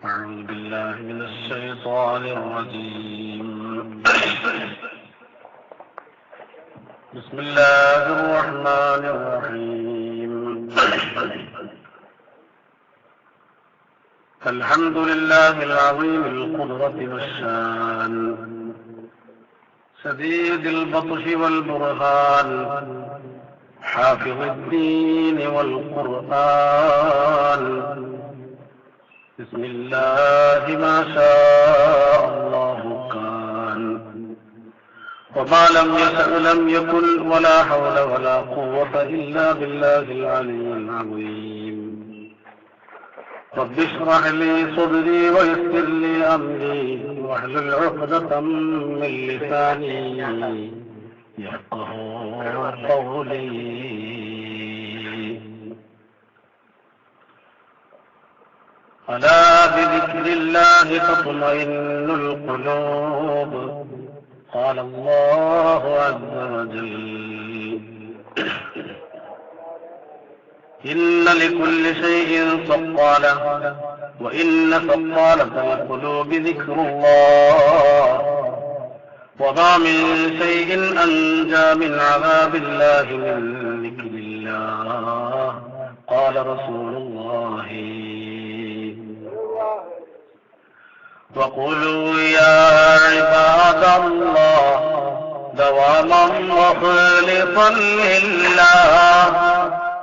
أعوذ بالله من الشيطان الرجيم. بسم الله الرحمن الرحيم. الحمد لله العظيم القدرة والشان، شديد البطش والبرهان، حافظ الدين والقرآن. بسم الله ما شاء الله كان، وما لم يشأ لم يكن، ولا حول ولا قوة إلا بالله العلي العظيم. رب اشرح لي صدري ويسر لي أمري واحلل عقدة من لساني يفقه قولي. ألا بذكر الله تطمئن القلوب. قال الله عز وجل: إن لكل شيء صقالة، وإن صقالة القلوب ذكر الله، وما من شيء أنجى من عذاب الله من ذكر الله. قال رسول الله: وقولوا يا عباد الله دواما وخالصا لله،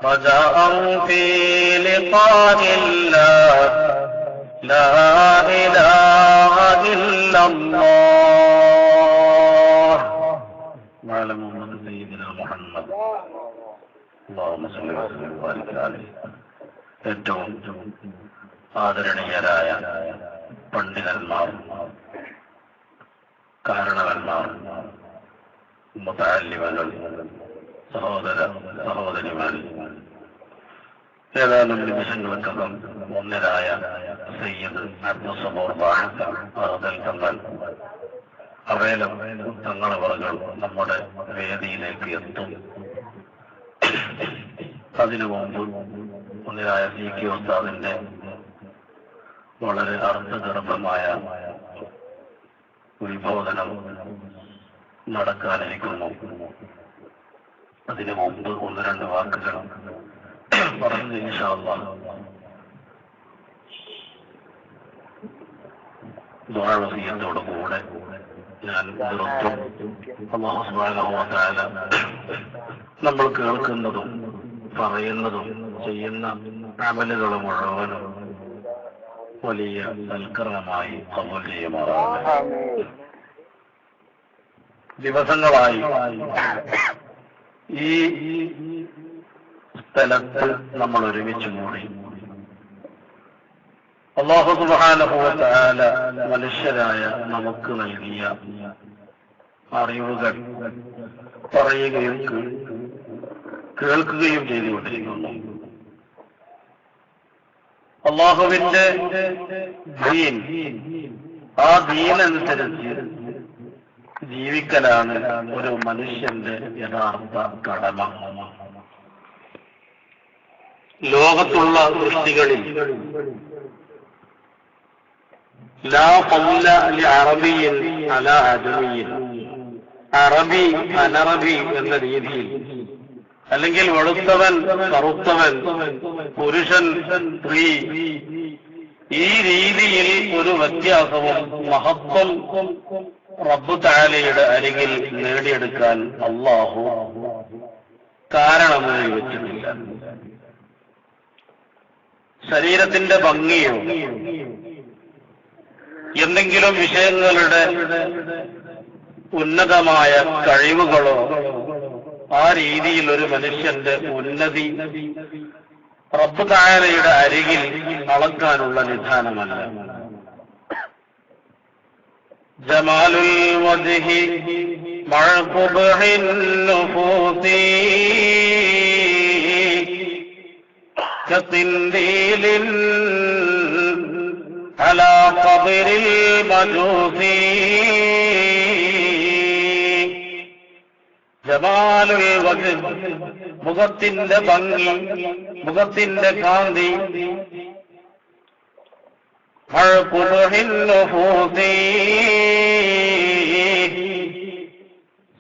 رجاء في لقاء الله، لا إله إلا الله. وعلى محمد سيدنا محمد اللهم صل وسلم وبارك عليه. ഏറ്റവും ആദരണീയരായ പണ്ഡിതന്മാർ, കാരണവന്മാർ, മുതഅല്ലിമുകൾ, സഹോദരിമാർ, ഏതാനും നിമിഷങ്ങൾക്കകം ഒന്നരായ സയ്യിദ് അബ്ദുസ്സബൂർ തങ്ങൾ അവയിലും തങ്ങളവറുകൾ നമ്മുടെ വേദിയിലേക്ക് എത്തും. അതിനു മുമ്പ് ഒന്നരായ CK ഉസ്താദിന്റെ വളരെ അർത്ഥഗർഭമായ ഉത്ബോധനം നടക്കാനിരിക്കുന്നു. അതിനു മുമ്പ് ഒന്ന് രണ്ട് വാക്കുകൾ പറഞ്ഞു ഇൻഷാ അല്ലാഹ് ദുആ വസിയത്തോടുകൂടെ ഞാൻ നിർത്തും. അല്ലാഹു സുബ്ഹാനഹു വ തആല നമ്മൾ കേൾക്കുന്നതും പറയുന്നതും ചെയ്യുന്ന അമലുകൾ മുഴുവനും വലിയ സൽക്കരണമായി കബൂൽ ചെയ്യുമാറാകട്ടെ. ദിവസങ്ങളായി ഈ സ്ഥലത്ത് നമ്മൾ ഒരുമിച്ച് കൂടി അല്ലാഹു സുബ്ഹാനഹു വ തആല മനുഷ്യരായ നമുക്ക് നൽകിയ അറിവുകൾ പറയുകയും കേൾക്കുകയും ചെയ്തുകൊണ്ടിരിക്കുന്നു. അല്ലാഹുവിന്റെ ദീൻ, ആ ദീനനുസരിച്ച് ജീവിക്കലാണ് ഒരു മനുഷ്യന്റെ യഥാർത്ഥ കടമ. ലോകത്തുള്ള സൃഷ്ടികളിൽ ലാ ഫضല ലിഅറബിയ്യിൻ അലാ അജമിയ്യിൻ, അറബി അനറബി എന്ന രീതിയിൽ, അല്ലെങ്കിൽ വെളുത്തവൻ കറുത്തവൻ, പുരുഷൻ സ്ത്രീ, ഈ രീതിയിൽ ഒരു വ്യത്യാസവും മഹത്വം റബ്ബ് തആലയുടെ അരികിൽ നേടിയെടുക്കാൻ അല്ലാഹു കാരണമായി വെച്ചിട്ടില്ല. ശരീരത്തിന്റെ ഭംഗിയോ എന്തെങ്കിലും വിഷയങ്ങളുടെ ഉന്നതമായ കഴിവുകളോ ആ രീതിയിൽ ഒരു മനുഷ്യന്റെ ഉന്നതി റബ്ബ് തആലയുടെ അരികിൽ അളക്കാനുള്ള നിധാനമല്ല. ജമാലുൽ വജ്ഹി മഅ ഖുബ്ഹിൻ നുഫൂസി കതിൻദീലിൻ അലാ ഖബറിൽ മജൂസി. ജമാലുൽ വജ്ഹ് മുഖത്തിന്റെ ഭംഗി, മുഖത്തിന്റെ കാന്തി,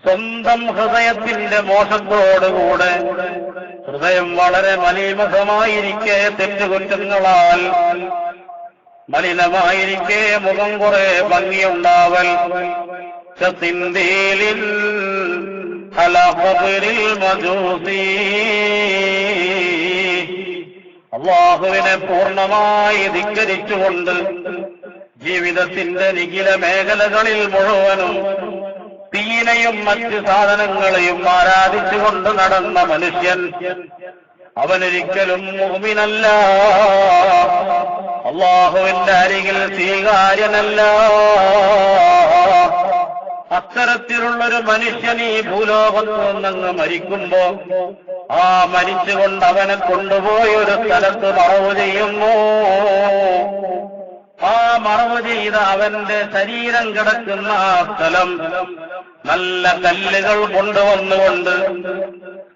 സ്വന്തം ഹൃദയത്തിന്റെ മോശത്തോടുകൂടെ ഹൃദയം വളരെ മലീമസമായിരിക്കെ തെറ്റുകുറ്റങ്ങളാൽ മലിനമായിരിക്കെ മുഖം കുറെ ഭംഗിയുണ്ടാവൽ, ചത്തിന്തേലിൽ അല്ലാഹുവിനെ പൂർണ്ണമായി ധിക്കരിച്ചുകൊണ്ട് ജീവിതത്തിന്റെ നിഖില മേഖലകളിൽ മുഴുവനും തീനെയും മറ്റ് സാധനങ്ങളെയും ആരാധിച്ചുകൊണ്ട് നടന്ന മനുഷ്യൻ അവനൊരിക്കലും മുഅ്മിനല്ല, അല്ലാഹുവിന്റെ അരികിൽ സ്വീകാര്യനല്ല. അത്തരത്തിലുള്ളൊരു മനുഷ്യൻ ഈ ഭൂലോകത്ത് നിന്നങ്ങ് മരിക്കുമ്പോ ആ മരിച്ചുകൊണ്ട് അവനെ കൊണ്ടുപോയി ഒരു സ്ഥലത്ത് മറവ് ചെയ്യുന്നു. ആ മറവ് ചെയ്ത അവന്റെ ശരീരം കിടക്കുന്ന ആ സ്ഥലം നല്ല കല്ലുകൾ കൊണ്ടുവന്നുകൊണ്ട്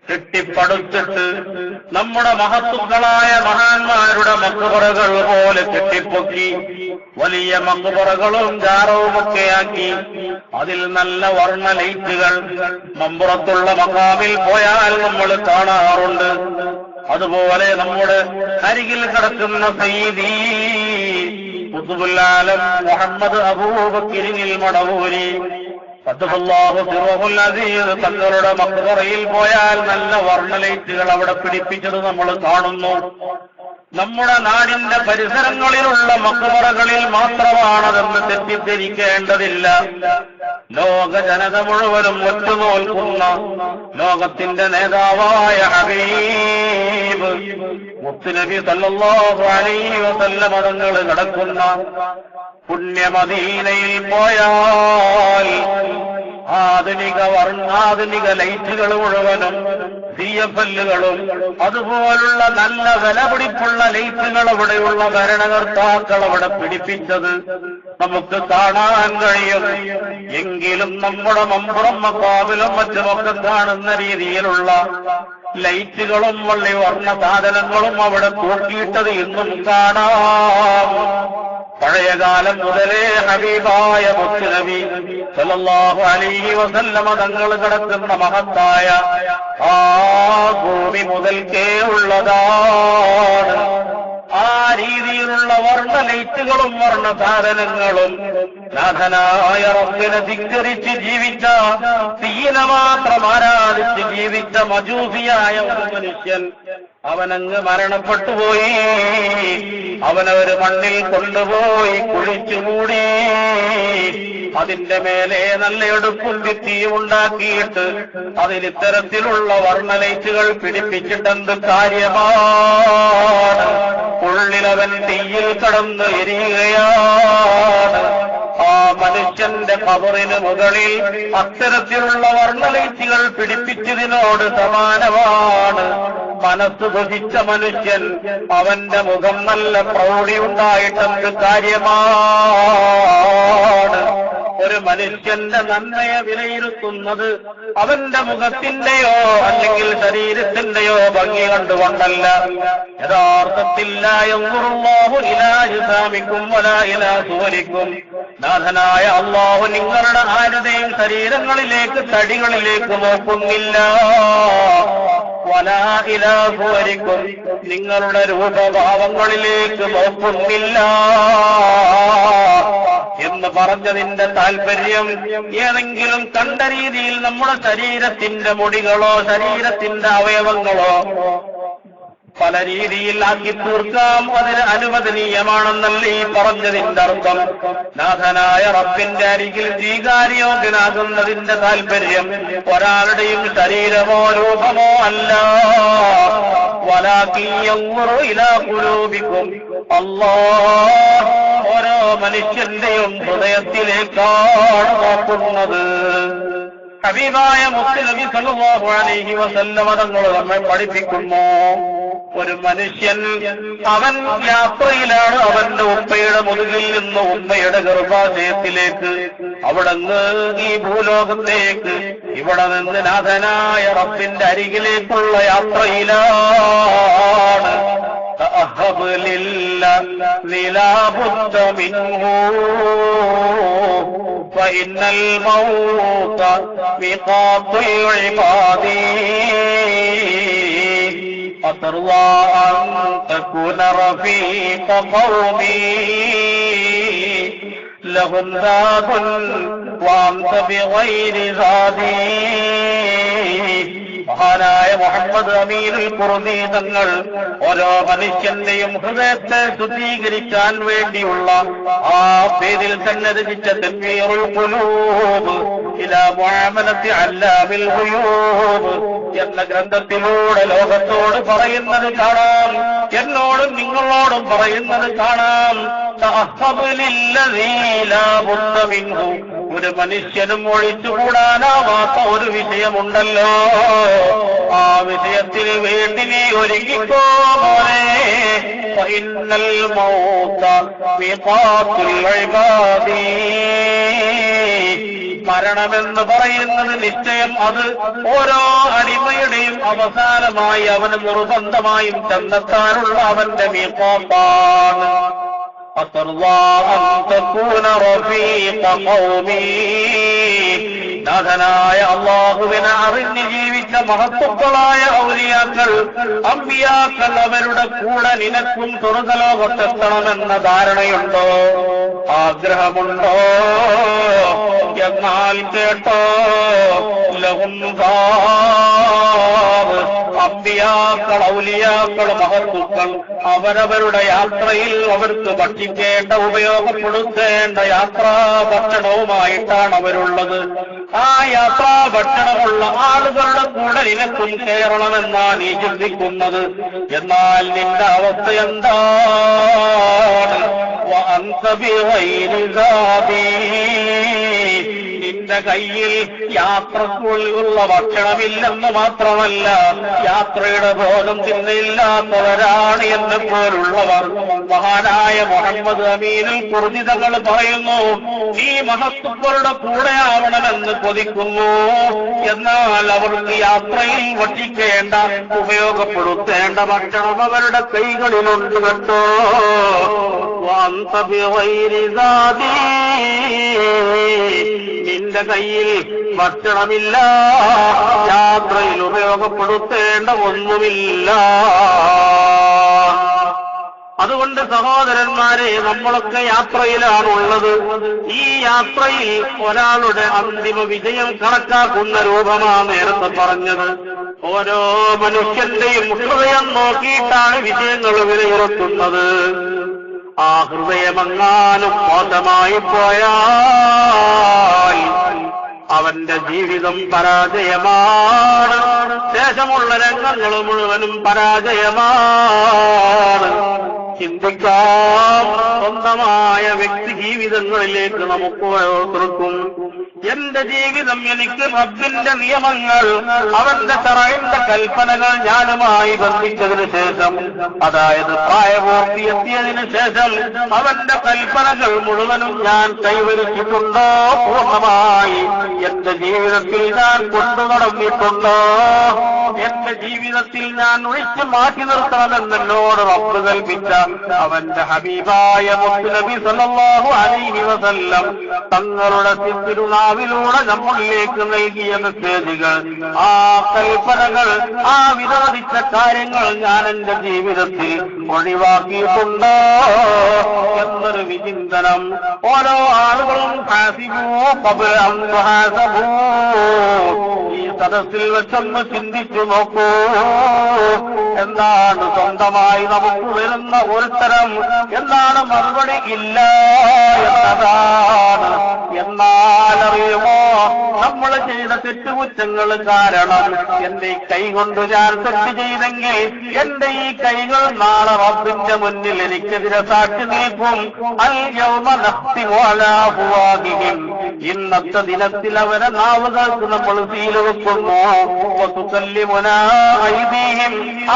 കെട്ടിപ്പടുത്തിട്ട് നമ്മുടെ മഹത്തുക്കളായ മഹാന്മാരുടെ മക്ബറകൾ പോലെ കെട്ടിപ്പൊക്കി വലിയ മക്ബറകളും ജാറവുമൊക്കെയാക്കി അതിൽ നല്ല വർണ്ണ ലൈറ്റുകൾ മമ്പുറത്തുള്ള മഖാമിൽ പോയാൽ നമ്മൾ കാണാറുണ്ട്. അതുപോലെ നമ്മുടെ അരികിൽ കിടക്കുന്ന സയ്യിദി ഖുത്ബുൽ ആലം മുഹമ്മദ് അബൂബക്കറിൽ മടവൂരി ഖദ്ദസല്ലാഹു സിറഹുൽ അസീസ് തങ്ങളുടെ മഖ്ബറയിൽ പോയാൽ നല്ല വർണ്ണ ലൈറ്റുകൾ അവിടെ പിടിപ്പിച്ചത് നമ്മൾ കാണുന്നു. നമ്മുടെ നാടിന്റെ പരിസരങ്ങളിലുള്ള മഖ്ബറകളിൽ മാത്രമാണതെന്ന് തെറ്റിദ്ധരിക്കേണ്ടതില്ല. ലോക ജനത മുഴുവനും ഒറ്റുനോൽക്കുന്ന ലോകത്തിന്റെ നേതാവായ ഹബീബ് മുത്തുനബി സല്ലല്ലാഹു അലൈഹി വസല്ലം തങ്ങൾ കിടക്കുന്ന പുണ്യമദീനയിൽ പോയാൽ ആധുനിക ലൈറ്റുകൾ മുഴുവനും CFL-കളും അതുപോലുള്ള നല്ല വിലപിടിപ്പുള്ള ലൈറ്റുകൾ അവിടെയുള്ള ഭരണകർത്താക്കൾ അവിടെ പിടിപ്പിച്ചത് നമുക്ക് കാണാൻ കഴിയും. എങ്കിലും നമ്മുടെ മമ്പുറം മക്കാവിലും മറ്റുമൊക്കെ കാണുന്ന രീതിയിലുള്ള ലൈറ്റുകളും വള്ളി വർണ്ണ സാധനങ്ങളും അവിടെ തൂക്കിയിട്ടത് ഇന്നും കാണാം. പഴയകാലം മുതലേ ഹബീബായ മുത്തുനബി സല്ലല്ലാഹു അലൈഹി വസല്ലമ തങ്ങൾ കിടക്കുന്ന മഹത്തായ ആ ഭൂമി മുതൽക്കേ ഉള്ളതാണ്. ആ രീതിയിലുള്ള വർണ്ണ ലൈറ്റുകളും വർണ്ണ സാധനങ്ങളും നാഥനായ റബ്ബിനെ ധിക്കരിച്ച് ജീവിച്ച, തീന മാത്രം ആരാധിച്ച് ജീവിച്ച മജൂസിയായ ഒരു മനുഷ്യൻ അവനങ്ങ് മരണപ്പെട്ടുപോയി. അവനവര് മണ്ണിൽ കൊണ്ടുപോയി കുഴിച്ചുമൂടി അതിന്റെ മേലെ നല്ല എടുപ്പും ഭിത്തിയും ഉണ്ടാക്കിയിട്ട് അതിലിത്തരത്തിലുള്ള വർണ്ണലൈറ്റുകൾ പിടിപ്പിച്ചിട്ടെന്ത് കാര്യമാണ്? ഉള്ളിലവൻ തീയിൽ കടന്ന് എരിയുകയാണ്. ആ മനുഷ്യന്റെ ഖബറിന് മുകളിൽ അത്തരത്തിലുള്ള വർണ്ണലൈറ്റുകൾ പിടിപ്പിച്ചതിനോട് സമാനമാണ് മനസ്സ് ദുഷിച്ച മനുഷ്യൻ. അവന്റെ മുഖം നല്ല പ്രൗഢി ഉണ്ടായിട്ടെന്ത് കാര്യമാണ്? ഒരു മനുഷ്യന്റെ നന്മയെ വിലയിരുത്തുന്നത് അവന്റെ മുഖത്തിന്റെയോ അല്ലെങ്കിൽ ശരീരത്തിന്റെയോ ഭംഗി കണ്ടുകൊണ്ടല്ല. യഥാർത്ഥത്തിൽ നാഥനായ അല്ലാഹു നിങ്ങളുടെ ആരുടെയും ശരീരങ്ങളിലേക്ക് തടികളിലേക്ക് നോക്കുന്നില്ല. വലാ ഇലാ സുവരിക്കും നിങ്ങളുടെ രൂപഭാവങ്ങളിലേക്ക് നോക്കുന്നില്ല എന്ന് പറഞ്ഞതിന്റെ താല്പര്യം ഏതെങ്കിലും കണ്ട രീതിയിൽ നമ്മുടെ ശരീരത്തിന്റെ മുടികളോ ശരീരത്തിന്റെ അവയവങ്ങളോ പല രീതിയിൽ ആക്കി തീർക്കാം, അതിന് അനുവദനീയമാണെന്നല്ല ഈ പറഞ്ഞതിന്റെ അർത്ഥം. നാഥനായ റബ്ബിന്റെ അരികിൽ സ്വീകാര്യോഗ്യനാകുന്നതിന്റെ താല്പര്യം ഒരാളുടെയും ശരീരമോ രൂപമോ അല്ല. വലാകിൻ യൻദുറു ഇലാ ഖുലൂബിക്കും അല്ലാഹ് ഓരോ മനുഷ്യന്റെയും ഹൃദയത്തിലേക്കാണ് നോക്കുന്നത്. ഹബീബായ മുത്തുനബി സല്ലല്ലാഹു അലൈഹി വസല്ലമ തങ്ങൾ നമ്മെ പഠിപ്പിക്കുന്നു, ഒരു മനുഷ്യൻ അവൻ യാത്രയിലാണ്, അവന്റെ ഉപ്പയുടെ മുതുകിൽ നിന്ന് ഉമ്മയുടെ ഗർഭാശയത്തിലേക്ക്, അവിടുന്ന് ഈ ഭൂലോകത്തേക്ക്, ഇവിടെ നിന്ന് നാഥനായ റബ്ബിന്റെ അരികിലേക്കുള്ള യാത്രയിലാണ്. تأهب للذي لا بد منه فإن الموت ميقات العباد أترضى أن تكون رفيق قومي لهم ذات وأنت بغير ذاتي. മഹാനായ മുഹമ്മദ് അമീനുൽ ഖുർദി തങ്ങൾ ഓരോ മനുഷ്യന്റെയും ഹൃദയത്തെ ശുദ്ധീകരിക്കാൻ വേണ്ടിയുള്ള ആ പേരിൽ തന്നെ രചിച്ച തൻവീറുൽ ഖുലൂബ് ഇലാ മുആമലത്തി അല്ലാമിൽ ഖുയൂബ് എന്ന ഗ്രന്ഥത്തിലൂടെ ലോകത്തോട് പറയുന്നത് കാണാം, എന്നോടും നിങ്ങളോടും പറയുന്നത് കാണാം. തഅഹ്ഹബ് ലില്ലദീ ലാ ബുദ്ദ മിൻഹു, ഒരു മനുഷ്യനും ഒഴിച്ചുകൂടാനാവാത്ത ഒരു വിഷയമുണ്ടല്ലോ, ആ വിഷയത്തിന് വേണ്ടി നീ ഒരുങ്ങിക്കോ മോനെ. ഫഇന്നൽ മൗത മീഖാത്തുൽ ഇബാദി, മരണമെന്ന് പറയുന്നത് നിശ്ചയം അത് ഓരോ അടിമയുടെയും അവസാനമായി അവന് നിർബന്ധമായും ചെന്നെത്താനുള്ള അവന്റെ മീഖാത്താണ്. നാഥനായ അല്ലാഹുവിനെ അറിഞ്ഞ് ജീവിച്ച മഹത്തുക്കളായ ഔലിയാക്കൾ, അമ്പിയാക്കൾ, അവരുടെ കൂടെ നിനക്കും സ്വർഗ്ഗലോകത്തെത്തണമെന്ന ധാരണയുണ്ടോ, ആഗ്രഹമുണ്ടോ? എന്നാൽ കേട്ടോ, ലഹും അമ്പിയാക്കൾ, ഔലിയാക്കൾ, മഹത്തുക്കൾ അവരവരുടെ യാത്രയിൽ അവർക്ക് ഭക്ഷിക്കേണ്ട, ഉപയോഗപ്പെടുത്തേണ്ട യാത്രാ ഭക്ഷണവുമായിട്ടാണ് അവരുള്ളത്. ആ യാത്രാ ഭക്ഷണമുള്ള ആളുകളുടെ കൂടെ നിനക്കും കയറണമെന്നാണ് നീ ചിന്തിക്കുന്നത്. എന്നാൽ നിന്റെ അവസ്ഥ എന്താണ്? നിന്റെ കയ്യിൽ യാത്രക്കുള്ള ഭക്ഷണമില്ലെന്ന് മാത്രമല്ല, യാത്രയുടെ ബോധം തിന്നില്ലാത്തവരാണ് എന്നെ പോലുള്ളവർ. മഹാനായ മുഹമ്മദ് അമീനുൽ ഖുർദി തങ്ങൾ പറയുന്നു, ഈ മഹത്തുക്കളുടെ കൂടെ ആവണമെന്ന് കൊതിക്കുന്നു, എന്നാൽ അവർക്ക് യാത്രയിൽ ഭക്ഷിക്കേണ്ട, ഉപയോഗപ്പെടുത്തേണ്ട ഭക്ഷണം അവരുടെ കൈകളിലുണ്ട് കേട്ടോ. നിന്റെ കയ്യിൽ ഭക്ഷണമില്ല, യാത്രയിൽ ഉപയോഗപ്പെടുത്തേണ്ട ഒന്നുമില്ല. അതുകൊണ്ട് സഹോദരന്മാരെ, നമ്മളൊക്കെ യാത്രയിലാണുള്ളത്. ഈ യാത്രയിൽ ഒരാളുടെ അന്തിമ വിജയം കണക്കാക്കുന്ന രൂപമാണ് നേരത്തെ പറഞ്ഞത്. ഓരോ മനുഷ്യന്റെയും ഹൃദയം നോക്കിയിട്ടാണ് വിജയങ്ങൾ വിലയിരുത്തുന്നത്. ആ ഹൃദയമെങ്ങാനും മോശമായി പോയാൽ അവന്റെ ജീവിതം പരാജയമാണ്, ശേഷമുള്ള രംഗങ്ങൾ മുഴുവനും പരാജയമാണ്. ചിന്തിക്കാം, സ്വന്തമായ വ്യക്തി ജീവിതങ്ങളിലേക്ക് നമുക്ക് ഓരോരുത്തർക്കും എന്റെ ജീവിതം എനിക്ക് റബ്ബിന്റെ നിയമങ്ങൾ, അവന്റെ ശറഈന്റെ കൽപ്പനകൾ ഞാനുമായി ബന്ധിച്ചതിന് ശേഷം, അതായത് പ്രായപൂർത്തിയെത്തിയതിനു ശേഷം അവന്റെ കൽപ്പനകൾ മുഴുവനും ഞാൻ കൈവരിച്ചിട്ടുണ്ടോ, പൂർണ്ണമായി എന്റെ ജീവിതത്തിൽ ഞാൻ കൊണ്ടു നടന്നിട്ടുണ്ടോ, എന്റെ ജീവിതത്തിൽ ഞാൻ ഒഴിച്ചു മാറ്റി നിർത്തണമെന്നോട് റബ്ബ് കൽപ്പിച്ച അവന്റെ ഹബീബായ മുത്തുനബി സല്ലല്ലാഹു അലൈഹി വസല്ലം തങ്ങളുടെ തിരുനാവിലൂടെ നമ്മളിലേക്ക് നൽകിയ മെസ്സേജുകൾ, ആ കൽപ്പനകൾ, ആ വിരോധിച്ച കാര്യങ്ങൾ ഞാൻ എന്റെ ജീവിതത്തിൽ ഒഴിവാക്കിയിട്ടുണ്ടോ എന്നൊരു വിചിന്തനം ഓരോ ആളുകളും ഈ സദസ്സിൽ വെച്ചൊന്ന് ചിന്തിച്ചു നോക്കൂ. എന്താണ് സ്വന്തമായി നമുക്ക് വരുന്ന ഒരുത്തരം? എന്താണ് മറുപടി? ഇല്ല എന്നതാണ്. എന്നാലറിയുമോ, നമ്മൾ ചെയ്ത തെറ്റുകുറ്റങ്ങൾ കാരണം എന്റെ ഈ കൈ കൊണ്ട് ഞാൻ തെറ്റ് ചെയ്തെങ്കിൽ എന്റെ ഈ കൈകൾ നാളെ റബ്ബിന്റെ മുന്നിൽ എനിക്കെതിരെ സാക്ഷി നിൽക്കും. ഇന്നത്തെ ദിനത്തിൽ അവരെ നാവുകൾക്ക് നമ്മൾ സീല് വെക്കുന്നു.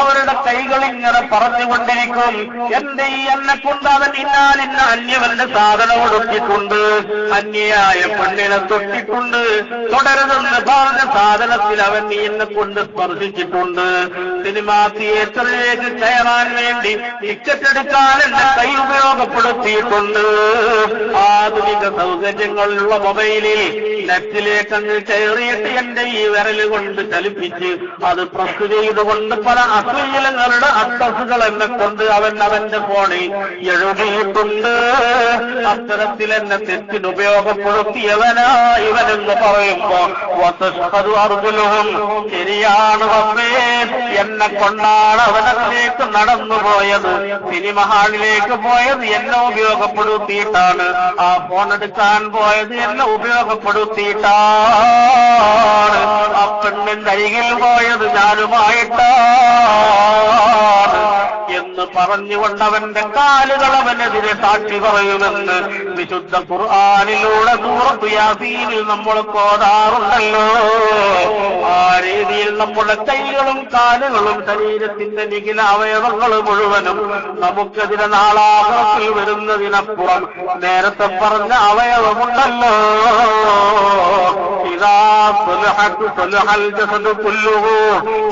അവരുടെ അവരുടെ കൈകൾ ഇങ്ങനെ പറഞ്ഞുകൊണ്ടിരിക്കും, എന്നെ കൊണ്ട് അവൻ ഇന്നാലിന്ന അന്യവന്റെ സാധനം കൊടുത്തിട്ടുണ്ട്, അന്യായ പെണ്ണിനെ തൊട്ടിട്ടുണ്ട്, തുടരുതെന്ന് പറഞ്ഞ സാധനത്തിൽ അവൻ എന്നെ കൊണ്ട് സ്പർശിച്ചിട്ടുണ്ട്, സിനിമാ തിയേറ്ററിലേക്ക് കയറാൻ വേണ്ടി ടിക്കറ്റ് എടുക്കാൻ എന്റെ കൈ ഉപയോഗപ്പെടുത്തിയിട്ടുണ്ട്, ആധുനിക സൗകര്യങ്ങളുള്ള മൊബൈലിൽ നെറ്റിലേക്ക് അങ്ങ് കയറിയിട്ട് എന്റെ ഈ വിരല് കൊണ്ട് ചലിപ്പിച്ച് അത് പ്രസ് ചെയ്തുകൊണ്ട് പല അശ്ലീലങ്ങളുടെ അഡ്രസ്സുകൾ എന്നെ കൊണ്ട് അവന്റെ ഫോണിൽ എഴുതിയിട്ടുണ്ട്. അത്തരത്തിൽ എന്നെ തെറ്റിന് ഉപയോഗപ്പെടുത്തിയവനാ ഇവനെന്ന് പറയുമ്പോ അർജുനവും ശരിയാണ് റബ്ബേ, എന്നെ കൊണ്ടാണ് അവനത്തിലേക്ക് നടന്നുപോയത്, സിനിമ ഹാളിലേക്ക് പോയത് എന്നെ ഉപയോഗപ്പെടുത്തിയിട്ടാണ്, ആ ഫോൺ എടുക്കാൻ പോയത് എന്നെ ഉപയോഗപ്പെടുത്തിയിട്ടാണ്, ആ പെണ്ണിന്റെ അരികിൽ പോയത് ഞാനുമായിട്ടാണ് എന്ന് പറഞ്ഞുകൊണ്ട് അവന്റെ കാലുകൾ അവനെതിരെ സാക്ഷി പറയുമെന്ന് വിശുദ്ധ ഖുർആനിലൂടെ സൂറത്ത് യാസീനിൽ നമ്മൾ ഓതാറുണ്ടല്ലോ. ആ രീതിയിൽ നമ്മുടെ കൈകളും കാലുകളും ശരീരത്തിന്റെ നിഖില അവയവങ്ങൾ മുഴുവനും നമുക്കെതിരെ നാളാഖിറത്തിൽ വരുന്നതിനപ്പുറം നേരത്തെ പറഞ്ഞ അവയവമുണ്ടല്ലോ.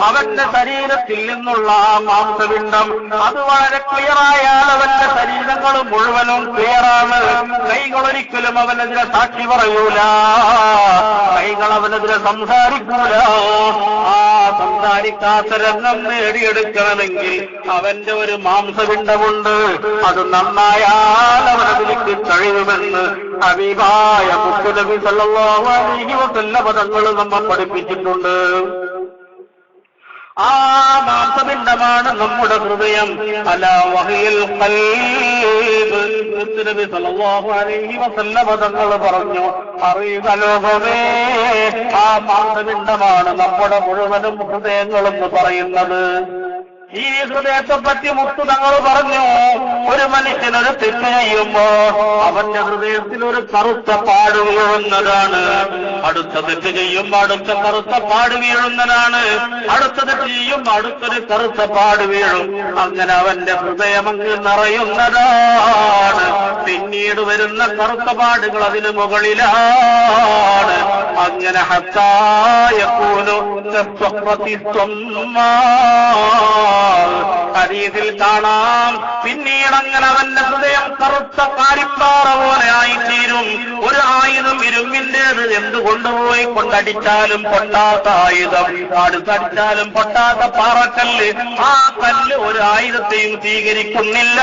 അവന്റെ ശരീരത്തിൽ നിന്നുള്ള ആ മാംസപിണ്ഡം അത് വളരെ ക്ലിയറായാൽ അവന്റെ ശരീരങ്ങൾ മുഴുവനും ക്ലിയറാണ്. കൈകളൊരിക്കലും അവനെതിരെ സാക്ഷി പറയൂല, കൈകൾ അവനെതിരെ സംസാരിക്കൂല. ആ സംസാരിക്കാത്ത രംഗം നേടിയെടുക്കണമെങ്കിൽ അവന്റെ ഒരു മാംസപിണ്ഡമുണ്ട്, അത് നന്നായാൽ അവനതിലേക്ക് കഴിയുമെന്ന് ഹബീബായ മുത്തുനബി സല്ലല്ലാഹു അലൈഹി വസല്ലം തങ്ങൾ നമ്മെ പഠിപ്പിച്ചിട്ടുണ്ട്. ആ മാംസപിണ്ഡമാണ് നമ്മുടെ ഹൃദയം. അലാ വഹിയൽ ഖൽബ്, നബി സല്ലല്ലാഹു അലൈഹി വസല്ലം തങ്ങൾ പറഞ്ഞു, അറിയുക ലോകമേ, ആ മാംസപിണ്ഡമാണ് നമ്മുടെ മുഴുവനും ഹൃദയങ്ങളെന്ന് പറയുന്നത്. ഈ ഹൃദയത്തെ പറ്റി മുത്തു തങ്ങൾ പറഞ്ഞു, ഒരു മനുഷ്യനൊരു തെറ്റ് ചെയ്യുമ്പോ അവന്റെ ഹൃദയത്തിൽ ഒരു കറുത്ത പാട് വീഴുന്നതാണ്, അടുത്ത തെറ്റ് ചെയ്യുമ്പോ അടുത്ത കറുത്ത പാട് വീഴുന്നതാണ്, അടുത്ത തെറ്റ് ചെയ്യുമ്പോ അടുത്തൊരു കറുത്ത പാട് വീഴും. അങ്ങനെ അവന്റെ ഹൃദയം അങ്ങ് നിറയുന്നതാണ്. പിന്നീട് വരുന്ന കറുത്ത പാടുകൾ അതിന് മുകളിലാണ്. അങ്ങനെ ഹദീസിൽ കാണാം, പിന്നീട് അങ്ങനെ അവന്റെ ഹൃദയം കറുത്ത കാരിപ്പാറ പോലെ ആയിത്തീരും. ഒരു ആയുധം ഇരുമ്പിന്റേത് എന്തുകൊണ്ടുപോയി കൊണ്ടടിച്ചാലും പൊട്ടാത്ത ആയുധം, അടുത്തടിച്ചാലും പൊട്ടാത്ത പാറക്കല്ല്, ആ കല്ല് ഒരു ആയുധത്തെയും സ്വീകരിക്കുന്നില്ല.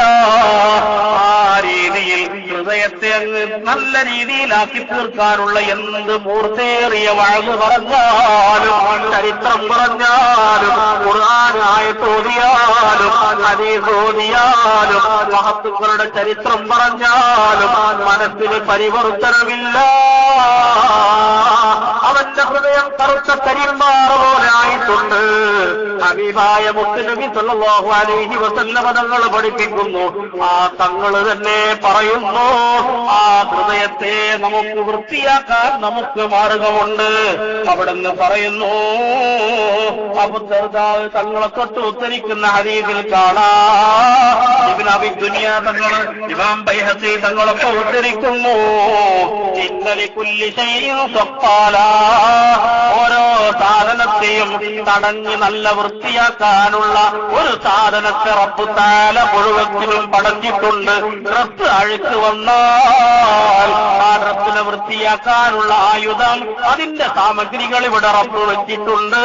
ആ രീതിയിൽ ഹൃദയത്തെ അങ്ങ് നല്ല രീതിയിലാക്കി തീർക്കാനുള്ള എന്ത് മൂർത്തേറിയ വഴങ്ങ് പറഞ്ഞാലും, ചരിത്രം പറഞ്ഞാലും, ഖുർആൻ ആയത്തോതിയാലും, ഹദീസ് ഓതിയാലും, മഹത്തുക്കളുടെ ചരിത്രം പറഞ്ഞാലും മനസ്സിന് പരിവർത്തനമില്ല. അവന്റെ ഹൃദയം കറുത്ത കരിമ്പാറ പോലെ ആയിട്ടുണ്ട്. ഹബീബായ മുത്തുനബി സല്ലല്ലാഹു അലൈഹി വസല്ലം തങ്ങൾ പഠിപ്പിക്കുന്നു, ആ തങ്ങൾ തന്നെ പറയുന്നു, ആ ഹൃദയത്തെ നമുക്ക് വൃത്തിയാക്കാൻ നമുക്ക് മാർഗമുണ്ട്. അവിടുന്ന് പറയുന്നു, അബൂ ദർദാ തങ്ങളെ തൊട്ട് ഉദ്ധരിക്കുന്ന ഹദീസിൽ കാണാം, ഇബ്നു അബി ദുനിയ തങ്ങൾ, ഇമാം ബൈഹഖി തങ്ങളൊക്കെ ഉദ്ധരിക്കുന്നു, ഇന്നലി കുല്ലി ശൈഇൻ സഖാല, ഓരോ സാധനത്തെയും തടഞ്ഞ് നല്ല വൃത്തിയാക്കാനുള്ള ഒരു സാധനത്തെ റബ്ബ് തആല മുഴുവനും പടച്ചിട്ടുണ്ട്. ഡ്രസ്സ് അഴുക്ക് വന്നാൽ ആ ഡ്രസ്സിനെ വൃത്തിയാക്കാനുള്ള ആയുധം, അതിന്റെ സാമഗ്രികൾ ഇവിടെ റബ്ബ് വെച്ചിട്ടുണ്ട്.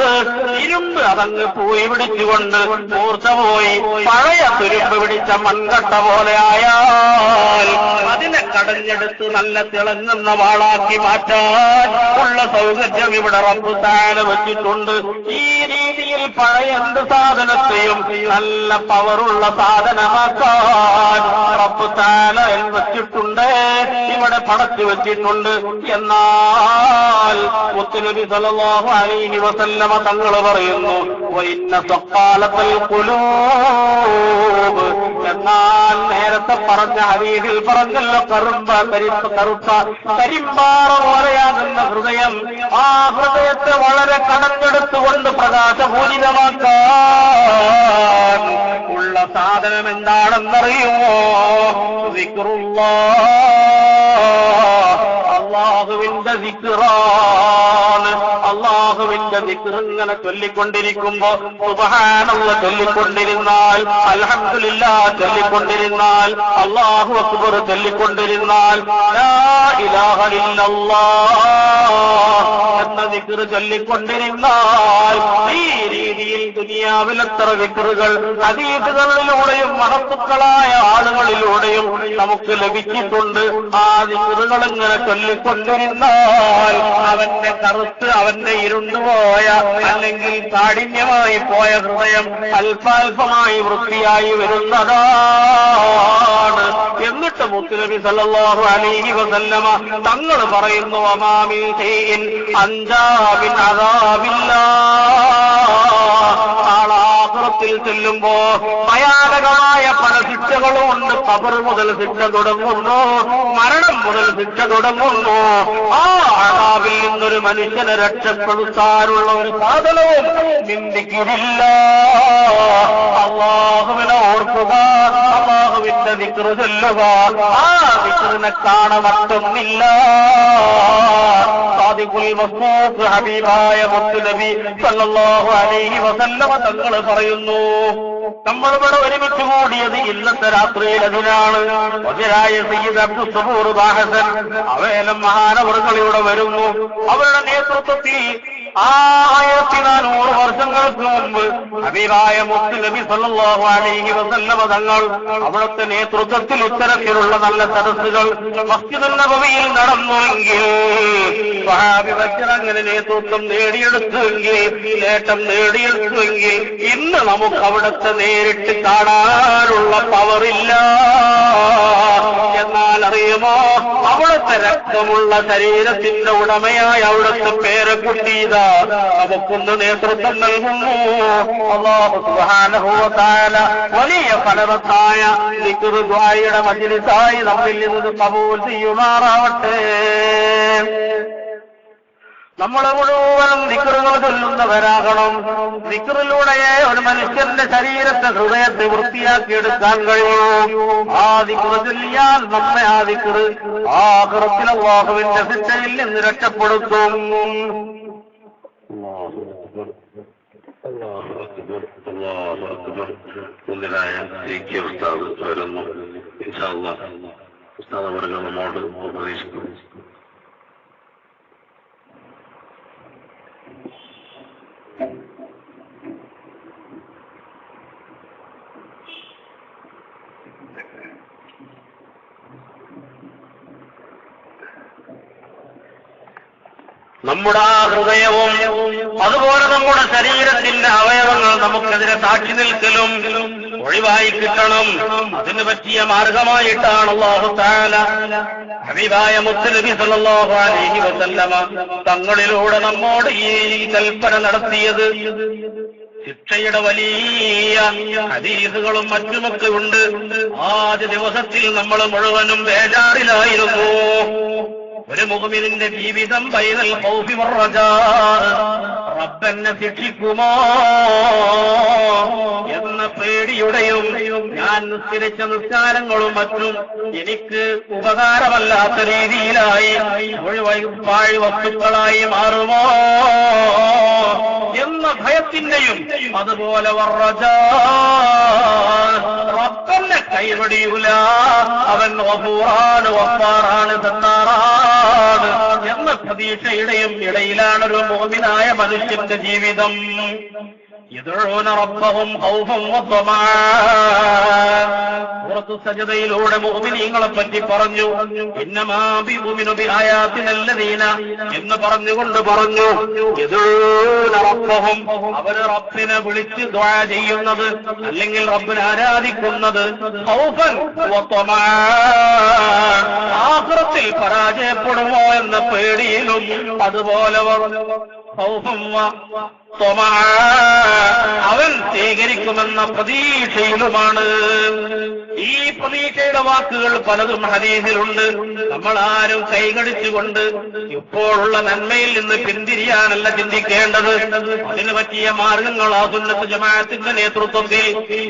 ഇരുമ്പ് അതങ്ങ് പോയി പിടിച്ചുകൊണ്ട് മൂർച്ച പോയി പഴയ തുരുമ്പ് പിടിച്ച മൺകട്ട പോലെ ആയാൽ അതിനെ കടഞ്ഞെടുത്ത് നല്ല തിളങ്ങുന്ന വാളാക്കി മാറ്റാൻ ഉള്ള സൗകര്യം ഇവിടെ റബ്ബ് തആല വെച്ചിട്ടുണ്ട്. ഈ രീതിയിൽ പഴയ എന്ത് സാധനത്തെയും നല്ല പവറുള്ള സാധനമാക്കാൻ റബ്ബ് തആല വെച്ചിട്ടുണ്ട്, ഇവിടെ പടച്ചു വെച്ചിട്ടുണ്ട്. എന്നാൽ മുത്തുനബി സല്ലല്ലാഹു അലൈഹി വസല്ലമ തങ്ങൾ പറയുന്നു, വഇന്ന സഖാലത്തുൽ ഖുലൂബ്, എന്നാൽ നേരത്തെ പറഞ്ഞ ഹദീസിൽ പറഞ്ഞല്ലോ, കറുത്ത കരിമ്പാറ പോലെയാകുന്ന ഹൃദയം, ആ ഹൃദയത്തെ വളരെ കടഞ്ഞെടുത്തുകൊണ്ട് പ്രകാശപൂരിതമാക്കാൻ സാധനം എന്താണെന്നറിയുമോ? ദിക്റുല്ലാഹ്, അല്ലാഹുവിന്റെ ദിക്റാണ്. അല്ലാഹുവിന്റെ ദിക്ർ ഇങ്ങനെ ചൊല്ലിക്കൊണ്ടിരിക്കുമ്പോ സുബ്ഹാനല്ലാഹ് ചൊല്ലിക്കൊണ്ടിരുന്നാൽ, അൽഹംദുലില്ലാഹ് ചൊല്ലിക്കൊണ്ടിരുന്നാൽ, അല്ലാഹു അക്ബർ ചൊല്ലിക്കൊണ്ടിരുന്നാൽ, ലാ ഇലാഹ ഇല്ലല്ലാഹ് എന്ന ദിക്ർ ചൊല്ലിക്കൊണ്ടിരുന്നാൽ ഈ രീതിയിൽ ദുനിയാവിൽ എത്ര ദിക്റുകൾ ഹദീസുകളിലൂടെയും മഹത്തുക്കളായ ആളുകളിലൂടെയും നമുക്ക് ലഭിച്ചിട്ടുണ്ട്. ആ ദിക്റുകൾ ഇങ്ങനെ ചൊല്ലിക്കൊണ്ടിരുന്നാൽ അവന്റെ കറുത്ത്, അവന്റെ ഇരുണ്ടുപോയ അല്ലെങ്കിൽ കാഠിന്യമായി പോയ ഹൃദയം അല്പാൽപമായി വൃത്തിയായി വരുന്നതാണ്. എന്നിട്ട് മുത്തുനബി സല്ലല്ലാഹു അലൈഹി വസല്ലമ തങ്ങൾ പറയുന്നു, വമാ മിൻ ശൈഇൻ അൻജാ മിൻ അദാബില്ലാഹ്. ആഖിറത്തിൽ ചെല്ലുമ്പോ ഭയാനകമായ പല ശിക്ഷകളും ഉണ്ട്. ഖബർ മുതൽ ശിക്ഷ തുടങ്ങുന്നു, മരണം മുതൽ ശിക്ഷ തുടങ്ങുന്നു. ആ അദാബിൽ നിന്നൊരു മനുഷ്യനെ രക്ഷപ്പെടുത്താനുള്ള ഒരു സാധനവും ചിന്തിക്കുന്നില്ല. അല്ലാഹുവിനെ ഓർക്കുക, അല്ലാഹുവിന്റെ ദിക്ർ ചൊല്ലുക. ആ ദിക്റിനെ കാണമറ്റൊന്നില്ല. സാദിഖുൽ മസ്ദൂഖ് ഹബീബായ മുത്തുനബി സല്ലല്ലാഹു അലൈഹി വസല്ലമ തങ്ങൾ പറയുന്നു, നമ്മളിവിടെ ഒരുമിച്ച് കൂടിയത് ഇന്നത്തെ രാത്രിയിൽ അതിനാണ്. വജിരായ സയ്യിദ് അബ്ദുൽ സബൂർ ബാഹസൻ അവേലം മഹാനവറുകളിവിടെ വരുന്നു. അവരുടെ നേതൃത്വത്തിൽ 1400 വർഷങ്ങൾക്ക് മുമ്പ് ഹബീബായ മുത്തുനബി സല്ലല്ലാഹു അലൈഹി വസല്ലമ തങ്ങൾ അവിടുത്തെ നേതൃത്വത്തിൽ ഇത്തരത്തിലുള്ള നല്ല സദസ്സുകൾ മസ്ജിദുൻ നബവിയിൽ നടന്നുവെങ്കിൽ, സ്വഹാബി വര്യർ അങ്ങനെ നേതൃത്വം നേടിയെടുത്തുവെങ്കിൽ, നേട്ടം നേടിയെടുത്തുവെങ്കിൽ, ഇന്ന് നമുക്ക് അവിടുത്തെ നേരിട്ട് കാണാനുള്ള പവറില്ല. എന്നാൽ അറിയുമോ, അവിടുത്തെ രക്തമുള്ള ശരീരത്തിന്റെ ഉടമയായ അവിടുത്തെ പേരക്കുട്ടിയത നമുക്കൊന്ന് നേതൃത്വം നൽകുന്നു. അല്ലാഹു സുബ്ഹാനഹു വ തആല വലിയ ഫലവത്തായ ദിക്ർ ദുആയുടെ മജ്ലിസായി നമ്മിൽ നിന്ന് കബൂൽ ചെയ്യുമാറാവട്ടെ. നമ്മൾ മുഴുവനും ദിക്റുകൾ ചൊല്ലുന്നവരാകണം. ദിക്റിലൂടെ ഒരു മനുഷ്യന്റെ ശരീരത്തെ, ഹൃദയത്തെ വൃത്തിയാക്കിയെടുക്കാൻ കഴിയും. ആ ദിക്ർ ചൊല്ലിയാൽ നമ്മെ ആ ദിക്ർ ആഖിറത്തിൽ അല്ലാഹുവിന്റെ ശിക്ഷയിൽ നിന്ന് രക്ഷപ്പെടുത്തും. മുതലായ ഉസ്താദ് വരുന്നു. ഇൻഷാ അല്ലാഹ് ഉസ്താദ് അവர்கள் നമ്മോട് ഉപദേശിക്കും. നമ്മുടെ ആ ഹൃദയവും അതുപോലെ നമ്മുടെ ശരീരത്തിന്റെ അവയവങ്ങൾ നമുക്കെതിരെ സാക്ഷി നിൽക്കലും ഒഴിവായി കിട്ടണം. അതിന് പറ്റിയ മാർഗമായിട്ടാണ് അല്ലാഹു തആല ഹബീബായ മുത്തുനബി സല്ലല്ലാഹു അലൈഹി വസല്ലമ തങ്ങളിലൂടെ നമ്മോട് ഈ കൽപ്പന നടത്തിയത്. ശിക്ഷയുടെ വലിയ ഹദീസുകളും മറ്റുമൊക്കെ ഉണ്ട്. ആദ്യ ദിവസത്തിൽ നമ്മൾ മുഴുവനും ബേജാറിലായിരുന്നു. ഒരു മുഅ്മിനിന്റെ ജീവിതം ബൈനൽ ഖൗഫി വറജാ, റബ്ബെന്നെ ശിക്ഷിക്കുമോ എന്ന പേടിയുടെയും, ഞാൻ നിസ്കരിച്ച നിസ്കാരങ്ങളും മറ്റും എനിക്ക് ഉപകാരമല്ലാത്ത രീതിയിലായി പാഴ് വസ്തുക്കളായി മാറുമോ എന്ന ഭയത്തിന്റെയും, അതുപോലെ വറജാ, റബ്ബെന്നെ കൈവടിയൂല, അവൻ ഗഫൂറാണ്, ഗഫാറാണ്, സത്താറാണ് എന്ന പ്രതീക്ഷയുടെയും ഇടയിലാണ് ഒരു മുഅ്മിനായ മനുഷ്യന്റെ ജീവിതം. യദഊന റബ്ബഹും ഖൗഫൻ വതമഅ. സൂറത്തു സജദയിലൂടെ മുഅ്മിനീങ്ങളെ പറ്റി പറഞ്ഞു, ഇന്നമാ ബിഉമിനു ബിആയാതിനല്ലദീന എന്ന് പറഞ്ഞുകൊണ്ട് പറഞ്ഞു, യദഊന റബ്ബഹും, അവർ റബ്ബിനെ വിളിച്ച് ദുആ ചെയ്യുന്നത് അല്ലെങ്കിൽ റബ്ബിനെ ആരാധിക്കുന്നത് ഖൗഫൻ വതമഅ, ആഖിറത്തിൽ പരാജയപ്പെടുമോ എന്ന പേടിയിലും, അതുപോലെ അവൻ സ്വീകരിക്കുമെന്ന പ്രതീക്ഷയിലുമാണ്. ഈ പ്രതീക്ഷയുടെ വാക്കുകൾ പലതും ഹദീസിലുണ്ട്. നമ്മളാരും കൈകടിച്ചുകൊണ്ട് ഇപ്പോഴുള്ള നന്മയിൽ നിന്ന് പിന്തിരിയാനല്ല ചിന്തിക്കേണ്ടത്. അതിന് പറ്റിയ മാർഗങ്ങൾ ആ സുന്നത്ത് ജമാഅത്തിന്റെ നേതൃത്വത്തിൽ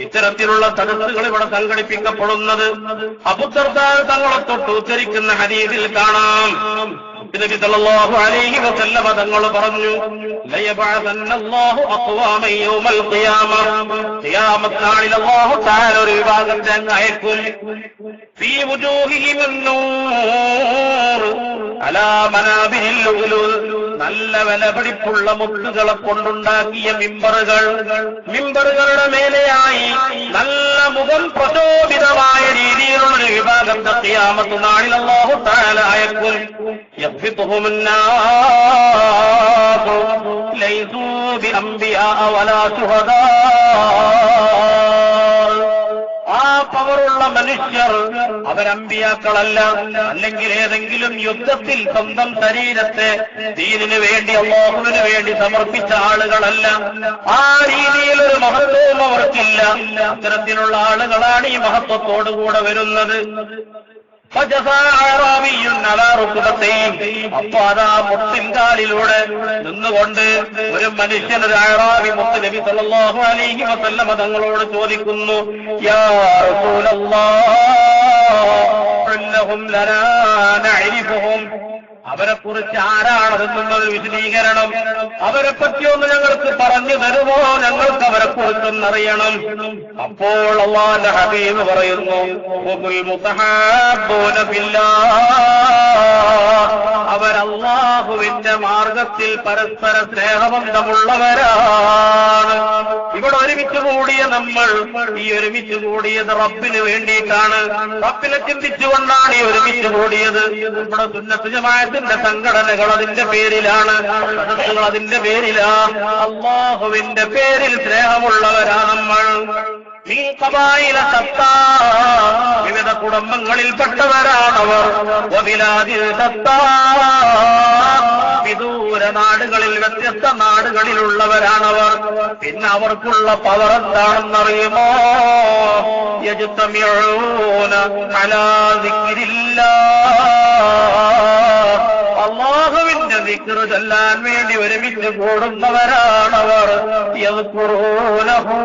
ഇത്തരത്തിലുള്ള സദസ്സുകൾ ഇവിടെ സംഘടിപ്പിക്കപ്പെടുന്നത്. അബൂ ദർദാ തങ്ങളെ തൊട്ട് ഉദ്ധരിക്കുന്ന ഹദീസിൽ കാണാം, നബി സല്ലല്ലാഹു അലൈഹി വസല്ലം തങ്ങൾ പറഞ്ഞു, ലയബഅസന്നല്ലാഹു അഖ്വാമൻ യൗമൽ ഖിയാമ, ഖിയാമത്ത് നാളിൽ അല്ലാഹു തആല ഒരു വിഭാഗത്തെ അയക്കും. ഫീ വുജൂഹിഹിം നൂർ അലാ മനാബിരിൽ ലുലു, നല്ല വിലപിടിപ്പുള്ള മുത്തുകളെ കൊണ്ടുണ്ടാക്കിയ മിമ്പറുകളുടെ മേലെയായി നല്ല മുഖം പ്രശോഭിതമായ രീതിയിലുള്ള ഒരു വിഭാഗത്തെ ഖിയാമത്ത് നാളിൽ അല്ലാഹു തആല അയക്കും. يخفضهم الناس ليسوا بأنبياء ولا شهداء. ആ പവറുള്ള മനുഷ്യർ അവരമ്പിയാക്കളല്ല, അല്ലെങ്കിൽ ഏതെങ്കിലും യുദ്ധത്തിൽ സ്വന്തം ശരീരത്തെ ദീനിനു വേണ്ടി അല്ലാഹുവിന് വേണ്ടി സമർപ്പിച്ച ആളുകളല്ല. ആ രീതിയിലൊരു മഹത്വവും അവർക്കില്ല. അത്തരത്തിലുള്ള ആളുകളാണ് ഈ മഹത്വത്തോടുകൂടെ വരുന്നത്. അപ്പൊ അതാ മുട്ടിൻകാലിലൂടെ നിന്നുകൊണ്ട് ഒരു മനുഷ്യനൊരു അഅറാബി മുത്ത് നബി സല്ലല്ലാഹു അലൈഹി വസല്ലം തങ്ങളോട് ചോദിക്കുന്നു, യാ റസൂലല്ലാഹ് ഇന്നഹും ലനാ നഅരിഫുഹും, അവരെക്കുറിച്ച് ആരാണതെന്നൊരു വിശദീകരണം, അവരെ പറ്റിയൊന്ന് ഞങ്ങൾക്ക് പറഞ്ഞു തരുമോ, ഞങ്ങൾക്ക് അവരെ കുറിച്ചൊന്നറിയണം. അപ്പോൾ അല്ലാഹുവിന്റെ ഹബീബ് പറയുന്നു, ഹുമുൽ മുതഹാബ്ബൂന ബില്ലാഹ്, അവരല്ലാഹുവിന്റെ മാർഗത്തിൽ പരസ്പര സ്നേഹബന്ധമുള്ളവരാണ്. ഇവിടെ ഒരുമിച്ച് കൂടിയ നമ്മൾ, ഈ ഒരുമിച്ച് കൂടിയത് റബ്ബിന് വേണ്ടിയിട്ടാണ്. റബ്ബിനെ ചിന്തിച്ചുകൊണ്ടാണ് ഈ ഒരുമിച്ച് കൂടിയത്. നമ്മുടെ സുന്നത്ത് ജമാഅത്തിന്റെ സംഘടനകൾ അതിന്റെ പേരിലാണ്, സദസ്സുകൾ അതിന്റെ പേരിലാണ്. അല്ലാഹുവിന്റെ പേരിൽ സ്നേഹമുള്ളവരാ നമ്മൾ. വിവിധ കുടുംബങ്ങളിൽപ്പെട്ടവരാണവർ. വിദൂര നാടുകളിൽ, വ്യത്യസ്ത നാടുകളിലുള്ളവരാണവർ. പിന്നെ അവർക്കുള്ള പവർ എന്താണെന്നറിയുമോ? യജ്തമിഊന അലാ ദിക്രില്ലാഹ്, അല്ലാഹുവിന്റെ ദിക്ർ ചൊല്ലാൻ വേണ്ടി ഒരുമിച്ച് കൂടുന്നവരാണവർ. യദ്കുറൂനഹു,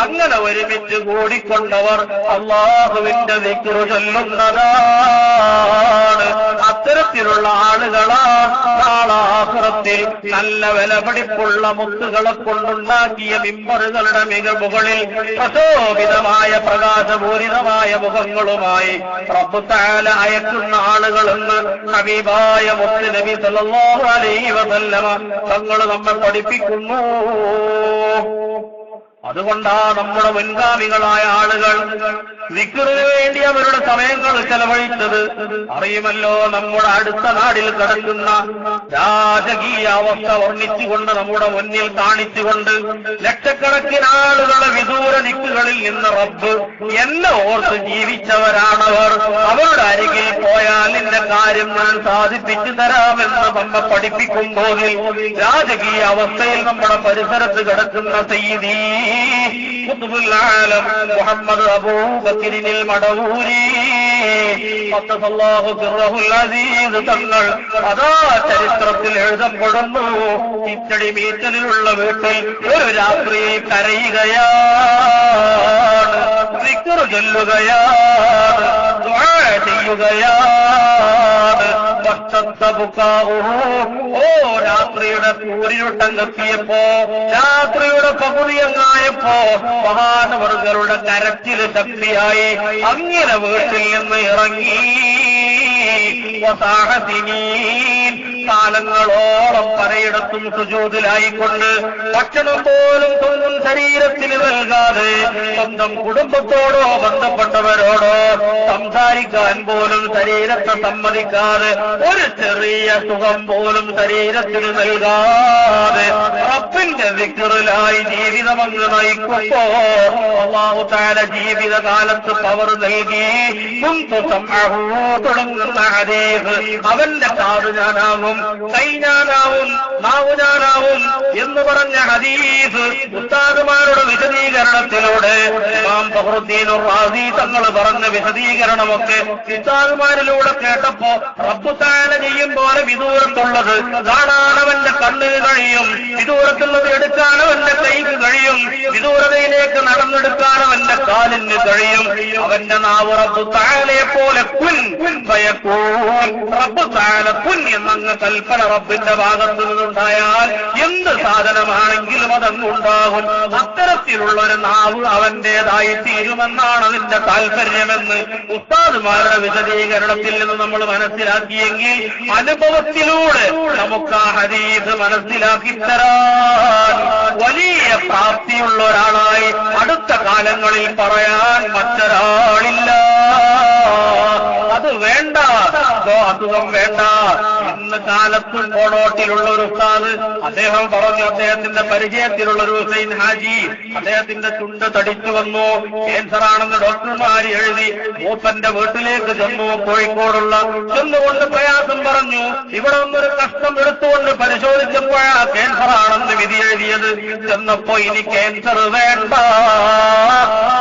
അങ്ങനെ ഒരുമിച്ച് കൂടിക്കൊണ്ടവർ അല്ലാഹുവിന്റെ ദിക്ർ ചൊല്ലുന്നതാണ്. അത്തരത്തിലുള്ള ആളുകളാണ് നാളെ ആഖിറത്തിൽ നല്ല വിലപിടിപ്പുള്ള മുത്തുകളെ കൊണ്ടുണ്ടാക്കിയ മിമ്പറുകളുടെ മുകളിൽ പ്രശോഭിതമായ പ്രകാശപൂരിതമായ മുഖങ്ങളുമായി റബ്ബ് തആല അയക്കുന്ന ആളുകളെന്ന് ഹബീബായ മുത്ത് നബി സല്ലല്ലാഹു അലൈഹി വസല്ലമ തങ്ങൾ നമ്മെ പഠിപ്പിക്കുന്നു. അതുകൊണ്ടാ നമ്മുടെ മുൻഗാമികളായ ആളുകൾ ദിക്റിന് വേണ്ടി അവരുടെ സമയങ്ങൾ ചെലവഴിച്ചത്. അറിയുമല്ലോ, നമ്മുടെ അടുത്ത നാടിൽ കിടക്കുന്ന രാജകീയ അവസ്ഥ വർണ്ണിച്ചുകൊണ്ട് നമ്മുടെ മുന്നിൽ കാണിച്ചുകൊണ്ട് ലക്ഷക്കണക്കിന് ആളുകളുടെ വിദൂര ദിക്കുകളിൽ നിന്ന് റബ്ബ് എന്നെ ഓർത്ത് ജീവിച്ചവരാണവർ. അവരുടെ അരികിൽ പോയാൽ നിന്റെ കാര്യം ഞാൻ സാധിപ്പിച്ചു തരാമെന്ന് നമ്മെ പഠിപ്പിക്കുമ്പോൾ രാജകീയ അവസ്ഥയിൽ നമ്മുടെ പരിസരത്ത് കിടക്കുന്ന സയ്യിദി ഖുത്ബുൽ ആലം മുഹമ്മദ് അബൂബക്കറിൽ മടവൂരി ഖദ്ദസല്ലാഹു സിർറഹുൽ അസീസ് തങ്ങൾ അതാ ചരിത്രത്തിൽ എഴുതപ്പെടുന്നു. ഇച്ചടി മീറ്റലിലുള്ള വീട്ടിൽ ഒരു രാത്രി കരയുകയാണ്, ദിക്ർ ചൊല്ലുകയാണ്, ദുആ ചെയ്യുകയാണ്. ഓ രാത്രിയുടെ കൂരിരുട്ടം കത്തിയപ്പോ, രാത്രിയുടെ പകുതിയങ്ങായപ്പോ മഹാനവർഗരുടെ കരച്ചില് ശക്തിയായി അങ്ങനെ വീട്ടിൽ നിന്ന് ഇറങ്ങി കാലങ്ങളോളം പലയിടത്തും സുജൂദിലായിക്കൊണ്ട് ഭക്ഷണം പോലും സ്വന്തം ശരീരത്തിന് നൽകാതെ സ്വന്തം കുടുംബത്തോടോ ബന്ധപ്പെട്ടവരോടോ സംസാരിക്കാൻ പോലും ശരീരത്തെ സമ്മതിക്കാതെ ഒരു ചെറിയ സുഖം പോലും ശരീരത്തിന് നൽകാതെ റബ്ബിന്റെ ദിക്റിലായി ജീവിതമങ്ങ് നയിക്കുമ്പോ അല്ലാഹു തആല ജീവിതകാലത്ത് പവർ നൽകി തുടങ്ങുന്ന ഹദീസ് അവന്റെ കാത് ഞാനാവും, കൈ ഞാനാവും, നാവ് ഞാനാവും എന്ന് പറഞ്ഞ ഹദീസ് ഉസ്താദുമാരുടെ വിശദീകരണത്തിലൂടെ ഇമാം ഫഖറുദ്ദീൻ റാസി തങ്ങൾ പറഞ്ഞ വിശദീകരണമൊക്കെ ഉസ്താദുമാരിലൂടെ കേട്ടപ്പോ റബ്ബ് തആല ചെയ്യും പോലെ വിദൂരത്തുള്ളത് കാണാൻ അവന്റെ കണ്ണിന് കഴിയും, വിദൂരത്തുള്ളത് എടുക്കാൻ അവന്റെ കൈക്ക് കഴിയും, വിദൂരതയിലേക്ക് നടന്നെടുക്കാൻ അവന്റെ കാലിന് കഴിയും. അവന്റെ നാവ് റബ്ബ് തആലയെ പോലെ കുൻ ഫയകൂൻ, റബ്ബ് തആല കുൻ എന്നങ്ങ് കൽപ്പന റബ്ബിന്റെ ഭാഗത്ത് നിന്നുണ്ടായാൽ എന്ത് സാധനമാണെങ്കിലും അതങ്ങുണ്ടാകും. അത്തരത്തിലുള്ള ഒരു നാവ് അവന്റേതായി തീരുമെന്നാണ് അതിന്റെ താല്പര്യമെന്ന് ഉസ്താദുമാരുടെ വിശദീകരണത്തിൽ നിന്ന് നമ്മൾ മനസ്സിലാക്കിയെങ്കിൽ അനുഭവത്തിലൂടെ നമുക്ക് ആ ഹദീസ് മനസ്സിലാക്കി തരാൻ വലിയ പ്രാപ്തിയുള്ള ഒരാളായി അടുത്ത കാലങ്ങളിൽ പറയാൻ മറ്റൊരാളില്ല. അത് വേണ്ട, അസുഖം വേണ്ട. ഇന്ന് കാലത്തും കോണോട്ടിലുള്ള ഒരു ഉസ്താദ് അദ്ദേഹം പറഞ്ഞു, അദ്ദേഹത്തിന്റെ പരിചയത്തിലുള്ള ഒരു ഹുസൈൻ ഹാജി, അദ്ദേഹത്തിന്റെ ചുണ്ട് തടിച്ചു വന്നു, ക്യാൻസർ ആണെന്ന് ഡോക്ടർമാർ എഴുതി. മൂപ്പന്റെ വീട്ടിലേക്ക് ചെന്നു, കോഴിക്കോടുള്ള ചെന്നുകൊണ്ട് പ്രയാസം പറഞ്ഞു. ഇവിടെ ഒന്നൊരു കഷ്ടം എടുത്തുകൊണ്ട് പരിശോധിച്ചപ്പോഴാ ക്യാൻസർ ആണെന്ന് വിധി എഴുതിയത്. ചെന്നപ്പോ ഇനി ക്യാൻസർ വേണ്ട.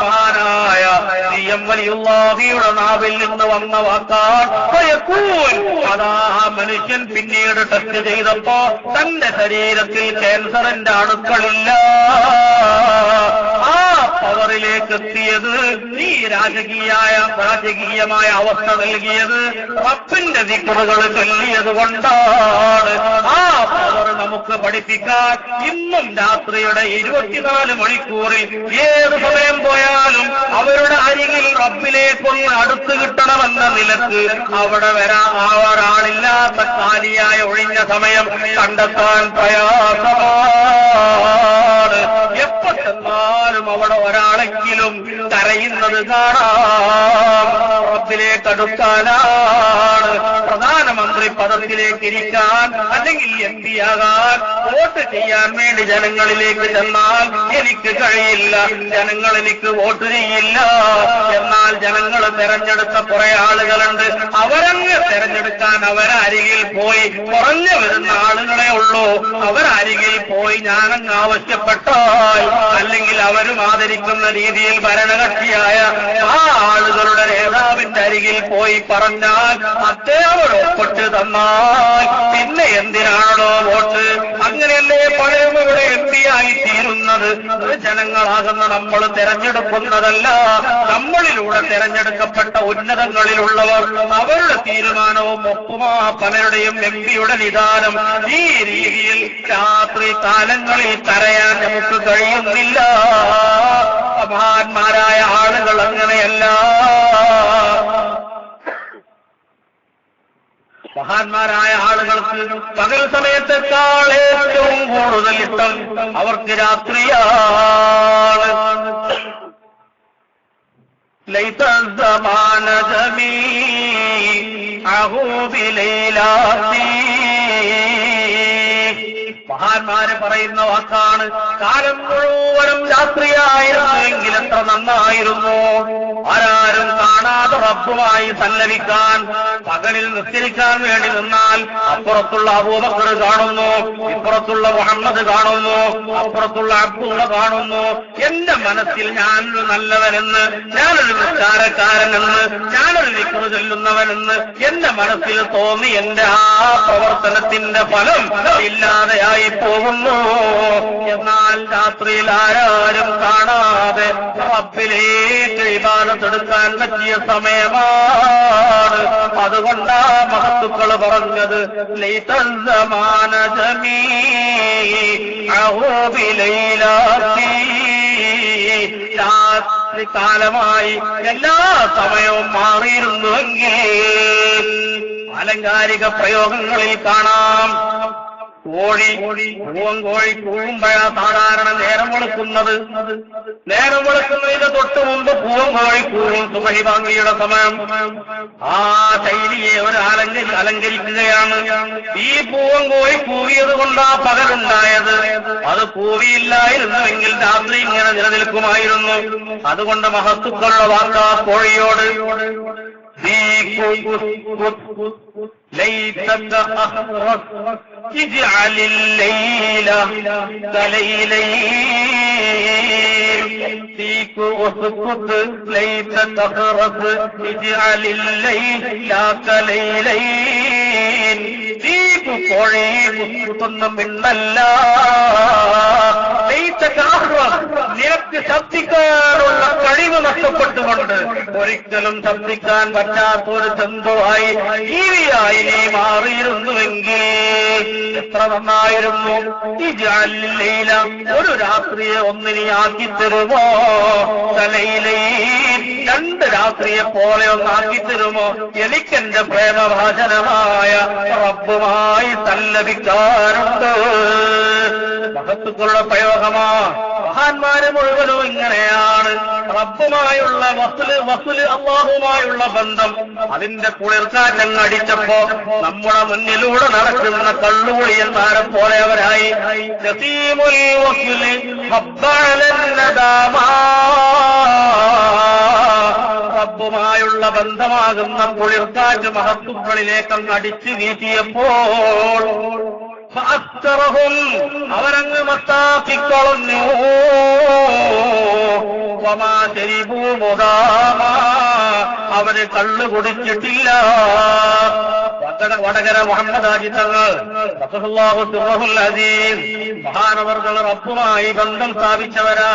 മഹാനായ CM വലിയുള്ളാഹിയുടെ നാവിൽ നിന്ന് വന്ന വാക്കാൻ അതാ മനുഷ്യൻ പിന്നീട് ടെസ്റ്റ് ചെയ്തപ്പോ തന്റെ ശരീരത്തിൽ ക്യാൻസറിന്റെ അണുക്കളില്ല. ആ പവറിലേക്ക് എത്തിയത്, ഈ രാജകീയമായ അവസ്ഥ നൽകിയത് റബ്ബിന്റെ ദിക്റുകൾ ചൊല്ലിയത് കൊണ്ടാണ്. ആ പവർ നമുക്ക് പഠിപ്പിക്കാൻ ഇന്നും രാത്രിയുടെ 24 മണിക്കൂറിൽ ഏത് സമയം പോയാലും അവരുടെ അരികിൽ റബ്ബിലേക്കൊന്ന് അടുത്ത് കിട്ടണമെന്ന നിലക്ക് അവിടെ ഒരാളില്ലാത്ത കാലിയായ ഒഴിഞ്ഞ സമയം കണ്ടെത്താൻ പ്രയാസമാണ്. എപ്പോ ചെന്നാലും അവിടെ ഒരാളെങ്കിലും കരയുന്നത് കാണാം. റബ്ബിലേക്ക് അടുക്കാനാണ്, പ്രധാനമന്ത്രി പദത്തിലേക്ക് ഇരിക്കാൻ അല്ലെങ്കിൽ MP ആകാൻ വോട്ട് ചെയ്യാൻ വേണ്ടി ജനങ്ങളിലേക്ക് ചെന്നാൽ എനിക്ക് കഴിയില്ല, ജനങ്ങൾ എനിക്ക് വോട്ട് ചെയ്യില്ല. എന്നാൽ ജനങ്ങൾ തെരഞ്ഞെടുത്ത കുറെ ആളുകളുണ്ട്, അവരങ്ങ് തെരഞ്ഞെടുക്കാൻ അവരരികിൽ പോയി, കുറഞ്ഞു വരുന്ന ആളുകളെ ഉള്ളൂ, അവരരികിൽ പോയി ഞാനങ്ങ് ആവശ്യപ്പെട്ടാൽ അല്ലെങ്കിൽ അവരും ആദരിക്കുന്ന രീതിയിൽ ഭരണകക്ഷിയായ ആ ആളുകളുടെ നേതാവിന്റെ അരികിൽ പോയി പറഞ്ഞാൽ അദ്ദേഹം ഒപ്പിട്ട് തന്നാൽ പിന്നെ എന്തിനാണോ വോട്ട്? അങ്ങനെയല്ലേ പഴയവരുടെ MP ആയി തീരുന്നത്? ജനങ്ങളാകുന്ന നമ്മൾ തെരഞ്ഞെടുക്കുന്നതല്ല, നമ്മളിലൂടെ തെരഞ്ഞെടുക്കപ്പെട്ട ഉന്നതങ്ങളിലുള്ളവർ അവരുടെ തീരുമാനവും ഒപ്പുമാ പലരുടെയും MP-യുടെ നിദാനം. ഈ രീതിയിൽ രാത്രി കാലങ്ങളിൽ കരയാൻ നമുക്ക് കഴിയുന്നില്ല. മഹാന്മാരായ ആളുകൾ അങ്ങനെയല്ല. മഹാന്മാരായ ആളുകൾക്ക് പകൽ സമയത്തെക്കാൾ ഏറ്റവും കൂടുതൽ ഇഷ്ടം അവർക്ക് രാത്രിയാണ്. ليس الزمان جميعه بليلاتي. മഹാന്മാര് പറയുന്ന വാക്കാണ്, കാലം മുഴുവനും രാത്രിയായിരുന്നുവെങ്കിൽ എത്ര നന്നായിരുന്നു. ആരാരും കാണാതെ റബ്ബുമായി സല്ലപിക്കാൻ പകലിൽ നിസ്കരിക്കാൻ വേണ്ടി നിന്നാൽ അപ്പുറത്തുള്ള അബൂബക്കർ കാണുന്നു, ഇപ്പുറത്തുള്ള മുഹമ്മദ് കാണുന്നു, അപ്പുറത്തുള്ള അബ്ദുള്ള കാണുന്നു. എന്റെ മനസ്സിൽ ഞാനൊരു നല്ലവനെന്ന്, ഞാനൊരു നിസ്കാരക്കാരനെന്ന്, ഞാനൊരു ദിക്ർ ചൊല്ലുന്നവനെന്ന് എന്റെ മനസ്സിൽ തോന്നി എന്റെ ആ പ്രവർത്തനത്തിന്റെ ഫലം ഇല്ലാതെയായി പോകുന്നു. എന്നാൽ രാത്രിയിൽ ആരാരും കാണാതെ റബ്ബിലേക്ക് ഇബാദത്തെടുക്കാൻ പറ്റിയ സമയമാണ്. അതുകൊണ്ടാ മഹത്തുക്കൾ പറഞ്ഞത് ലൈസൽ സമാന ജമീഅഹു ബിലൈലാത്തി. രാത്രി കാലമായി എല്ലാ സമയവും മാറിയിരുന്നുവെങ്കിൽ അലങ്കാരിക പ്രയോഗങ്ങളിൽ കാണാം. പൂവൻകോഴി കൂവുമ്പോഴാ സാധാരണ നേരം വെളുക്കുന്നത്. നേരം വെളുക്കുന്നതിന് തൊട്ട് മുമ്പ് പൂവൻകോഴി കൂവും. സുബഹി ബാങ്കിയുടെ സമയം. ആ ശൈലിയെ ഒരു അലങ്കരിക്കുകയാണ്. ഈ പൂവൻകോഴി കൂവിയത് കൊണ്ടാ പകലുണ്ടായത്. അത് കൂവിയില്ലായിരുന്നുവെങ്കിൽ രാത്രി ഇങ്ങനെ നിലനിൽക്കുമായിരുന്നു. അതുകൊണ്ട് മഹത്തുക്കളുടെ വാർത്താ കോഴിയോട് ليتك أخرس اجعل الليل كليلين فيك أسكت ليتك أخرس اجعل الليل كليلين فيك കോഴി മുസ്കുത്തൊന്നും മിണ്ടല്ല. നിനക്ക് ശബ്ദിക്കാനുള്ള കഴിവ് നഷ്ടപ്പെട്ടുകൊണ്ട് ഒരിക്കലും ശബ്ദിക്കാൻ പറ്റാത്തൊരു ജന്തുവായി ജീവിയായി നീ മാറിയിരുന്നുവെങ്കിൽ എത്ര നന്നായിരുന്നു. ഈ ജാലിലയില ഒരു രാത്രിയെ ഒന്നിനി ആക്കിത്തരുമോ? തലയിലേ രണ്ട് രാത്രിയെ പോലെ ഒന്നാക്കിത്തരുമോ? എനിക്കെന്റെ പ്രേമഭാചനമായ റബ്ബുമായി സല്ലപിക്കാറുണ്ട്. മഹത്തുക്കളുടെ പ്രയോഗമാ. മഹാന്മാര് മുഴുവനും ഇങ്ങനെയാണ്. റബ്ബുമായുള്ള വസുല് അല്ലാഹുമായുള്ള ബന്ധം, അതിന്റെ കുളിർക്കാറ്റങ്ങ് അടിച്ചപ്പോ നമ്മുടെ മുന്നിലൂടെ നടക്കുന്ന കള്ളുകുളിയന്മാരെ പോലെ അവരായി. റബ്ബുമായുള്ള ബന്ധമാകുന്ന കുളിർക്കാറ്റ് മഹത്തുക്കളിലേക്കങ്ങ് അടിച്ചു വീശിയപ്പോൾ അവരങ്ങ് മത്താക്കിക്കളഞ്ഞു. അവര് കള്ളു കുടിച്ചിട്ടില്ല. വടകര മുഹമ്മദ് ഹാജി തങ്ങൾ മഹാനവർകൾ റബ്ബുമായി ബന്ധം സ്ഥാപിച്ചവരാ.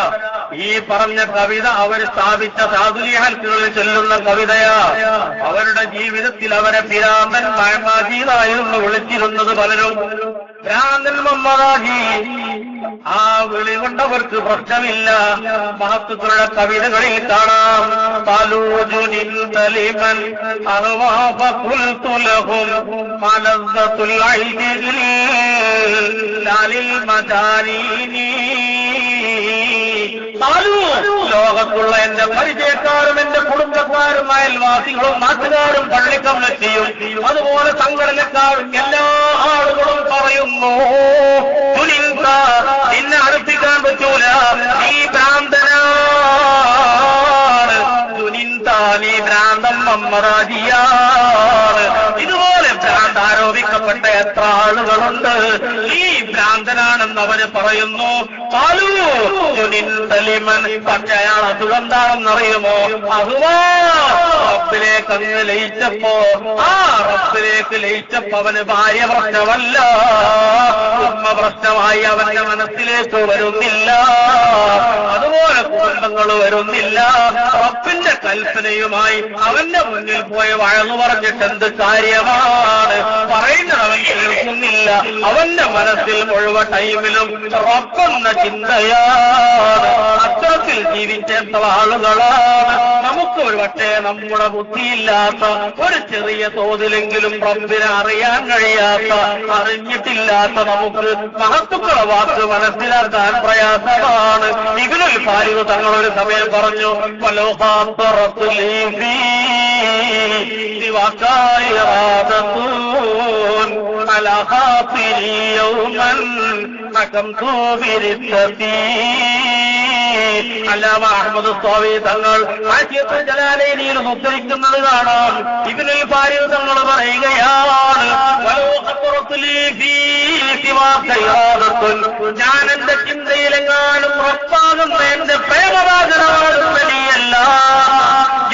ഈ പറഞ്ഞ കവിത അവർ സ്ഥാപിച്ച സാധുലിഹൽക്കുകളിൽ ചൊല്ലുന്ന കവിതയാ. അവരുടെ ജീവിതത്തിൽ അവരെ പിരാന്തൻ മഹമാജീദായിരുന്നു വിളിച്ചിരുന്നത് പലരും. ഭ്രാന്തൻ മമ്മദാജി. ആ വിളി കൊണ്ടവർക്ക് പ്രശ്നമില്ല. മഹത്തുക്കളുടെ കവിതകളിൽ കാണാം. തലൂജുനിൻ തലിമൻ അഹ്വാഫഖുൽതുലഹും മലദ്ദത്തുൽ ഐദിൽ ലാലിൽ മദാരീനി. ലോകത്തുള്ള എന്റെ പരിചയക്കാരും എന്റെ കുടുംബക്കാരും അയൽവാസികളും നാട്ടുകാരും പള്ളിക്കമ്മിറ്റിയും അതുപോലെ സംഘടനക്കാരും എല്ലാ ആളുകളും പറയുന്നു, നിന്നെ അടുപ്പിക്കാൻ പറ്റൂല, നീ ഭ്രാന്തനാണ്. നീ ഭ്രാന്തൻ മമ്മറാജിയാണ്. ഇതുപോലെ ഭ്രാന്ത് ആരോപിക്കപ്പെട്ട എത്ര ആളുകളുണ്ട്. ഈ ഭ്രാന്തനാണെന്ന് അവര് പറയുന്നു. പക്ഷെ അയാൾ അസുഖന്താണെന്നറിയുമോ? റബ്ബിലേക്ക് അങ്ങ് ലയിച്ചപ്പോ, ആ റബ്ബിലേക്ക് ലയിച്ചപ്പോ അവന് ഭാര്യ പ്രശ്നമല്ല, ഉമ്മ പ്രശ്നമായി അവന്റെ മനസ്സിലേക്ക് വരുന്നില്ല. അതുപോലെ കുടുംബങ്ങൾ വരുന്നില്ല. റബ്ബിന്റെ കൽപ്പനയുമായി അവന്റെ മുന്നിൽ പോയി വഴന്നു പറഞ്ഞിട്ട് എന്ത് കാര്യമാണ്? പറയുന്നത് അവൻ കേൾക്കുന്നില്ല. അവന്റെ മനസ്സിൽ മുഴുവൻ ടൈമിലും റബ്ബെന്ന ചിന്തയാണ്. അത്തരത്തിൽ ജീവിച്ചേണ്ട ആളുകളാണ്. നമുക്ക് ഒരു വട്ടേ നമ്മുടെ ബുദ്ധിയില്ലാത്ത, ഒരു ചെറിയ തോതിലെങ്കിലും റബ്ബിനെ അറിയാൻ കഴിയാത്ത, അറിഞ്ഞിട്ടില്ലാത്ത നമുക്ക് മഹത്തുക്കളുടെ വാക്ക് മനസ്സിലാക്കാൻ പ്രയാസമാണ്. ഇബ്നുൽ ഫാരിദ് തങ്ങളൊരു സമയം പറഞ്ഞു, അല്ലാമ അഹ്മദ് സ്വാമി തങ്ങൾ ആശിയത്തുൽ ജലാലൈനിയിൽ ഉദ്ധരിക്കുന്നത് കാണാം. ഇബ്നുൽ ഫാരിദ് തങ്ങൾ പറയുകയാണ്, ഞാൻ എന്റെ ചിന്തയിലെങ്ങാനും റബ്ബാകുന്ന എന്റെ പ്രേമവാചനമാണ് ശരിയല്ല.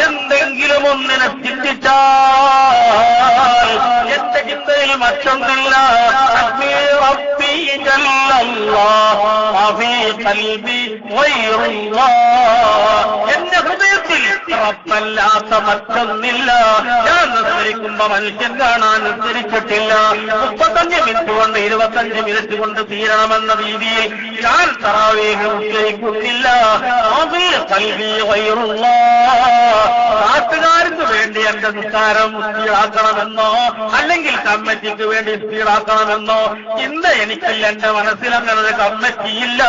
എന്തെങ്കിലും ഒന്നിനെ ചിന്തിച്ചാൽ എന്റെ ചിന്തയിൽ മറ്റൊന്നില്ല. എന്റെ ഹൃദയത്തിൽ റബ്ബല്ലാത്ത മറ്റൊന്നില്ല. ഞാൻ നിസ്കരിക്കുമ്പോ മനുഷ്യൻ കാണാൻ നിസ്കരിച്ചിട്ടില്ല. 35 മിനിറ്റ് കൊണ്ട് 25 മിനിറ്റ് കൊണ്ട് തീരണമെന്ന രീതിയിൽ ഞാൻ തറാവീഹ് നിസ്കരിക്കുന്നില്ല. നാട്ടുകാർക്ക് വേണ്ടി എന്റെ നിസ്കാരം സ്പീഡാക്കണമെന്നോ അല്ലെങ്കിൽ കമ്മിറ്റിക്ക് വേണ്ടി സ്പീഡാക്കണമെന്നോ ചിന്ത എനിക്കില്ല. എന്റെ മനസ്സിൽ അങ്ങനെ ഒരു കമ്മിറ്റിയില്ല,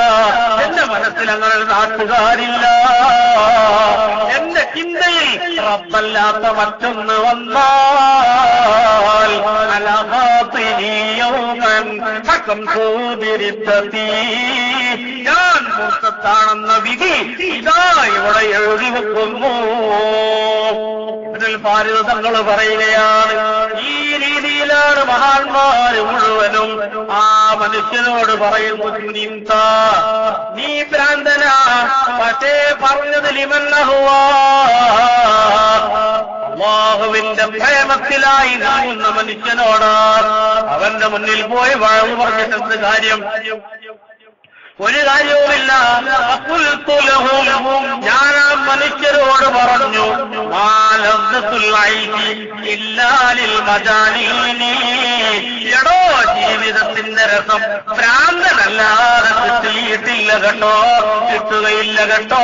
എന്റെ മനസ്സിൽ അങ്ങനെ ഒരു നാട്ടുകാരില്ല. എന്റെ ചിന്തയിൽ റബ്ബല്ലാത്ത മറ്റൊന്ന് വന്നാൽ ഞാൻ മൂർത്തത്താണെന്ന വിധി ഇതാ ഇവിടെ എഴുതി വെക്കുന്നു. ഇതിൽ ഭാരതങ്ങൾ പറയുകയാണ്, ഈ രീതിയിലാണ് മഹാന്മാര് മുഴുവനും ആ മനുഷ്യനോട് പറയുന്നു, നീ ഭ്രാന്തനാ, പക്ഷേ പറഞ്ഞത് അല്ലാഹുവിന്റെ പ്രേമത്തിലായി നീങ്ങുന്ന മനുഷ്യനോട് അവന്റെ മുന്നിൽ പോയി വഴവ് പറഞ്ഞിട്ടെന്ത് കാര്യം? ഒരു കാര്യവുമില്ല. ഞാൻ ആ മനുഷ്യരോട് പറഞ്ഞു, എടോ, ജീവിതത്തിന്റെ രസം ഭ്രാന്തനല്ലാതെ കിട്ടിയിട്ടില്ല കേട്ടോ, കിട്ടുകയില്ല കേട്ടോ.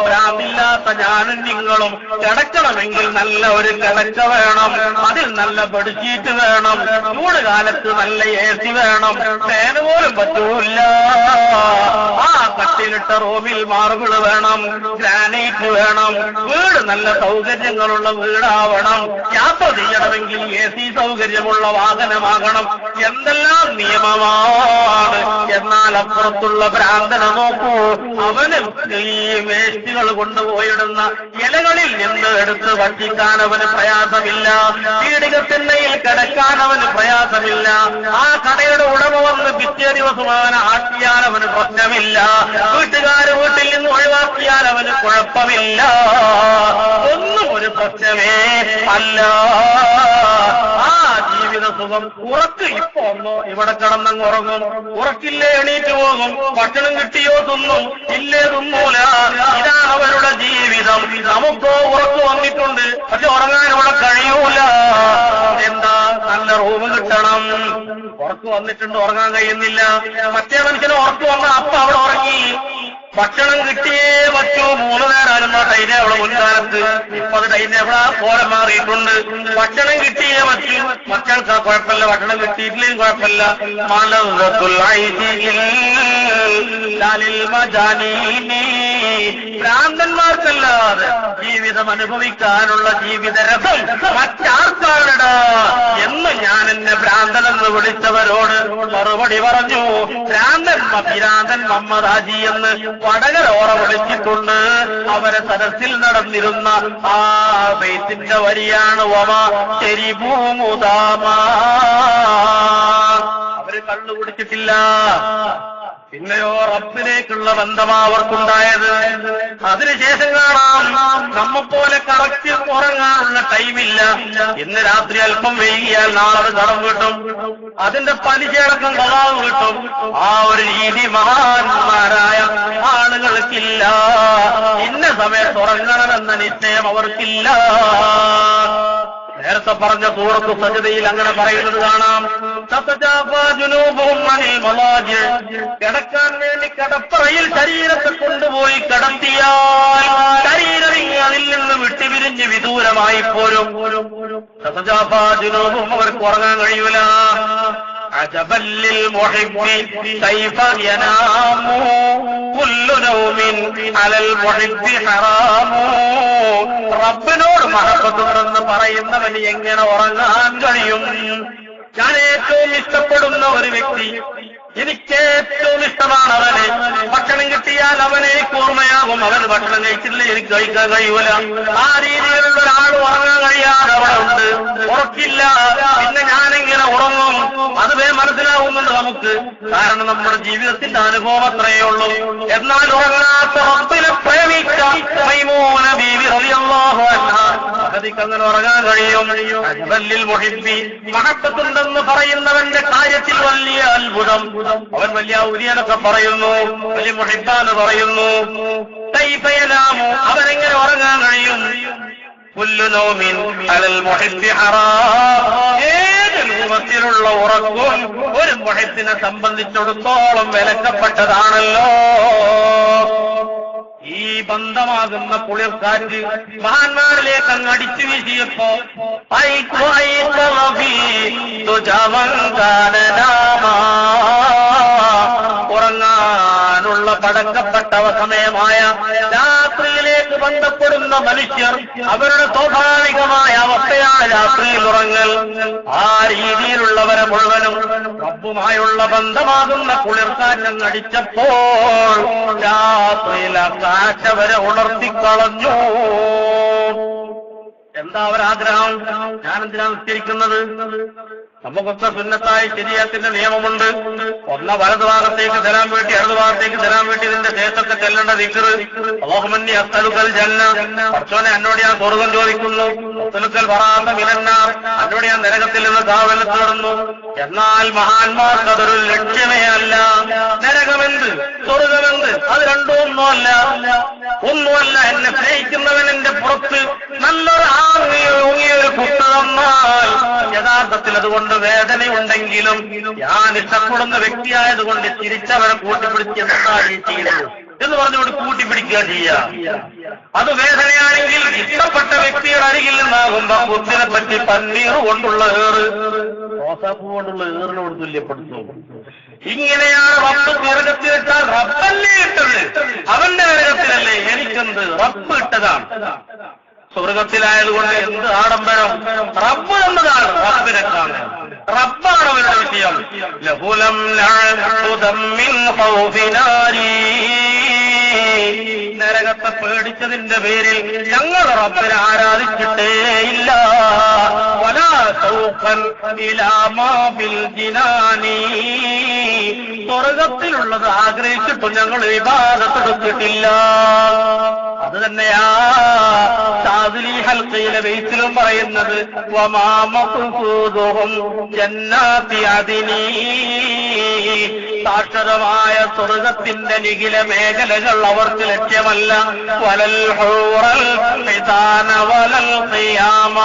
ഭ്രാന്തില്ലാത്ത ഞാനും നിങ്ങളും കിടക്കണമെങ്കിൽ നല്ല ഒരു കിടക്ക വേണം, അതിൽ നല്ല ബെഡ്ഷീറ്റ് വേണം, ചൂട് കാലത്ത് നല്ല AC വേണം, ഫാൻ പോലും പറ്റൂല്ല. ആ കട്ടിലിട്ട റൂമിൽ മാർബിള് വേണം, ഗ്രാനൈറ്റ് വേണം, വീട് നല്ല സൗകര്യങ്ങളുള്ള വീടാവണം, യാത്ര ചെയ്യണമെങ്കിൽ AC സൗകര്യമുള്ള വാഹനമാകണം. എന്തെല്ലാം നിയമമാണ്. എന്നാൽ അപ്പുറത്തുള്ള ഭ്രാന്തനെ നോക്കൂ, അവന് ഈ വേസ്റ്റുകൾ കൊണ്ടുപോയിടുന്ന ഇലകളിൽ നിന്ന് എടുത്ത് ഭക്ഷിക്കാൻ അവന് പ്രയാസമില്ല, പീഡികത്തിണ്ണയിൽ കിടക്കാൻ അവന് പ്രയാസമില്ല, ആ കടയുടെ ഉടമ വന്ന് പിറ്റേ ദിവസം അവനെ ആട്ടിയാൽ അവന് പ്രശ്നമില്ല, വീട്ടുകാർ വീട്ടിൽ നിന്ന് ഒഴിവാക്കിയാൽ അവന് കുഴപ്പമില്ല, ഒന്നും ഒരു പ്രശ്നമേ അല്ല. ആ ജീവിത സുഖം ഉറക്ക് ഇപ്പൊ ഒന്നോ ഇവിടെ കിടന്നങ്ങ് ഉറങ്ങും, ഉറക്കില്ലേ എണീറ്റ് പോകും, ഭക്ഷണം കിട്ടിയോ തിന്നും, ഇല്ലേ തിന്നൂല. ഇതാണ് അവരുടെ ജീവിതം. നമുക്കോ ഉറക്ക് വന്നിട്ടുണ്ട്, പക്ഷെ ഉറങ്ങാൻ ഇവിടെ കഴിയൂല. എന്താ? നല്ല റൂം കിട്ടണം. ഉറക്ക് വന്നിട്ടുണ്ട്, ഉറങ്ങാൻ കഴിയുന്നില്ല. മറ്റേ മനുഷ്യന് ഉറക്ക് വന്ന അപ്പ അവിടെ ഉറങ്ങി. ഭക്ഷണം കിട്ടിയേ പറ്റൂ. 3 നേരമായിരുന്നു ടൈം അവിടെ മുൻകാലത്ത്. ഇപ്പൊ അത് ടൈം എവിടെ കോലം മാറിയിട്ടുണ്ട്. ഭക്ഷണം കിട്ടിയേ പറ്റൂ. മക്കൾക്ക് കുഴപ്പമില്ല, ഭക്ഷണം കിട്ടിയിട്ടില്ലെങ്കിൽ കുഴപ്പമില്ല. ഭ്രാന്തന്മാർക്കല്ലാതെ ജീവിതം അനുഭവിക്കാനുള്ള ജീവിതരസം മറ്റാർക്കാണിടാ എന്ന് ഞാൻ എന്നെ ഭ്രാന്തനെന്ന് വിളിച്ചവരോട് മറുപടി പറഞ്ഞു. ഭ്രാന്തൻ മുഹമ്മദ് ഹാജി എന്ന് വടകരോറ വിളിച്ചിട്ടുണ്ട്. അവരെ സദസ്സിൽ നടന്നിരുന്ന ആ ബൈത്തിന്റെ വരിയാണ് വമാ ശരിഭൂമുദാമാ. അവര് കള്ളു കുടിച്ചിട്ടില്ല. പിന്നെയോ റബ്ബിലേക്കുള്ള ബന്ധമാ അവർക്കുണ്ടായത്. അതിനുശേഷം കാണാം, നമ്മെപ്പോലെ കറക്റ്റ് ഉറങ്ങാനുള്ള ടൈമില്ല. ഇന്ന് രാത്രി അല്പം വൈകിയാൽ നാളെ കടം കിട്ടും, അതിന്റെ പലിശയടക്കം കടാവ് കിട്ടും. ആ ഒരു രീതി മഹാന്മാരായ ആളുകൾക്കില്ല. ഇന്ന സമയത്ത് ഉറങ്ങണമെന്ന നിശ്ചയം അവർക്കില്ല. നേരത്തെ പറഞ്ഞ സൂറത്ത് സജ്ദയിൽ അങ്ങനെ പറയുന്നത് കാണാം. കിടക്കാൻ വേണ്ടി കിടപ്പറയിൽ ശരീരത്തെ കൊണ്ടുപോയി കിടത്തിയാൽ ശരീരം അതിൽ നിന്ന് വിട്ടുപിരിഞ്ഞ് വിദൂരമായി പോരും. സതജാഫാജുനൂബും അവർക്ക് ഉറങ്ങാൻ കഴിയൂല. അജബല്ലിൽ മുഹിബ്ബി കൈഫ യനാമു കുല്ലു നൗമിൻ അലൽ മുഹിബ്ബി ഹറാമു. റബ്ബിനോട് മഹബത്തുണ്ടെന്ന് പറയുന്നവന് എങ്ങനെ ഉറങ്ങാൻ കഴിയും? ഞാൻ ഏറ്റവും ഇഷ്ടപ്പെടുന്ന ഒരു വ്യക്തി, എനിക്ക് ഏറ്റവും ഇഷ്ടമാണ് അവന്. ഭക്ഷണം കിട്ടിയാൽ അവനെ ഓർമ്മയാകും. അവന് ഭക്ഷണം കഴിച്ചില്ല, എനിക്ക് കഴിക്കാൻ കഴിയൂല. ആ രീതിയിലുള്ള ഒരാൾ ഉറങ്ങാൻ കഴിയാതെ അവിടെ ഉണ്ട്. ഉറക്കില്ല. പിന്നെ ഞാനെങ്ങനെ ഉറങ്ങും? അത് മനസ്സിലാവുന്നുണ്ട് നമുക്ക്. കാരണം നമ്മുടെ ജീവിതത്തിന്റെ അനുഭവം അത്രയേ ഉള്ളൂ. എന്നാൽ ഉറങ്ങാത്ത റബ്ബിനെ പ്രേമിച്ച മൈമൂന ബീവി റളിയല്ലാഹു അൻഹാ അങ്ങനെ ഉറങ്ങാൻ കഴിയും. അജ്ബല്ലിൽ മുഹിബ്ബി, മഹബ്ബത്തുണ്ടെന്ന് പറയുന്നവന്റെ കാര്യത്തിൽ വലിയ അത്ഭുതം. അവൻ വലിയ ഔലിയാനൊക്കെ പറയുന്നു, വലിയ മുഹിബ്ബാന്ന് പറയുന്നു. കൈഫ യനാമു, അവനെങ്ങനെ ഉറങ്ങാൻ കഴിയും? കുല്ലു നൗമിൻ അലൽ മുഹിബ്ബി ഹറാം. ഏത് രൂപത്തിലുള്ള ഉറക്കവും ഒരു മുഹിബ്ബിനെ സംബന്ധിച്ചിടത്തോളം വിലക്കപ്പെട്ടതാണല്ലോ. ഈ ബന്ധമാകുന്ന കുളിർക്കാറ്റ് മഹാന്മാരിലേക്ക് അങ്ങ് അടിച്ചു വീശിയപ്പോ ഉറങ്ങാനുള്ള പടക്കപ്പെട്ട സമയമായ രാത്രിയിലേക്ക് ബന്ധപ്പെടുന്ന മനുഷ്യർ അവരുടെ സ്വാഭാവികമായ അവസ്ഥയാണ് രാത്രിയിൽ ഉറങ്ങൽ. ആ രീതിയിലുള്ളവരെ മുഴുവനും റബ്ബുമായുള്ള ബന്ധമാകുന്ന കുളിർക്കാറ്റം അടിച്ചപ്പോൾ രാത്രിയിൽ ആ കാറ്റവരെ ഉണർത്തിക്കളഞ്ഞു. എന്താ അവരാഗ്രഹം? ഞാനെന്തിനാ നിശ്ചയിക്കുന്നത്? നമുക്കൊക്കെ സുന്നത്തായ ശരീഅത്തിന്റെ നിയമമുണ്ട്. ഒന്ന് വലതുഭാഗത്തേക്ക് തരാൻ വേണ്ടി ഇടതുഭാഗത്തേക്ക് തരാൻ വേണ്ടി ഇതിന്റെ ശേഷമൊക്കെ ചെല്ലേണ്ട ദിക്ർ അല്ലാഹുമ്മന്നി അസ്അലുക്കൽ ജന്ന, പടച്ചോനെ എന്നോട് ഞാൻ സ്വർഗ്ഗം ചോദിക്കുന്നു. അസ്അലുക്കൽ ബറാഅത മിനന്നാർ, എന്നോട് ഞാൻ നരകത്തിൽ നിന്ന് കാവൽ തേടുന്നു. എന്നാൽ മഹാന്മാർക്ക് അതൊരു ലക്ഷ്യമേ അല്ല. നരകമെന്ത് സ്വർഗമെന്ത് അത് രണ്ടും ഒന്നുമല്ല. എന്നെ സ്നേഹിക്കുന്നവൻ എന്റെ പുറത്ത് നല്ലൊരു ഊങ്ങിയൊരു കുത്തു തന്നാൽ യഥാർത്ഥത്തിൽ അതുകൊണ്ട് വേദനയുണ്ടെങ്കിലും ഞാൻ ഇഷ്ടപ്പെടുന്ന വ്യക്തിയായതുകൊണ്ട് തിരിച്ചവരെ കൂട്ടിപ്പിടിച്ച് എന്താണ് ചെയ്യുന്നത് എന്ന് പറഞ്ഞുകൊണ്ട് കൂട്ടിപ്പിടിക്കുക ചെയ്യുക. അത് വേദനയാണെങ്കിൽ ഇഷ്ടപ്പെട്ട വ്യക്തിയുടെ അരികിൽ നിന്നാകുമ്പോ കുത്തിനെ പറ്റി പന്നീർ കൊണ്ടുള്ള റോസാപ്പൂ കൊണ്ടുള്ള ഏറിനോട് തുല്യപ്പെടുത്തും. ഇങ്ങനെയാണ് റബ്ബ് നരകത്തിലിട്ടാൽ റബ്ബല്ലേ ഇട്ടത്, അവന്റെ നരകത്തിലല്ലേ എനിക്കെന്ത്, റബ്ബ് ഇട്ടതാണ്. സ്വർഗത്തിലായതുകൊണ്ട് എന്ത് ആഡംബരം, റബ്ബ് എന്നതാണ്, റബ്ബിനെ കാണാൻ റബ്ബാണ് അവരുടെ വിഷയം. ലഹുലം മിൻ ഖൗഫിനാരി, നരകത്തെ പേടിച്ചതിന്റെ പേരിൽ ഞങ്ങൾ റബ്ബിനെ ആരാധിച്ചിട്ടേയില്ല. വലാ സൗഖൻ ഇലാ മാ ഫിൽ ജിനാനി, സ്വർഗത്തിലുള്ളത് ആഗ്രഹിച്ചിട്ടും ഞങ്ങൾ ഇബാദത്ത് എടുത്തിട്ടില്ല. അത് തന്നെയാ ഷാദിലി ഹൽഖയിലെ ബൈത്തിലും പറയുന്നത് വമാ മഖ്സൂദുഹും ജന്നാത്തി അദ്നി, സാക്ഷരമായ സ്വർഗത്തിന്റെ നിഖില മേഖലകൾ അവർക്ക് ലക്ഷ്യമല്ല. വലൽ ഹൂറൽ ഹിസാന വലൽ ഖിയാമ,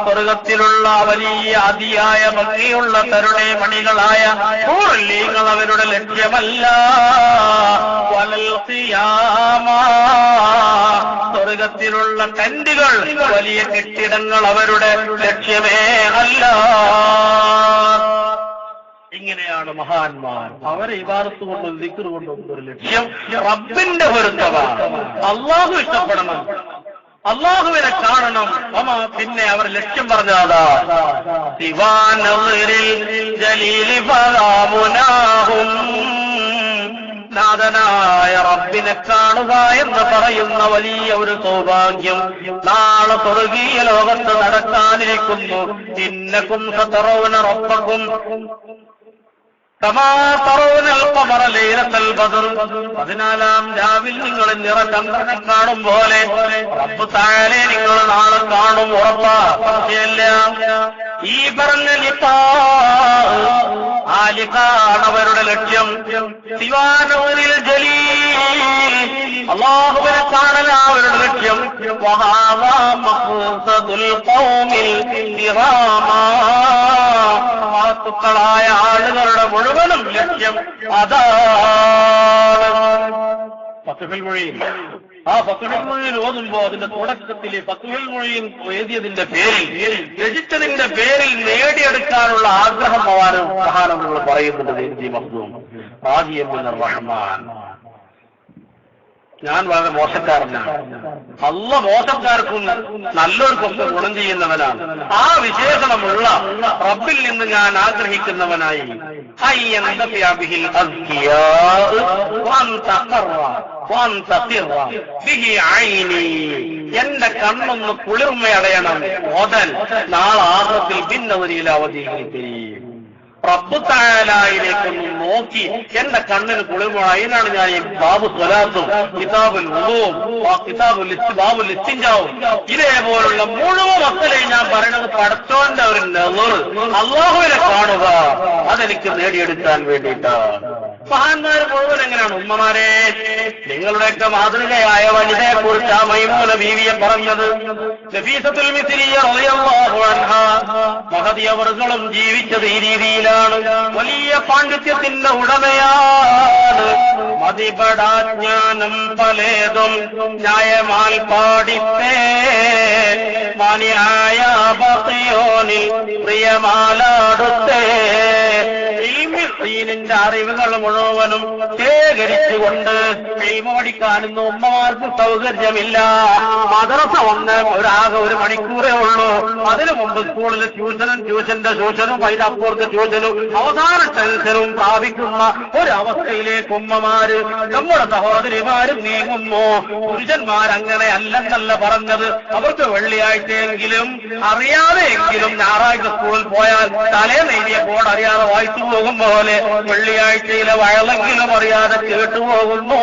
സ്വർഗത്തിലുള്ള വലിയ അതിയായ ഭംഗിയുള്ള തരുണേ മണികളായ ഹൂറല്ലീങ്ങൾ അവരുടെ ലക്ഷ്യമല്ല. വലൽ ഖിയാമ, സ്വർഗത്തിലുള്ള ടെന്റുകൾ വലിയ കെട്ടിടങ്ങൾ അവരുടെ ലക്ഷ്യമേ അല്ല. ഇങ്ങനെയാണ് മഹാന്മാർ. അവരെ ഇബാദത്ത് കൊണ്ടും ദിക്ർ കൊണ്ടും ഒരു ലക്ഷ്യം റബ്ബിന്റെ പൊരുത്തമാണ്. അള്ളാഹു ഇഷ്ടപ്പെടണം, അള്ളാഹുവിനെ കാണണം. പിന്നെ അവർ ലക്ഷ്യം പറഞ്ഞാതാ നാഥനായ റബ്ബിനെ കാണുക എന്ന് പറയുന്ന വലിയ ഒരു സൗഭാഗ്യം നാളെ സ്വർഗീയ ലോകത്ത് നടക്കാനിരിക്കുന്നു. ഇന്നക്കും സതറൗന റബ്ബക്കും കമാ തറൗനൽ ഖമറ ലൈലത്തുൽ ബദർ, 14-ാം രാവിൽ നിങ്ങൾ നിറചന്ദ്രനെ കാണും പോലെ റബ്ബ് തആല നിങ്ങൾ നാളെ കാണും, ഉറപ്പാ, സംശയമില്ല. ഈ പറഞ്ഞ ലിഖാണ് അവരുടെ ലക്ഷ്യം. സിവാനൂരിൽ ജലീൽ, അല്ലാഹുവിനെ കാണല അവരുടെ ലക്ഷ്യം. വഹാദാ മഖ്സദുൽ ഖൗമിൽ കിറാമാ, മഹത്തുക്കളായ ആളുകളുടെ മുഴുവനും ലക്ഷ്യം അതാണ്. ഫത്ഹുൽ മുഈൻ, ആ ഫത്ഹുൽ മുഈൻ ഓതുമ്പോ അതിന്റെ തുടക്കത്തിലെ ഫത്ഹുൽ മുഈൻ എഴുതിയതിന്റെ പേരിൽ, രചിച്ചതിന്റെ പേരിൽ നേടിയെടുക്കാനുള്ള ആഗ്രഹം മഹാനവറുകൾ പറയുന്നുണ്ട്. എൻജി മഖ്ദൂം റാദിയ മിനർ റഹ്മാൻ, ഞാൻ വളരെ മോശക്കാരനാണ്, അല്ല മോശക്കാർക്കും നല്ലവർക്കൊക്കെ ഗുണം ചെയ്യുന്നവനാണ്. ആ വിശേഷണമുള്ള റബ്ബിൽ നിന്ന് ഞാൻ ആഗ്രഹിക്കുന്നവനായി എന്റെ കണ്ണൊന്ന് കുളിർമയടയണം. മുതൽ നാളെ ആഹ്റത്തിൽ ഭിന്നവരിയിൽ അവതീകരിക്കും. റബ്ബ് തആലയിലേക്കൊന്ന് നോക്കി എന്റെ കണ്ണിന് കുളിർമ. അതിനാണ് ഞാൻ ഈ ബാബു സ്വലാത്തും കിതാബുൽ വുളൂം ബാബുൽ ഇസ്തിൻജാവും ഇതേപോലുള്ള മുഴുവൻ മക്കളെയും ഞാൻ പറയുന്നത് പടച്ചോന്റെ ഒരു നെളർ, അല്ലാഹുവിനെ കാണുക, അതെനിക്ക് നേടിയെടുക്കാൻ വേണ്ടിയിട്ടാണ്. മഹാന്മാർ മുഴുവൻ എങ്ങനെയാണ്? ഉമ്മമാരെ, നിങ്ങളുടെയൊക്കെ മാതൃകയായ വനിതയെ കുറിച്ച് മൈമൂന ബീവിയെ പറഞ്ഞത്. നഫീസത്തുൽ മിസ്രിയ റളിയല്ലാഹു അൻഹാ മഹദിയവർകളും ജീവിച്ചത് ഈ രീതിയിലാണ്. വലിയ പാണ്ഡിത്യത്തിന്റെ ഉടമയാണ്. മതിപടാജ്ഞാനം പലേതും ന്യായമാൽ പാടിത്തേ മാനിയായ ബത്തിയോനിൽ പ്രിയമാലാടുത്തേ. ദീനിന്റെ അറിവുകൾ മുഴുവനും ശേഖരിച്ചുകൊണ്ട് പഠിക്കാനൊന്നും ഉമ്മമാർക്ക് സൗകര്യമില്ല. മദ്രസ ആകെ 1 മണിക്കൂറേ ഉള്ളൂ. അതിനു മുമ്പ് സ്കൂളിൽ ട്യൂഷന്റെ ട്യൂഷനും അതിനപ്പുറത്ത് ട്യൂഷനും അവസാന ടെൻഷനും പ്രാപിക്കുന്ന ഒരവസ്ഥയിലേക്ക് ഉമ്മമാര് നമ്മുടെ സഹോദരിമാരും നീങ്ങുന്നു. പുരുഷന്മാരങ്ങനെ അല്ലെന്നല്ല പറഞ്ഞത്. അവർക്ക് വെള്ളിയാഴ്ചയെങ്കിലും അറിയാതെയെങ്കിലും ഞായറാഴ്ച സ്കൂളിൽ പോയാൽ തലേ നെയ്തിയ ബോർഡ് അറിയാതെ വായിച്ചു പോകും പോലെ വെള്ളിയാഴ്ചയിലെ വയലെങ്കിലും അറിയാതെ കേട്ടുപോകുന്നു.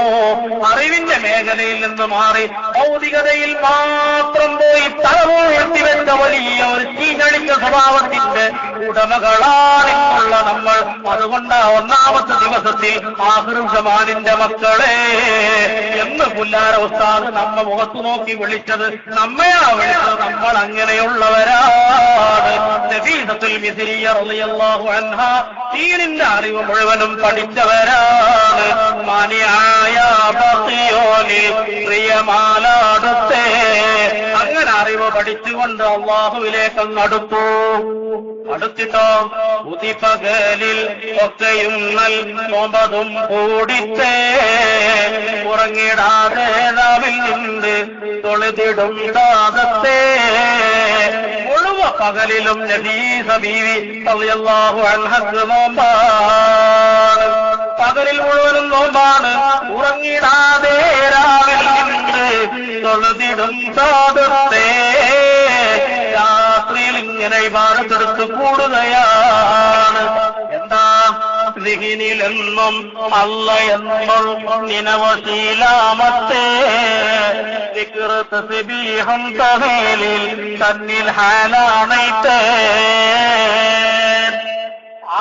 അറിവിന്റെ മേഖലയിൽ നിന്ന് മാറി ഭൗതികതയിൽ മാത്രം പോയി തലമുയർത്തിവെച്ച വലിയ ഒരു ചീഞ്ഞടിച്ച സ്വഭാവത്തിന്റെ ഉടമകളാണെന്നുള്ള നമ്മൾ. അതുകൊണ്ട് 1ാമത്തെ ദിവസത്തിൽ ആഹൃഷമാനിന്റെ മക്കളെ എന്ന് പുല്ലാര ഉസ്താദ് നമ്മ മുഖത്തു നോക്കി വിളിച്ചത് നമ്മയാ വിളിച്ചത്. നമ്മൾ അങ്ങനെയുള്ളവരാണ്. നഫീസത്തുൽ മിസ്രിയ റളിയല്ലാഹു അൻഹാ ദീനിന്റെ അറിവ് മുഴുവനും പഠിച്ചവരാണ്. മാനിയായ ബത്തിയോനിൽ പ്രിയമാലാടുത്തേ. അങ്ങനെ അറിവ് പഠിച്ചുകൊണ്ട് അള്ളാഹുവിലേക്ക് അങ്ങ് അടുത്തിട്ടോ ഉതിപകലിൽ ഒക്കെയും നോമ്പതും കൂടിത്തേ. ഉറങ്ങിടാതെ നാവിൽ നിന്ന് തൊഴുതിടും ദാദത്തേ. മുഴുവ പകലിലും നഫീസ ബീവി റളിയല്ലാഹു അൻഹക്ക് നോമ്പാണ്. പകലിൽ മുഴുവനും നോമ്പാണ്. ഉറങ്ങിടാതെ രാവിൽ നിന്ന് തൊഴുതിടും ദാദത്തേ. രാത്രിയിൽ ഇങ്ങനെ ഇബാദത്തെടുത്ത് കൂടുകയാണ്. എന്താ? ദിഹിനിലെന്നും അല്ല എന്നും നിനവശീലാമത്തേ. ദിക്ർ തസ്ബീഹും തഹീലിൽ തന്നിൽ ഹാലാണൈത്തേ.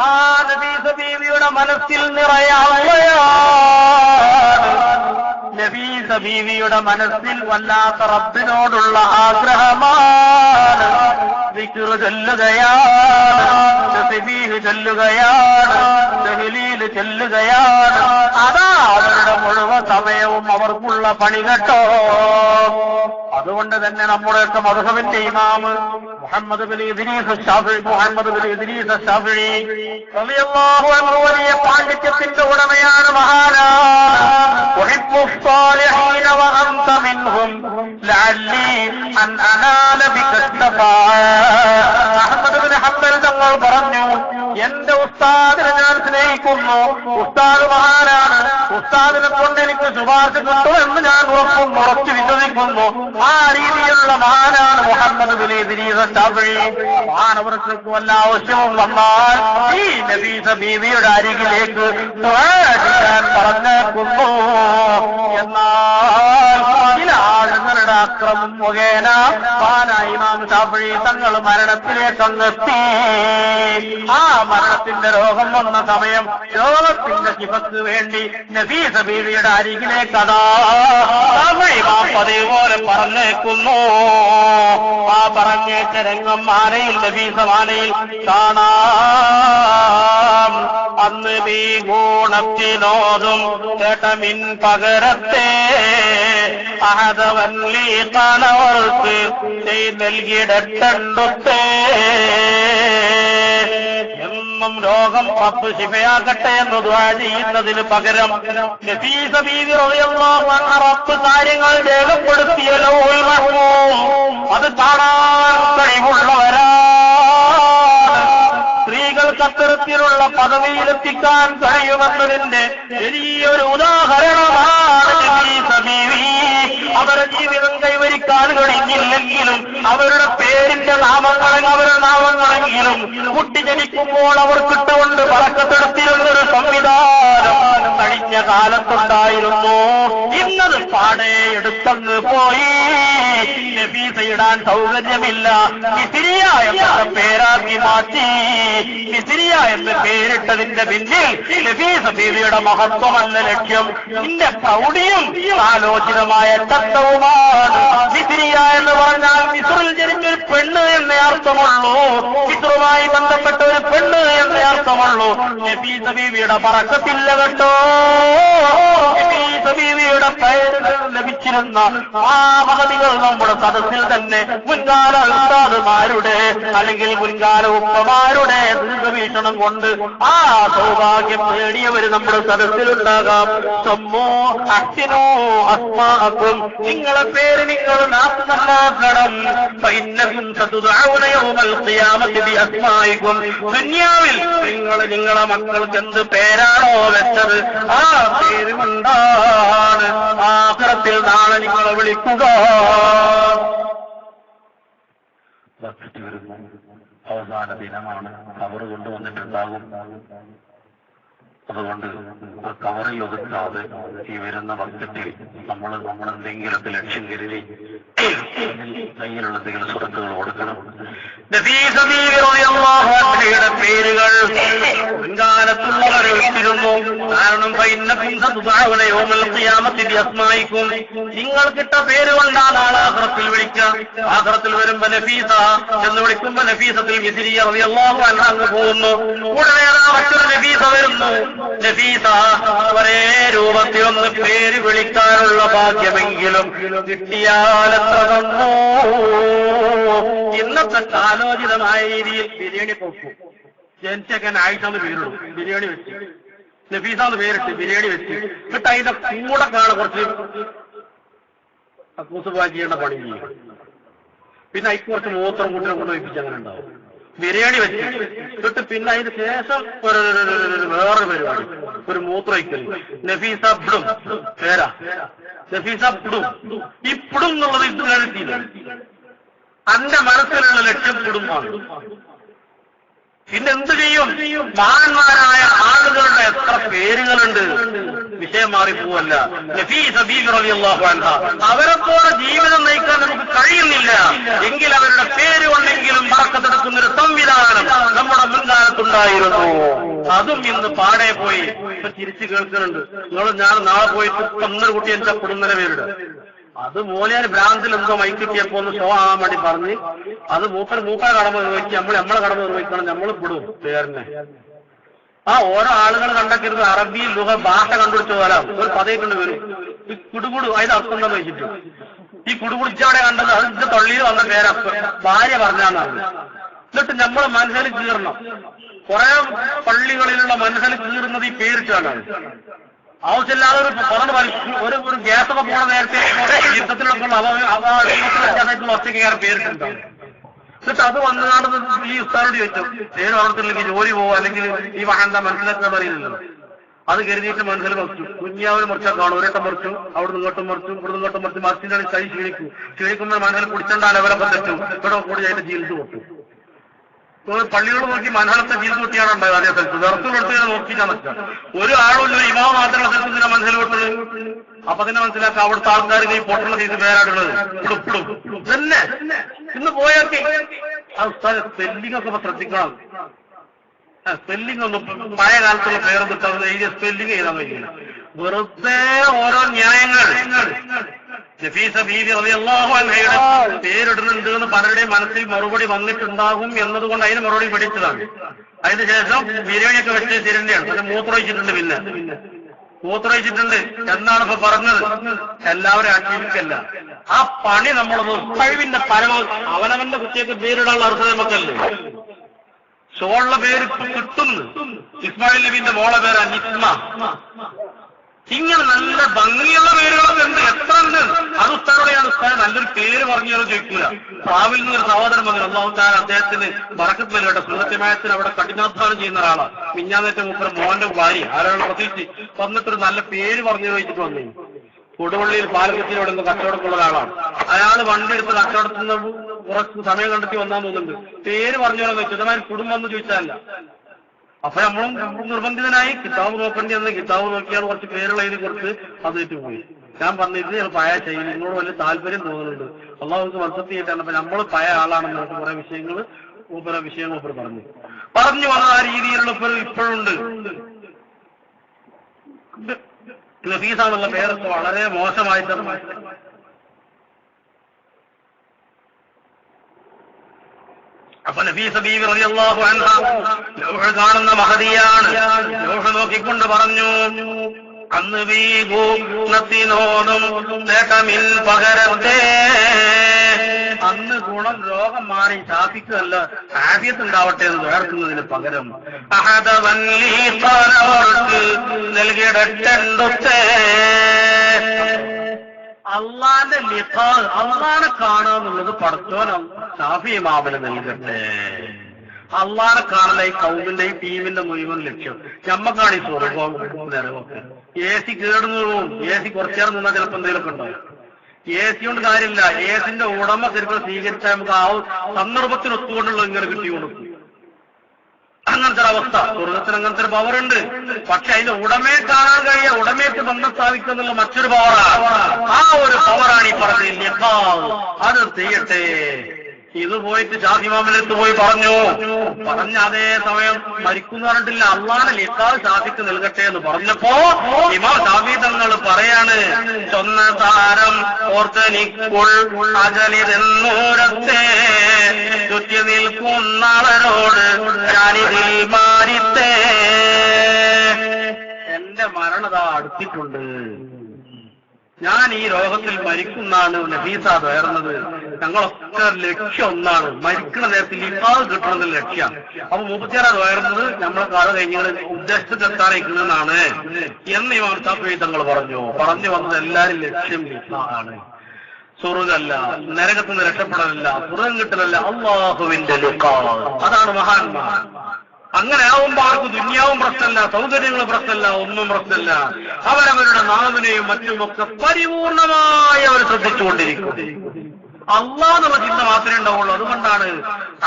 ആ നഫീസ ബീവിയുടെ മനസ്സിൽ നിറയാവുകയാണ്. നഫീസ ബീവിയുടെ മനസ്സിൽ വല്ലാത്ത റബ്ബിനോടുള്ള ആഗ്രഹമാണ്. ദിക്ർ ചൊല്ലുകയാണ്, തസ്ബീഹ് ചൊല്ലുകയാണ്, തഹ്ലീൽ ചൊല്ലുകയാണ്. അതാ അവരുടെ മുഴുവൻ സമയവും അവർക്കുള്ള പണി കേട്ടോ. അതുകൊണ്ട് തന്നെ നമ്മുടെയൊക്കെ മദ്ഹബിന്റെ ഇമാം മുഹമ്മദ് ബിൻ ഇദ്രീസ് ശാഫിഈ റളിയല്ലാഹു അൻഹു വലിയ പാണ്ഡിത്യത്തിന്റെ ഉടമയാണ്, മഹാനാണ്. ഉഹിബ്ബു സ്സാലിഹീന വഅൻത മിൻഹും ലഅല്ലി അൻ അനാല ബിക ശഫാഅ. അഹ്മദ് ബിൻ ഹംബൽ തങ്ങൾ പറഞ്ഞു, എന്റെ ഉസ്താദിനെ ഞാൻ സ്നേഹിക്കുന്നു. ഉസ്താദ് മഹാനാണ്. ഉസ്താദിനെ കൊണ്ട് എനിക്ക് ശുപാർശ കിട്ടുമെന്ന് ഞാൻ ഉറച്ചു വിശ്വസിക്കുന്നു. ആ രീതിയിലുള്ള മഹാനാണ് മുഹമ്മദ് ബിൻ ഇദ്രീസ് ശാഫിഈ. മഹാനവർക്ക് വല്ല ആവശ്യവും വന്നാൽ ഈ നഫീസ ബീവിയുടെ അരികിലേക്ക് ഞാൻ പറഞ്ഞേക്കുന്നു. എന്നാൽ ചില ആളുകളുടെ അക്രമം മുഖേന ഇമാം ശാഫിഈ തങ്ങൾ മരണത്തിലേക്ക് അങ്ങെത്തി. ആ മരണത്തിന്റെ രോഗം വന്ന സമയം രോഗത്തിന്റെ ശിഫക്ക് വേണ്ടി നഫീസ ബീവിയുടെ അരികിലേക്ക് അതാ ഇമാം പതിപോലെ പറഞ്ഞേക്കുന്നു. ആ പറഞ്ഞേറ്റ രംഗം മാനയിൽ നഫീസ മാനയിൽ കാണാം. അന്ന് നീ ഗുണത്തിനോതും കേട്ടമിൻ പകരത്തെ അഹദവല്ലി കണവർക്ക് നൽകിയിടത്തേ. എന്നും രോഗം റബ്ബ് ശിഫയാക്കട്ടെ എന്ന് ദുആ ചെയ്യുന്നതിന് പകരം നഫീസ ബീവി റളിയല്ലാഹു അൻഹ റബ്ബ് കാര്യങ്ങൾ രേഖപ്പെടുത്തിയ ലൗഹുൽ മഹ്ഫൂസ് അത് കാണാൻ കഴിവുള്ളവരാണ്. സ്ത്രീകൾക്ക് അത്തരത്തിലുള്ള പദവിയിലെത്തിക്കാൻ കഴിയുമെന്നതിന്റെ വലിയൊരു ഉദാഹരണമാണ് നഫീസ ബീവി. അവരുടെ ജീവിതം കൈവരിക്കാൻ കഴിഞ്ഞില്ലെങ്കിലും അവരുടെ പേരിന്റെ അവരുടെ നാമങ്ങളെങ്കിലും കുട്ടി ജനിക്കുമ്പോൾ അവർ കിട്ടുകൊണ്ട് പറക്കത്തെടുത്തിരുന്നൊരു സംവിധാനം കഴിഞ്ഞ കാലത്തുണ്ടായിരുന്നു. ഇന്നത് പാടെ എടുത്തങ്ങ് പോയി. നഫീസ ഇടാൻ സൗകര്യമില്ല, മിസ്രിയ എന്ന പേരാക്കി മാറ്റി. മിസ്രിയ എന്ന് പേരിട്ടതിന്റെ പിന്നിൽ നഫീസ ബീവിയുടെ മഹത്വമല്ല ലക്ഷ്യം, നിന്റെ പ്രൗഢിയും ആലോചിതമായ തത്വവുമാണ്. മിസ്രിയ എന്ന് പറഞ്ഞാൽ മിസ്റിൽ ജനിച്ചൊരു പെണ്ണ് എന്നേ അർത്ഥമുള്ളൂ, മിസ്റുമായി ബന്ധപ്പെട്ട ഒരു പെണ്ണ് എന്നേ അർത്ഥമുള്ളൂ. നഫീസ ബീവിയുടെ പറക്കത്തില്ല കേട്ടോ. നഫീസ ബീവിയുടെ പേരുകൾ ലഭിച്ചിരുന്ന ആ മഹതികൾ നമ്മുടെ സദസ്സിൽ തന്നെ മുൻകാല ഉസ്താദുമാരുടെ അല്ലെങ്കിൽ മുൻകാല ഉപ്പമാരുടെ ദീർഘവീക്ഷണം കൊണ്ട് ആ സൗഭാഗ്യം നേടിയവർ നമ്മുടെ സദസ്സിലുണ്ടാകാം. സമ്മോ അച്ഛനോ അസ്മാക്കും, നിങ്ങളെ പേര് നിങ്ങൾ നന്നാക്കണം. ദുനിയാവിൽ നിങ്ങൾ നിങ്ങളെ മക്കൾക്ക് എന്ത് പേരാണോ വെച്ചത് ആ പേര് കൊണ്ടാണ് ആഖിറത്തിൽ നാളെ നിങ്ങളെ വിളിക്കുക. അവസാന ദിനമാണ്, കവറ് കൊണ്ടുവന്നിട്ടുണ്ടാകും. അതുകൊണ്ട് ആ കവറിൽ ഒതുക്കാതെ ഈ വരുന്ന ബക്കറ്റിൽ നമ്മളെന്തെങ്കിലൊക്കെ ലക്ഷ്യം കരുതി കയ്യിലുള്ള എന്തെങ്കിലും സുഹൃത്തുക്കൾ കൊടുക്കണം. നബിയുടെ പേരുകൾ മുൻകാലത്തുള്ളവർ വെച്ചിരുന്നു. കാരണം അസ്മായിക്കും, നിങ്ങൾക്കിട്ട പേര് കൊണ്ടാണ് ആഖിറത്തിൽ വിളിക്കുക. ആഖിറത്തിൽ വരുമ്പോ നഫീസ എന്ന് വിളിക്കുമ്പോ നഫീസത്തിൽ മിസ്രിയ റളിയല്ലാഹു അൻഹ അങ്ങ് പോകുന്നു. ഉടനെ മറ്റൊരു നഫീസ വരുന്നു. നഫീസ ഒരേ രൂപത്തിൽ ഒന്ന് പേര് വിളിക്കാനുള്ള ഭാഗ്യമെങ്കിലും കിട്ടിയാലെത്ര തന്നു. ഇന്നത്തെ കാലോചിതമായ രീതിയിൽ ബിരിയാണി പോക്കും ജനിച്ചൊക്കെ ആയിട്ടാണ് പേരിടും. ബിരിയാണി വെച്ച് നഫീസാന്ന് പേരിട്ട് ബിരിയാണി വെച്ച് എന്നിട്ട് അതിന്റെ കൂടെ കാണാൻ കുറച്ച് കൂസുപാചി ചെയ്യേണ്ട പണി ചെയ്യും. പിന്നെ അതിക്ക് കുറച്ച് മൂത്രം കൂട്ടിനെ കൊണ്ട് വയ്പ്പിച്ച് അങ്ങനെ ഉണ്ടാവും. ബിരിയാണി വെച്ച് എന്നിട്ട് പിന്നെ അതിന് ശേഷം വേറൊരു പരിപാടി, ഒരു മൂത്രമൊഴിക്കൽ. നഫീസ പ്ടും പേരാ, നഫീസ പ്ടും. ഈ പ്ടും എന്നുള്ളത് ഇത് കരുത്തിയില്ല. അന്റെ മനസ്സിലുള്ള ലക്ഷ്യം കുടുംബമാണ്. പിന്നെ എന്ത് ചെയ്യും? മഹാന്മാരായ ആളുകളുടെ എത്ര പേരുകളുണ്ട്. വിഷയം മാറിപ്പോവല്ല. നഫീസ ബീവി റളിയല്ലാഹു അൻഹ അവരെപ്പോലെ ജീവിതം നയിക്കാൻ നമുക്ക് കഴിയുന്നില്ല എങ്കിൽ അവരുടെ പേര് കൊണ്ടെങ്കിലും ബറക്കത്തെടുക്കുന്നൊരു സംവിധാനം നമ്മുടെ മുൻകാലത്തുണ്ടായിരുന്നു. അതും ഇന്ന് പാടെ പോയി. ഇപ്പൊ തിരിച്ചു കേൾക്കുന്നുണ്ട്. ഞാൻ നാളെ പോയിട്ട് 12 കുട്ടി എന്റെ കുടുംബനെ പേരിടുക. അത് മൂലയാൻ ഭ്രാന്തിൽ എന്തോ മൈക്കിട്ടിയപ്പോ ഒന്ന് ഷോ ആകാൻ വേണ്ടി പറഞ്ഞ് അത് മൂപ്പരെ കടമ നിർവഹിച്ച് നമ്മളെ കടമ നിർവഹിക്കണം. നമ്മൾ വിടും പേരിനെ. ആ ഓരോ ആളുകൾ കണ്ടൊക്കെയിരുന്ന് അറബി ലുഹ ഭാഷ കണ്ടുപിടിച്ച പോലെ ഒരു പതയൊക്കെ വരും. ഈ കുടുകുടു അതിന്റെ അർത്ഥം എന്താന്ന് വെച്ചിട്ട് ഈ കുടുകുടിച്ചവിടെ കണ്ടത് അത് ഇത് തൊള്ളിയിൽ വന്ന പേര ഭാര്യ പറഞ്ഞാന്നാണ്. എന്നിട്ട് നമ്മളെ മനസ്സിൽ കീറണം. കുറെ പള്ളികളിലുള്ള മനസ്സിൽ കീറുന്നത് ഈ പേരിട്ടാണ്. ആവശ്യമില്ലാതെ ഒരു ഗ്യാസൊക്കെ പോണ നേരത്തെ യുദ്ധത്തിലൊക്കെ ഒറ്റയ്ക്ക് കയറി പേരിട്ടുണ്ടാവും. എന്നിട്ട് അത് വന്നുകാണ്ട് ഈ ഉസ്താദോട് ചോദിച്ചു, ഏത് അവിടത്തില്ലെങ്കിൽ ജോലി പോവോ അല്ലെങ്കിൽ ഈ വാഹനത്തെ മനസ്സിലാക്കാൻ അറിയില്ലല്ലോ. അത് കരുതിയിട്ട് മനസ്സിൽ മറിച്ചു. കുഞ്ഞാവിന് മുറിച്ചാൽ കാണും. ഒരട്ടം മറിച്ചു, അവിടെ ഇങ്ങോട്ടും മറിച്ചു, ഇവിടെ ഇങ്ങോട്ടും മറിച്ചു. മറിച്ചിട്ടാണ് കൈ ക്ഷീണിക്കുമ്പോൾ മനസ്സിൽ കുടിച്ചണ്ട ലെവലൊക്കെ തെറ്റും. ഇവിടെ കൂടി അതിന്റെ ജീൽസ് പൊട്ടും. പള്ളികൾ നോക്കി മനസ്സിലത്തെ ജീൽസ് പൊട്ടിയാണ് ഉണ്ടായത്. അതേ സ്ഥലത്ത് ദർസുകളെടുത്ത് നോക്കിയിട്ടാണ് വെച്ചാൽ ഒരു ആളും ഒരു ഇമാവ് മാത്രമുള്ള സ്ഥലത്ത് ഇതിനെ മനസ്സിൽ പൊട്ടത്. അപ്പൊ തന്നെ മനസ്സിലാക്കാം അവിടുത്തെ ആൾക്കാർക്ക് ഈ പൊട്ടുള്ള സൈസ് പേരാടുള്ളത് തന്നെ. ഇന്ന് പോയൊക്കെ ആ സ്പെല്ലിംഗ് ഒക്കെ ശ്രദ്ധിക്കണം. സ്പെല്ലിംഗ് ഒന്നും പഴയ കാലത്തുള്ള പേരൊന്നും എഴുതിയ സ്പെല്ലിംഗ് ചെയ്താൽ കഴിയില്ല. വെറുതെ ഓരോ ന്യായങ്ങൾ. നഫീസ ബീവി റളിയല്ലാഹു അൻഹയുടെ പേരിടുന്നുണ്ട് എന്ന് പലരുടെയും മനസ്സിൽ മറുപടി വന്നിട്ടുണ്ടാകും എന്നതുകൊണ്ട് അതിന് മറുപടി പഠിച്ചതാണ്. അതിനുശേഷം ബിരിയാണിയൊക്കെ വെച്ച് തിരണ്ടിയാണ്. പിന്നെ മൂത്രമൊഴിച്ചിട്ടുണ്ട്. പിന്നെ മൂത്രമൊഴിച്ചിട്ടുണ്ട് എന്നാണ് ഇപ്പൊ പറഞ്ഞത്. എല്ലാവരും ആക്ഷേപിക്കല്ല. ആ പണി നമ്മളൊന്ന് കഴിവിന്റെ പരമാവധി അവനവന്റെ കുട്ടിയൊക്കെ പേരിടാനുള്ള അർഹത നമുക്കല്ലേ. ഷോളുടെ പേര് കിട്ടുന്നു. ഇസ്മായിൽ നബിന്റെ മോളെ പേരാ നിസ്മ. ഇങ്ങനെ നല്ല ഭംഗിയുള്ള പേരുകളൊക്കെ ഉണ്ട്. എത്ര ഉണ്ട്. അത് ഉസ്താദോടെയാണ്. ഉസ്താദ് നല്ലൊരു പേര് പറഞ്ഞാലോ ചോദിക്കൂല. പ്രാവിൽ നിന്നൊരു സഹോദരൻ വന്നു. അല്ലാഹു തആല അദ്ദേഹത്തിന് ബറക്കത്ത് നൽകട്ടെ. സുന്നത്തിമായത്തിന് അവിടെ കഠിനാധ്വാനം ചെയ്യുന്ന ഒരാളാണ്. മിഞ്ഞാന്നേറ്റ മുപ്പര മോന്റെ ഭാര്യ ആരാണ് പ്രത്യേകിച്ച് വന്നിട്ടൊരു നല്ല പേര് പറഞ്ഞു ചോദിച്ചിട്ട് വന്നു. കൊടുവള്ളിയിൽ പാലക്കത്തിന് അവിടെ നിന്ന് കച്ചവടമുള്ള ഒരാളാണ്. അയാൾ വണ്ടി എടുത്ത് കച്ചവടത്തിൽ നിന്ന് കുറച്ച് സമയം കണ്ടെത്തി വന്നാന്ന് തോന്നുന്നുണ്ട്. പേര് പറഞ്ഞോളാന്ന് വെച്ചു. ഇതമാതിരി കുടുംബം എന്ന് ചോദിച്ചാലല്ല. അപ്പൊ നമ്മളും നിർബന്ധിതനായി കിതാബ് നോക്കേണ്ടി വന്ന് കിതാബ് നോക്കിയാൽ കുറച്ച് പേരുള്ള എഴുതി കൊടുത്ത് അതിട്ട് പോയി. ഞാൻ പറഞ്ഞു ഇത് പഴയ ചെയ്യും, നിങ്ങളോട് വലിയ താല്പര്യം തോന്നുന്നുണ്ട്, അള്ളാഹുക്ക് മത്സത്തി ചെയ്തിട്ടാണ്. അപ്പൊ നമ്മൾ പഴയ ആളാണെന്ന് പറഞ്ഞിട്ട് കുറെ വിഷയങ്ങൾ പറഞ്ഞു വന്ന ആ രീതിയിലുള്ള ഇപ്പോഴുണ്ട്. നഫീസാന്നുള്ള പേരൊക്കെ വളരെ മോശമായിട്ടാണ്. അപ്പൊ നഫീസ ബീവി റളിയല്ലാഹു അൻഹ ലൗഹ് കാണുന്ന മഹദിയാണ്. ലൗഹ് നോക്കിക്കൊണ്ട് പറഞ്ഞു, അന്ന് വീഗൂണത്തിനോടും നേട്ടമിൽ പകരത്തെ. അന്ന് ഗുണം രോഗം മാറി ശാപിക്കല്ല, ആഫിയത്ത് ഉണ്ടാവട്ടെ എന്ന് വേർക്കുന്നതിന് പകരം അഹദവൻലീഖാനവർക്ക് നൽകിയിടട്ടെണ്ടുത്തേ. അള്ളാന്റെ ലിഖാ, അള്ളാനെ കാണുക എന്നുള്ളത് പടച്ചോൻ ഷാഫി ഇമാമിന് നൽകട്ടെ. അള്ളാനെ കാണല ഈ കൗമിന്റെ ഈ ടീമിന്റെ മുഴുവൻ ലക്ഷ്യം. ഞമ്മക്കാണ് ഈ സ്വർഗവും നിറവൊക്കെ. എ സി കേടുന്നതും എ സി കുറച്ചേരം നിന്നാൽ ചിലപ്പോൾ എന്തെങ്കിലുമൊക്കെ ഉണ്ടാവും. എ സി കൊണ്ട് കാര്യമില്ല, എ സിന്റെ ഉടമ തിരുപ്പതി സ്വീകരിച്ചാൽ നമുക്ക് ആ സന്ദർഭത്തിന് ഒത്തുകൊണ്ടുള്ള ഇങ്ങനെ കിട്ടി കൊടുക്കും. അങ്ങനത്തെ അവസ്ഥ സ്വർഗത്തിന് അങ്ങനത്തെ ഒരു പവറുണ്ട്. പക്ഷെ അതിന്റെ ഉടമയെ കാണാൻ കഴിയുക, ഉടമയ്ക്ക് ബന്ധം സ്ഥാപിക്കുന്നുള്ള മറ്റൊരു പവറാണ്. ആ ഒരു പവറാണ് ഈ പറഞ്ഞ അത് ചെയ്യട്ടെ. ഇത് പോയിട്ട് ഷാഫി ഇമാമിനടുത്ത് പോയി പറഞ്ഞ അതേ സമയം മരിക്കുന്നു പറഞ്ഞിട്ടില്ല, അള്ളാഹുവിന്റെ ലിഖാവ് ഷാഫിക്ക് നൽകട്ടെ എന്ന് പറഞ്ഞപ്പോ ഇമാം ഷാഫി തങ്ങൾ പറയാണ്, ചൊന്ന താരം ഓർത്തനിക്കുൾ അജലിതെന്നൂരത്തെ ചുറ്റി നിൽക്കുന്നവരോട് ഞാനിതിൽ മാറിത്തേ. എന്റെ മരണത അടുത്തിട്ടുണ്ട്, ഞാൻ ഈ രോഗത്തിൽ മരിക്കുന്നാണ് നഫീസ വേർന്നത്. ഞങ്ങളൊക്കെ ലക്ഷ്യം ഒന്നാണ്, മരിക്കുന്ന നേരത്തിൽ ലിഖാവ് കിട്ടണമെന്ന ലക്ഷ്യമാണ്. അപ്പൊ മുപ്പത്തിയാറ് വേർന്നത് നമ്മളെ കാലം കഴിഞ്ഞാൽ ഉദ്ദേശിച്ചെത്താറേക്കുന്നതാണ് എന്ന് ഇമാം ഷാഫി തങ്ങൾ പറഞ്ഞു വന്നത് എല്ലാരും ലക്ഷ്യം ലിഖാവാണ്. സ്വർഗമല്ല, നരകത്തിൽ നിന്ന് രക്ഷപ്പെടലല്ല, സ്വർഗം കിട്ടലല്ല, അള്ളാഹുവിന്റെ ലിഖാവ്. അതാണ് മഹാന്മാർ. അങ്ങനെ ആവുമ്പോ അവർക്ക് ദുന്യാവും പ്രശ്നമല്ല, സൗകര്യങ്ങളും പ്രശ്നമല്ല, ഒന്നും പ്രശ്നമല്ല. അവരവരുടെ നാവിനെയും മറ്റുമൊക്കെ പരിപൂർണമായി അവർ ശ്രദ്ധിച്ചുകൊണ്ടിരിക്കും. അള്ളാഹ് എന്നുള്ള ചിന്ത മാത്രമേ ഉണ്ടാവുള്ളൂ. അതുകൊണ്ടാണ്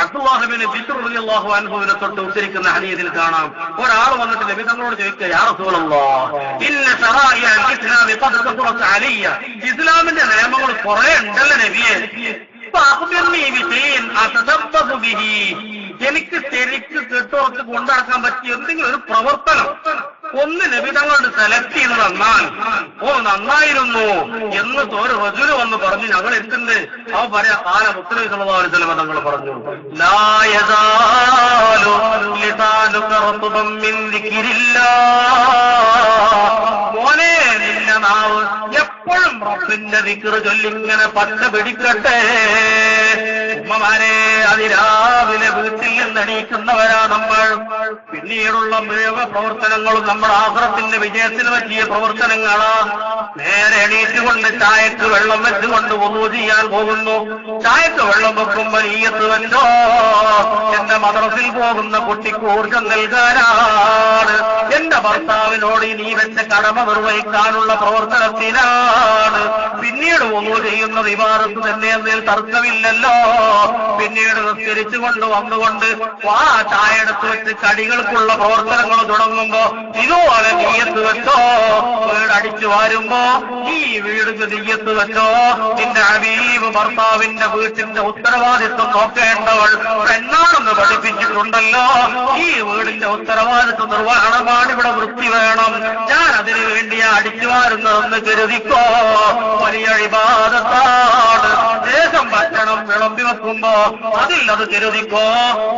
അബ്ദുല്ലാഹിബ്നു ബിശ്ർ റളിയല്ലാഹു അൻഹുവിനെ തൊട്ട് ഉദ്ധരിക്കുന്ന ഹദീസിൽ കാണാം, ഒരാൾ വന്നിട്ട് നബി തങ്ങളോട് ചോദിക്കുക, യാ റസൂലല്ലാഹ് ഇന്ന ശറാഇഅൽ ഇസ്ലാമി ഖദ് കസറത് അലയ്യ. ഇസ്ലാമിന്റെ നിയമങ്ങൾ കുറെ ഉണ്ടല്ലോ നബിയെ, എനിക്ക് ശരിക്ക് കെട്ടുറച്ച് കൊണ്ടുനടക്കാൻ പറ്റിയ എന്തെങ്കിലും ഒരു പ്രവർത്തനം ഒന്ന് നബി തങ്ങളുടെ സെലക്ട് ചെയ്ത് തന്നാൽ നന്നായിരുന്നു എന്ന് ഒരു റജുല് വന്ന് പറഞ്ഞു. ഞങ്ങൾ എന്തുണ്ട് അവ പറയാ, കാല മുത്തനബി സല്ലല്ലാഹു അലൈഹി വസല്ലം തങ്ങൾ പറഞ്ഞു, ലാ യസാലു ലിസാനുക റത്ബൻ മിൻ ദിക്രില്ലാഹ്. മോനെ, നിന്റെ നാവ് എപ്പോഴും റബ്ബിന്റെ ദിക്ർ ചൊല്ലിങ്ങനെ പച്ച പിടിക്കട്ടെ. ഉമ്മമാരെ, അതിരാവിലെ വീട്ടിൽ നിന്ന് എണീക്കുന്നവരാ നമ്മൾ. പിന്നീടുള്ള മുഴുവൻ പ്രവർത്തനങ്ങളും നമ്മുടെ ആഖിറത്തിന്റെ വിജയത്തിന് പറ്റിയ പ്രവർത്തനങ്ങളാ. നേരെ എണീറ്റുകൊണ്ട് ചായക്ക് വെള്ളം വെച്ചുകൊണ്ട് വുളൂ ചെയ്യാൻ പോകുന്നു. ചായക്ക് വെള്ളം വെക്കുമ്പോൾ നീയത്ത് വെച്ചോ, എന്റെ മദ്രസയിൽ പോകുന്ന കുട്ടിക്ക് ഊർജം നൽകാനാണ്, എന്റെ ഭർത്താവിനോട് നീ വെച്ച കടമ നിർവഹിക്കാനുള്ള പ്രവർത്തനത്തിനാണ്. പിന്നീട് വുളൂ ചെയ്യുന്നത് ഇബാദത്ത് തന്നെ എന്നതിൽ തർക്കമില്ലല്ലോ. പിന്നീട് നിസ്കരിച്ചുകൊണ്ട് വന്നുകൊണ്ട് ആ ചായ എടുത്ത് വെച്ച് കടികൾക്കുള്ള പ്രവർത്തനങ്ങൾ തുടങ്ങുമ്പോ ഇതുപോലെ നീയത്ത് വെച്ചോ. വീട് അടിച്ചു വാരുമ്പോ ഈ വീടിന് നീയത്ത് വെച്ചോ. നിന്റെ ഹബീബ് ഭർത്താവിന്റെ വീട്ടിന്റെ ഉത്തരവാദിത്വം നോക്കേണ്ടവൾ പെണ്ണാണെന്ന് പഠിപ്പിച്ചിട്ടുണ്ടല്ലോ. ഈ വീടിന്റെ ഉത്തരവാദിത്വ നിർവഹണമാണ്, ഇവിടെ വൃത്തി വേണം. ഞാൻ അതിനു വേണ്ടിയാ അടിച്ചു വാരുന്നതെന്ന് കരുതിക്കോ. വലിയ ഇബാദത്താണ്. ദേശം ഭക്ഷണം വിളമ്പി വെക്കുമ്പോ അതിൽ അത് കരുതിക്കോ.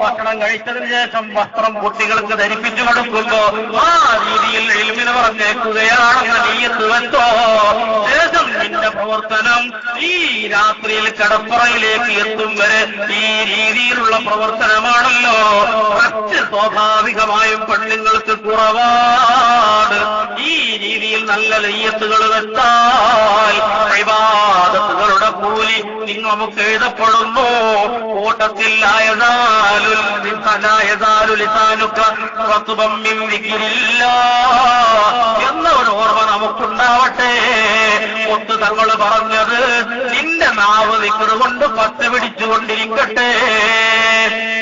ഭക്ഷണം കഴിച്ചതിന് ശേഷം വസ്ത്രം കുട്ടികൾക്ക് ധരിപ്പിച്ചു കൊടുക്കുമ്പോ ആ രീതിയിൽ ഇൽമിനെ പറഞ്ഞേക്കുകയാണെന്ന് നീയത്ത് വെച്ചോ. ശേഷം നിന്റെ പ്രവർത്തനം ഈ രാത്രിയിൽ കടപ്പുറയിലേക്ക് എത്തും വരെ ഈ രീതിയിലുള്ള പ്രവർത്തനമാണല്ലോ. മറ്റ് സ്വാഭാവികമായും പെണ്ണുങ്ങൾക്ക് കുറവാണ്. ഈ രീതിയിൽ നല്ല നെയ്യത്തുകൾ വെച്ചാൽ ഇബാദത്തുകളുടെ കൂലി നമുക്ക് എഴുതപ്പെടുന്നു. കൂട്ടത്തിൽ എന്ന ഒരു ഓർമ്മ നമുക്കുണ്ടാവട്ടെ. ഒത്ത് തങ്ങൾ പറഞ്ഞത്, നിന്റെ നാവ് ദിക്ർ കൊണ്ട് പച്ച പിടിച്ചുകൊണ്ടിരിക്കട്ടെ.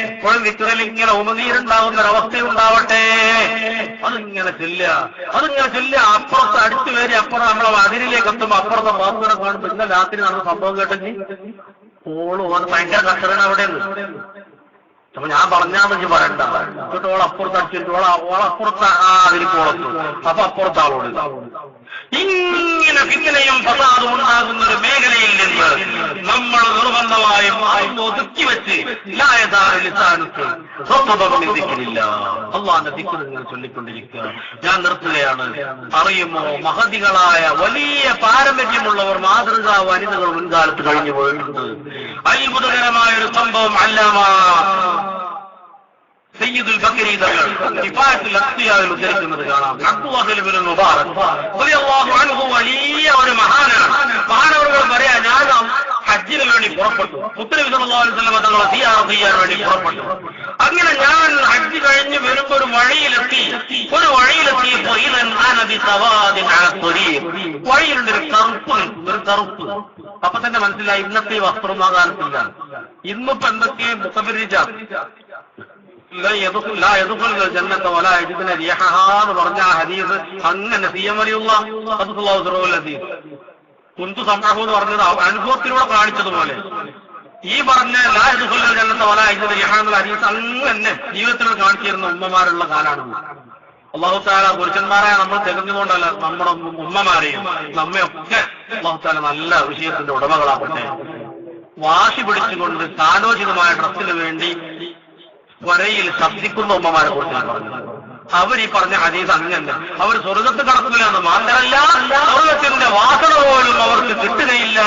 എപ്പോഴും ദിക്റിൽ ഇങ്ങനെ ഉമനീരുണ്ടാവുന്ന ഒരവസ്ഥയുണ്ടാവട്ടെ. അത് അതിങ്ങനെ ചെല്ലുക, അപ്പുറത്ത് അടുത്ത് കയറി അപ്പുറം നമ്മളെ അതിരിലേക്ക് എത്തുമ്പോ അപ്പുറത്തെ വാക്കുകളെ കാണുമ്പോ ഇന്ന രാത്രി നടന്ന സംഭവം കേട്ടെങ്കിൽ ഓളും അത് ഭയങ്കര കർഷകനാണ് അവിടെ നിന്ന്. അപ്പൊ ഞാൻ പറഞ്ഞാന്ന് പറയണ്ട, എന്നിട്ട് ഓളപ്പുറത്ത് അടിച്ചിട്ട് ഓളപ്പുറത്ത് അതിലേക്ക് ഓളത്തു, അപ്പൊ അപ്പുറത്ത് ആളോട് ഇങ്ങനെ ഫിത്നയും ഫസാദും ഉണ്ടാകുന്ന ഒരു മേഖലയിൽ നിന്ന് നമ്മൾ നിർബന്ധമായും ഒതുക്കി വെച്ച് അള്ളാന്റെ ദിക്ർ നിങ്ങൾ ചൊല്ലിക്കൊണ്ടിരിക്കുക. ഞാൻ നിർത്തുകയാണ്. അറിയുമോ, മഹതികളായ വലിയ പാരമ്പര്യമുള്ളവർ, മാതൃകാ വനിതകൾ മുൻകാലത്ത് കഴിഞ്ഞു പോയിട്ടുണ്ട്. അത്ഭുതകരമായ ഒരു സംഭവം അല്ലാമ സയ്യിദുൽ ബക്കരി തങ്ങൾ കിഫായത്തുൽ അഖ്തിയാവിൽ ഉദ്ധരിക്കുന്നത് കാണാം. അബ്ദുല്ലാഹ് ഇബ്നു മുബാറക് റളിയല്ലാഹു അൻഹു വലിയ ഒരു മഹാനാണ്. മഹാനവറുകൾ പറയാ, ഞാൻ ഹജ്ജിന് വേണ്ടി പുറപ്പെട്ടു, മുത്തനബി സല്ലല്ലാഹു അലൈഹി വസല്ലം തങ്ങളെ സിയാറത്ത് ചെയ്യാൻ വേണ്ടി പുറപ്പെട്ടു. അങ്ങനെ ഞാൻ ഹജ്ജ് കഴിഞ്ഞ് വരുമ്പോ ഒരു വഴിയിലെത്തിയപ്പോ വഴിയിലുണ്ട് ഒരു കറുപ്പ്. അപ്പൊ തന്നെ മനസ്സിലായി ഇന്നത്തെ വസ്ത്രം ആ കാലത്തില്ല. ഇന്നിപ്പോ എന്തൊക്കെ മുത്തബരിജ ജന്നത്തെ വല എഴുതിന റിയഹാന്ന് പറഞ്ഞ ആ ഹദീസ് അങ്ങനെ സിയമലിയുള്ള ഹദീസ് കുന്തു സംഭവം എന്ന് പറഞ്ഞത് അനുഭവത്തിലൂടെ കാണിച്ചതുപോലെ ഈ പറഞ്ഞ ലാ യദ്ഖുൽ ജന്നത്തെ വല എഴുതിന റിയഹാന്നുള്ള ഹദീസ് അങ്ങനെ ജീവിതത്തിൽ കാണിച്ചിരുന്ന ഉമ്മമാരുള്ള കാലാണ്. അല്ലാഹു തആല പുരുഷന്മാരെ നമ്മൾ തികഞ്ഞുകൊണ്ടല്ല, നമ്മുടെ ഉമ്മമാരെയും നമ്മയൊക്കെ അല്ലാഹു തആല നല്ല വിഷയത്തിന്റെ ഉടമകളാകട്ടെ. വാശി പിടിച്ചുകൊണ്ട് കാലോചിതമായ ഡ്രസ്സിന് വേണ്ടി വരയിൽ ശബ്ദിക്കുന്ന ഉമ്മമാരെ കുറിച്ചാണ് പറഞ്ഞത്. അവർ ഈ പറഞ്ഞ ഹദീസ് അങ്ങനെ അവർ സ്വർഗത്ത് കടക്കുന്നില്ല എന്ന് മാത്രമല്ല, സ്വർഗത്തിന്റെ വാസന പോലും അവർക്ക് കിട്ടുകയില്ല.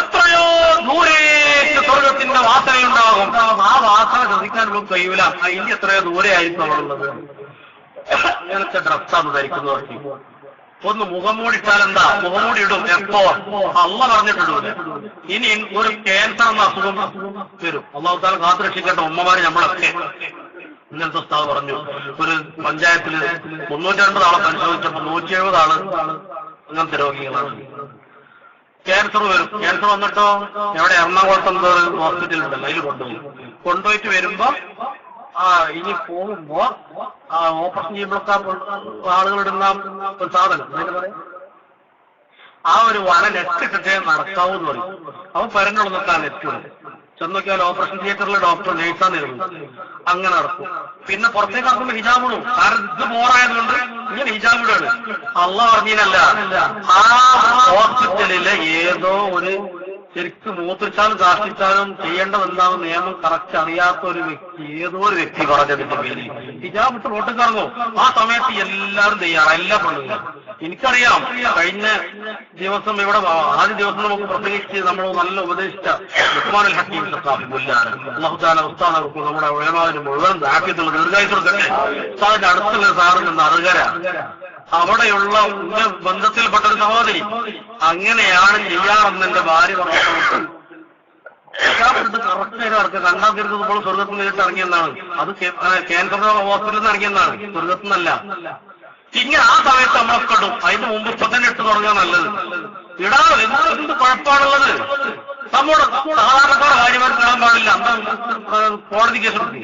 എത്രയോ ദൂരേക്ക് സ്വർഗത്തിന്റെ വാസനയുണ്ടാകും. ആ വാസന ശ്രദ്ധിക്കാൻ നമുക്ക് കഴിയൂല. അതിന്റെ എത്രയോ ദൂരെ ആയിരിക്കും അവളുള്ളത്. അങ്ങനത്തെ ഡ്രസ്സാണ് ധരിക്കുന്നവർക്ക്. ഒന്ന് മുഖംമൂടിട്ടാൽ എന്താ, മുഖംമൂടി ഇടും എപ്പോ അള്ള പറഞ്ഞിട്ടുണ്ട്. ഇനി ഒരു ക്യാൻസർ എന്ന അസുഖം വരും. അള്ളാഹു താല കാത്തുരക്ഷിക്കേണ്ട ഉമ്മമാര് നമ്മളൊക്കെ. ഇങ്ങനത്തെ ഉസ്താദ് പറഞ്ഞു, ഒരു പഞ്ചായത്തില് 350 ആളെ പരിശോധിച്ചപ്പോ 170 ആള് അങ്ങനത്തെ രോഗികളാണ്. ക്യാൻസർ വരും. ക്യാൻസർ വന്നിട്ടോ എവിടെ എറണാകുളത്ത് എന്തോ ഹോസ്പിറ്റൽ ഉണ്ടല്ലോ, അതിൽ കൊണ്ടുപോയിട്ട് വരുമ്പോ ഇനി പോകുമ്പോ ഓപ്പറേഷൻ ചെയ്യുമ്പോഴൊക്കെ ആളുകൾ ഇടുന്ന ഒരു സാധനം എന്താ പറയാ, ആ ഒരു വല നെറ്റിട്ടിട്ടേ നടക്കാവൂ എന്ന് പറയും. അവൻ പരന്നുള്ളതൊക്കെ ആ നെറ്റുണ്ട്. ചെന്നൊക്കെയാൽ ഓപ്പറേഷൻ തിയേറ്ററിൽ ഡോക്ടർ നേഴ്സാന്നിരുന്നു. അങ്ങനെ നടക്കും. പിന്നെ പുറത്തേക്ക് നടക്കുമ്പോൾ ഹിജാബിടും. കാരണം ഇത് മോറായതുകൊണ്ട് ഇങ്ങനെ ഹിജാബിടാണ്. അള്ളാഹ് പറഞ്ഞില്ല, ആ ഹോസ്പിറ്റലിലെ ഏതോ ഒരു ശരിക്കും മൂത്രിച്ചാലും കാഷ്ടിച്ചാലും ചെയ്യേണ്ടതെന്താണെന്ന് നിയമം കറക്റ്റ് അറിയാത്ത ഒരു വ്യക്തി, ഏതോ ഒരു വ്യക്തി പറഞ്ഞതിന്റെ പേരിൽ ഹിജാബ് ഇട്ട് റോട്ടിൽ കറങ്ങും. ആ സമയത്ത് എല്ലാവരും തയ്യാറാണ്, എല്ലാ പെണ്ണുങ്ങളും. എനിക്കറിയാം, കഴിഞ്ഞ ദിവസം ഇവിടെ ആദ്യ ദിവസം നമുക്ക് പ്രത്യേകിച്ച് നമ്മൾ നല്ല ഉപദേശിച്ച ഉസ്മാനുൽ ഹക്കീം സഖാഫി മുല്ലാണ്. അല്ലാഹു തആല ഉസ്താദർക്കും നമ്മുടെ ഉലമാവിന് മുഴുവൻ ആഫിയത്തുള്ള ദീർഘായുസ്സ് കൊടുക്കട്ടെ. ഉസ്താദിന്റെ അടുത്തുള്ള സാറ് നിന്ന് അറുകര, അവിടെയുള്ള ബന്ധത്തിൽപ്പെട്ട ഒരു സഹോദരി അങ്ങനെയാണ് ചെയ്യാറെന്ന് എന്റെ ഭാര്യ പറഞ്ഞിട്ട് കറക്റ്റ് രണ്ടാം തീർച്ചപ്പോൾ സ്വർഗത്തിൽ നേരിട്ട് ഇറങ്ങിയെന്നാണ്. അത് ക്യാൻസർ ഹോസ്പിറ്റലിൽ നിന്ന് ഇറങ്ങിയെന്നാണ്, സ്വർഗത്തിൽ നിന്നല്ല. ഇങ്ങനെ ആ സമയത്ത് നമ്മളൊക്കെ ഇടും. അതിന് മുമ്പ് ഇപ്പൊ തന്നെ ഇട്ട് തുടങ്ങാൻ നല്ലത്. ഇടാതെ എന്ത് കുഴപ്പമാണുള്ളത്. നമ്മുടെ സാധാരണക്കാരെ ഭാര്യമാർക്ക് ഇടാൻ പാടില്ല. കോടതി കേസ് എടുത്തി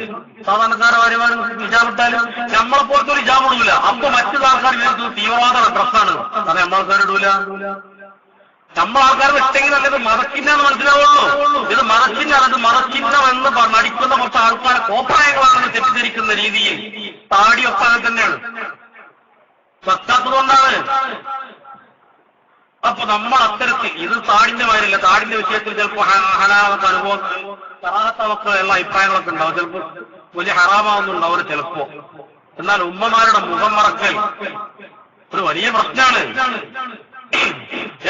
സാധാരണക്കാരെ ഭാര്യമാർ ഹിജാബിട്ടാലും നമ്മളെ പോലത്തെ ഒരു ഹിജാബ് ഇടൂല. അപ്പൊ മറ്റു ആൾക്കാർ വിചാരിച്ചത് തീവ്രവാദ ഡ്രസ്സാണ്. അത് നമ്മളാൾക്കാർ ഇടൂല. നമ്മളാൾക്കാർ ഇട്ടെങ്കിൽ നല്ലത് മതച്ചിഹ്നം മനസ്സിലാവുള്ളൂ. ഇത് മതച്ചിഹ്നം, അത് മതച്ചിഹ്നം എന്ന് നടിക്കുന്ന കുറച്ച് ആൾക്കാരെ കോപ്രായങ്ങളാണെന്ന് തെറ്റിദ്ധരിക്കുന്ന രീതിയിൽ താടിയൊക്കെ അങ്ങനെ തന്നെയാണ്. പറ്റാത്തതുകൊണ്ടാണ്. അപ്പൊ നമ്മൾ അത്തരത്തിൽ ഇത് താടിന്റെ കാര്യമില്ല. താടിന്റെ വിഷയത്തിൽ ചിലപ്പോൾ ഹലാലൊക്കെ അനുഭവം കറാഹത്തൊക്കെ ഉള്ള അഭിപ്രായങ്ങളൊക്കെ ഉണ്ടാവും. ചിലപ്പോൾ വലിയ ഹറാമാവുന്നുണ്ടാവും ചിലപ്പോ. എന്നാൽ ഉമ്മമാരുടെ മുഖം മറക്കൽ ഒരു വലിയ പ്രശ്നമാണ്.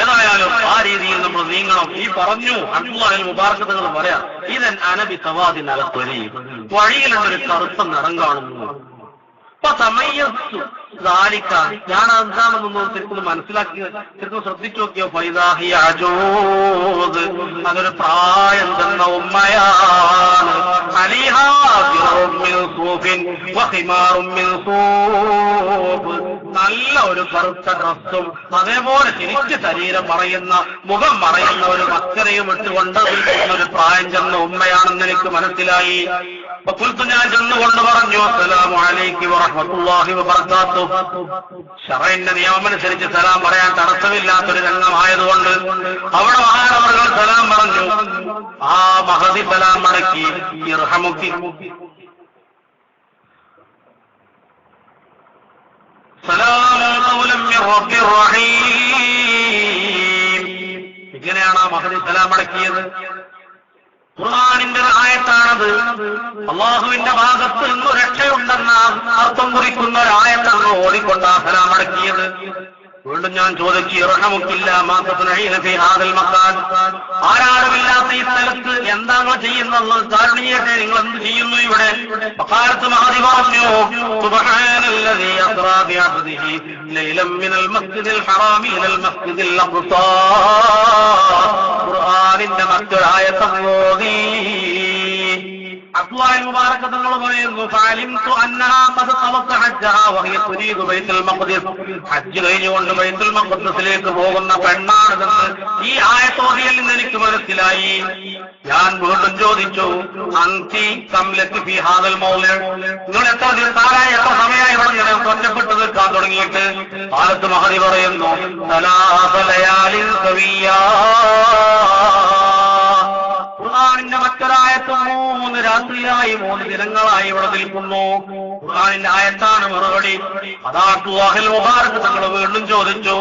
ഏതായാലും ആ രീതിയിൽ നമ്മൾ നീങ്ങണം. ഈ പറഞ്ഞു അബ്ദുല്ലാഹിൽ മുബാറക് തങ്ങൾ പറയാം, ഇതൻ അനബി സവാദിനകത്തൊരി വഴിയിലുള്ളൊരു കറുത്ത നിറം കാണുന്നു. ഞാൻ എന്താണെന്നൊന്ന് ശരിക്കും മനസ്സിലാക്കി ശരിക്കും ശ്രദ്ധിച്ചു നോക്കിയോ, ഫൈദാഹി അജൂദ്, അതൊരു പ്രായം ചെന്ന ഉമ്മയാണ്. നല്ല ഒരു കറുത്ത ഡ്രസ്സും അതേപോലെ തിരിച്ച് ശരീരം മറയുന്ന മുഖം മറയുന്ന ഒരു മസ്കരയും ഇട്ടുകൊണ്ട് ഒരു പ്രായം ചെന്ന ഉമ്മയാണെന്ന് എനിക്ക് മനസ്സിലായി. ഫഖുൽതു ഞാൻ ചെന്നുകൊണ്ട് പറഞ്ഞു അസ്സലാമു അലൈക്കും വറഹ്മത്തുള്ളാഹി വബറകാതുഹു. ശറഈന്റെ നിയമമനുസരിച്ച് സലാം പറയാൻ തടസ്സമില്ലാത്തൊരു രംഗമായതുകൊണ്ട് അവിടെ മഹാനവറുകൾ സലാം പറഞ്ഞു. ആ മഹദി സലാം മടക്കി ഇർഹമുക്കി സലാമുൻ ഖൗലൻ മിർ റബ്ബിർ റഹീം. ഇങ്ങനെയാണ് ആ മഹദി സലാം മടക്കിയത്. ഖുർആനിന്റെ ആയത്താണത്. അള്ളാഹുവിന്റെ ഭാഗത്ത് നിന്ന് രക്ഷയുണ്ടെന്ന അർത്ഥം കുറിക്കുന്ന ഒരായത്താണ് ഓടിക്കൊണ്ട് ആ സലാം മടക്കിയത്. വീണ്ടും ഞാൻ ചോദിച്ചു ഇർഹമുക്കില്ല മാ തസ്നഈന ഫീ ഹാദൽ മക്കാൻ. ആരാരുമില്ലാത്ത ഈ സ്ഥലത്ത് എന്താണ് ചെയ്യുന്നത്? കാരുണ്യത്തെ നിങ്ങൾ എന്ത് ചെയ്യുന്നു ഇവിടെ? ഫഖാലത്ത് മഹദി പറഞ്ഞു സുബ്ഹാനല്ലദീ അസ്റാ ബിഅബ്ദിഹി ലൈലൻ മിനൽ മസ്ജിദിൽ ഹറാമി ഇലൽ മസ്ജിദിൽ അഖ്സാ. ഖുർആനിന്റെ മറ്റൊരു ആയത്ത് ഓതി അബ്ദുല്ലാഹി മുബാറക് തങ്ങൾ പറയുന്നു ഫഅലിംതു അന്നഹാ ഖദ് ഖലത ഹജ്ജഹാ വഹിയ തുരീദു ബൈത്തുൽ മഖ്ദിസ്. ഹജ്ജ് കഴിഞ്ഞുകൊണ്ട് ബൈത്തുൽ മഖ്ദിസിലേക്ക് പോകുന്ന പെണ്ണാണെന്ന് ഈ ആയത്തോതിയിൽ നിന്ന് എനിക്ക് മനസ്സിലായി. ഞാൻ വീണ്ടും ചോദിച്ചു അൻതി കംലക് ഫീ ഹാദൽ മൗലിദ്. നിങ്ങൾ എത്ര ദിവസമായി എത്ര സമയമായി ഇവിടെ ഇങ്ങനെ ഒറ്റപ്പെട്ട് നിൽക്കാൻ തുടങ്ങിയിട്ട്? ആലത്ത് മഹദി പറയുന്നു സലാസ ലയാലിൻ സവിയ്യാ. ഖുർആനിന്റെ മറ്റൊരായത്ത് 3 രാത്രിയായി 3 ദിനങ്ങളായി ഇവിടെ നിൽക്കുന്നു. ഖുർആനിന്റെ ആയത്താണ് മറുപടി. അതാ അബ്ദുല്ലാഹിൽ മുബാറക് തങ്ങൾ വീണ്ടും ചോദിച്ചു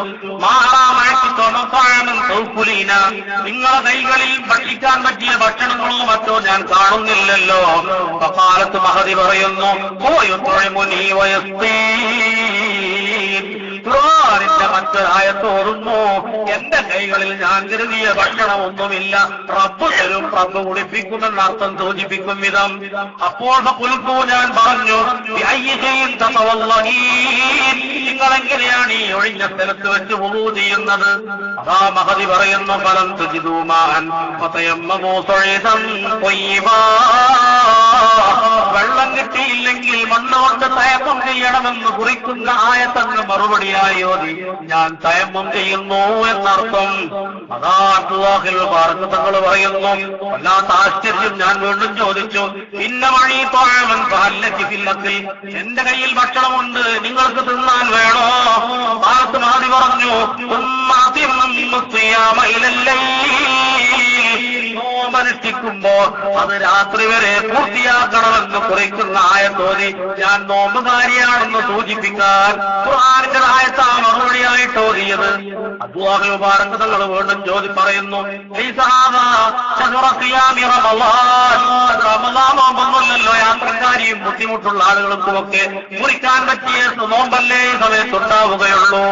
നിങ്ങളെ കൈകളിൽ ഭക്ഷിക്കാൻ പറ്റിയ ഭക്ഷണങ്ങളോ മറ്റോ ഞാൻ കാണുന്നില്ലല്ലോ. ഫഖാലത്ത് മഹദി പറയുന്നു ഖുർആനിന്റെ മറ്റൊരായത്തോറുന്നു എന്റെ കൈകളിൽ ഞാൻ കരുതിയ ഭക്ഷണമൊന്നുമില്ല, റബ്ബ് തരും, റബ്ബ് കുടിപ്പിക്കുമെന്ന അർത്ഥം സൂചിപ്പിക്കും വിധം. അപ്പോൾ ഫഖുൽതു ഞാൻ പറഞ്ഞു നിങ്ങളെങ്ങനെയാണ് ഈ ഒഴിഞ്ഞ സ്ഥലത്ത് വെച്ച് വുളൂ ചെയ്യുന്നത്? അതാ മഹദി പറയുന്നു ഫലം തുജിദൂ മാഅൻ ഫതയമ്മമൂ സഈദൻ ത്വയ്യിബാ. വെള്ളം കിട്ടിയില്ലെങ്കിൽ മണ്ണുകൊണ്ട് തയമ്മം ചെയ്യണമെന്ന് കുറിക്കുന്ന ആയത്തങ്ങ് മറുപടിയായി ഓതി ഞാൻ തയമ്മം ചെയ്യുന്നു എന്നർത്ഥം. അതാ അബ്ദുല്ലാഹിൽ മുബാറക് തങ്ങൾ പറയുന്നു വല്ലാത്ത ആശ്ചര്യം. ഞാൻ വീണ്ടും ചോദിച്ചു ഇന്ന മഴി തോഴവൻ ഫഹല്ലകി ഫിൽ അഖ്ലി. എന്റെ കയ്യിൽ ഭക്ഷണമുണ്ട്, നിങ്ങൾക്ക് തിന്നാൻ വേണോ? ഭാരത് മഹദി പറഞ്ഞു നോമ്പനുഷ്ഠിക്കുമ്പോ അത് രാത്രി വരെ പൂർത്തിയാക്കണമെന്ന് കുറിക്കുന്ന ആയത്തോതി ഞാൻ നോമ്പുകാരിയാണെന്ന് സൂചിപ്പിക്കാൻ ഖുർആനിന്റെ ആയത്താണ് മറുപടിയായിട്ട് ഓതിയത്. അബ്ദുല്ലാഹി മുബാറക് തങ്ങൾ വീണ്ടും പറയുന്നു റമളാൻ നോമ്പൊന്നുമല്ലല്ലോ യാത്രക്കാരിയും ബുദ്ധിമുട്ടുള്ള ആളുകൾക്കുമൊക്കെ മുറിക്കാൻ പറ്റിയ നോമ്പല്ലേ ഈ സമയത്തുണ്ടാവുകയുള്ളൂ.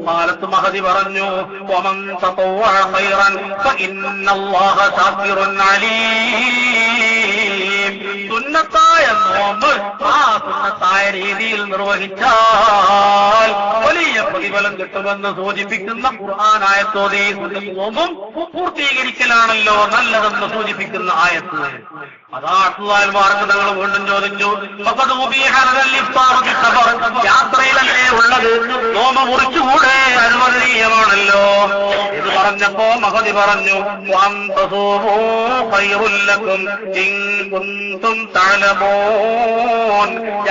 കാലത്ത് മഹദി പറഞ്ഞു വമൻ തതവ്വഅ ഖൈറൻ ഫഇന്നല്ലാഹ ശാകിറുൻ അലീം. സുന്നത്തായ നോമ്പ് ആ സുന്നത്തായ രീതിയിൽ നിർവഹിച്ചാൽ വലിയ പ്രതിഫലം കിട്ടുമെന്ന് സൂചിപ്പിക്കുന്ന ഖുർആൻ ആയത്തോതി നോമ്പും പൂർത്തീകരിക്കലാണല്ലോ നല്ലതെന്ന് സൂചിപ്പിക്കുന്ന ആയത്ത്. അതാ അബ്ദുല്ലാഹിൽ മുബാറക് തങ്ങൾ വീണ്ടും ചോദിച്ചു യാത്രയിലല്ലേ ഉള്ളത്, നോമ്പ് മുറിച്ചുകൂടെ? അനുവദനീയമാണല്ലോ. ഇത് പറഞ്ഞപ്പോ മഹദി പറഞ്ഞു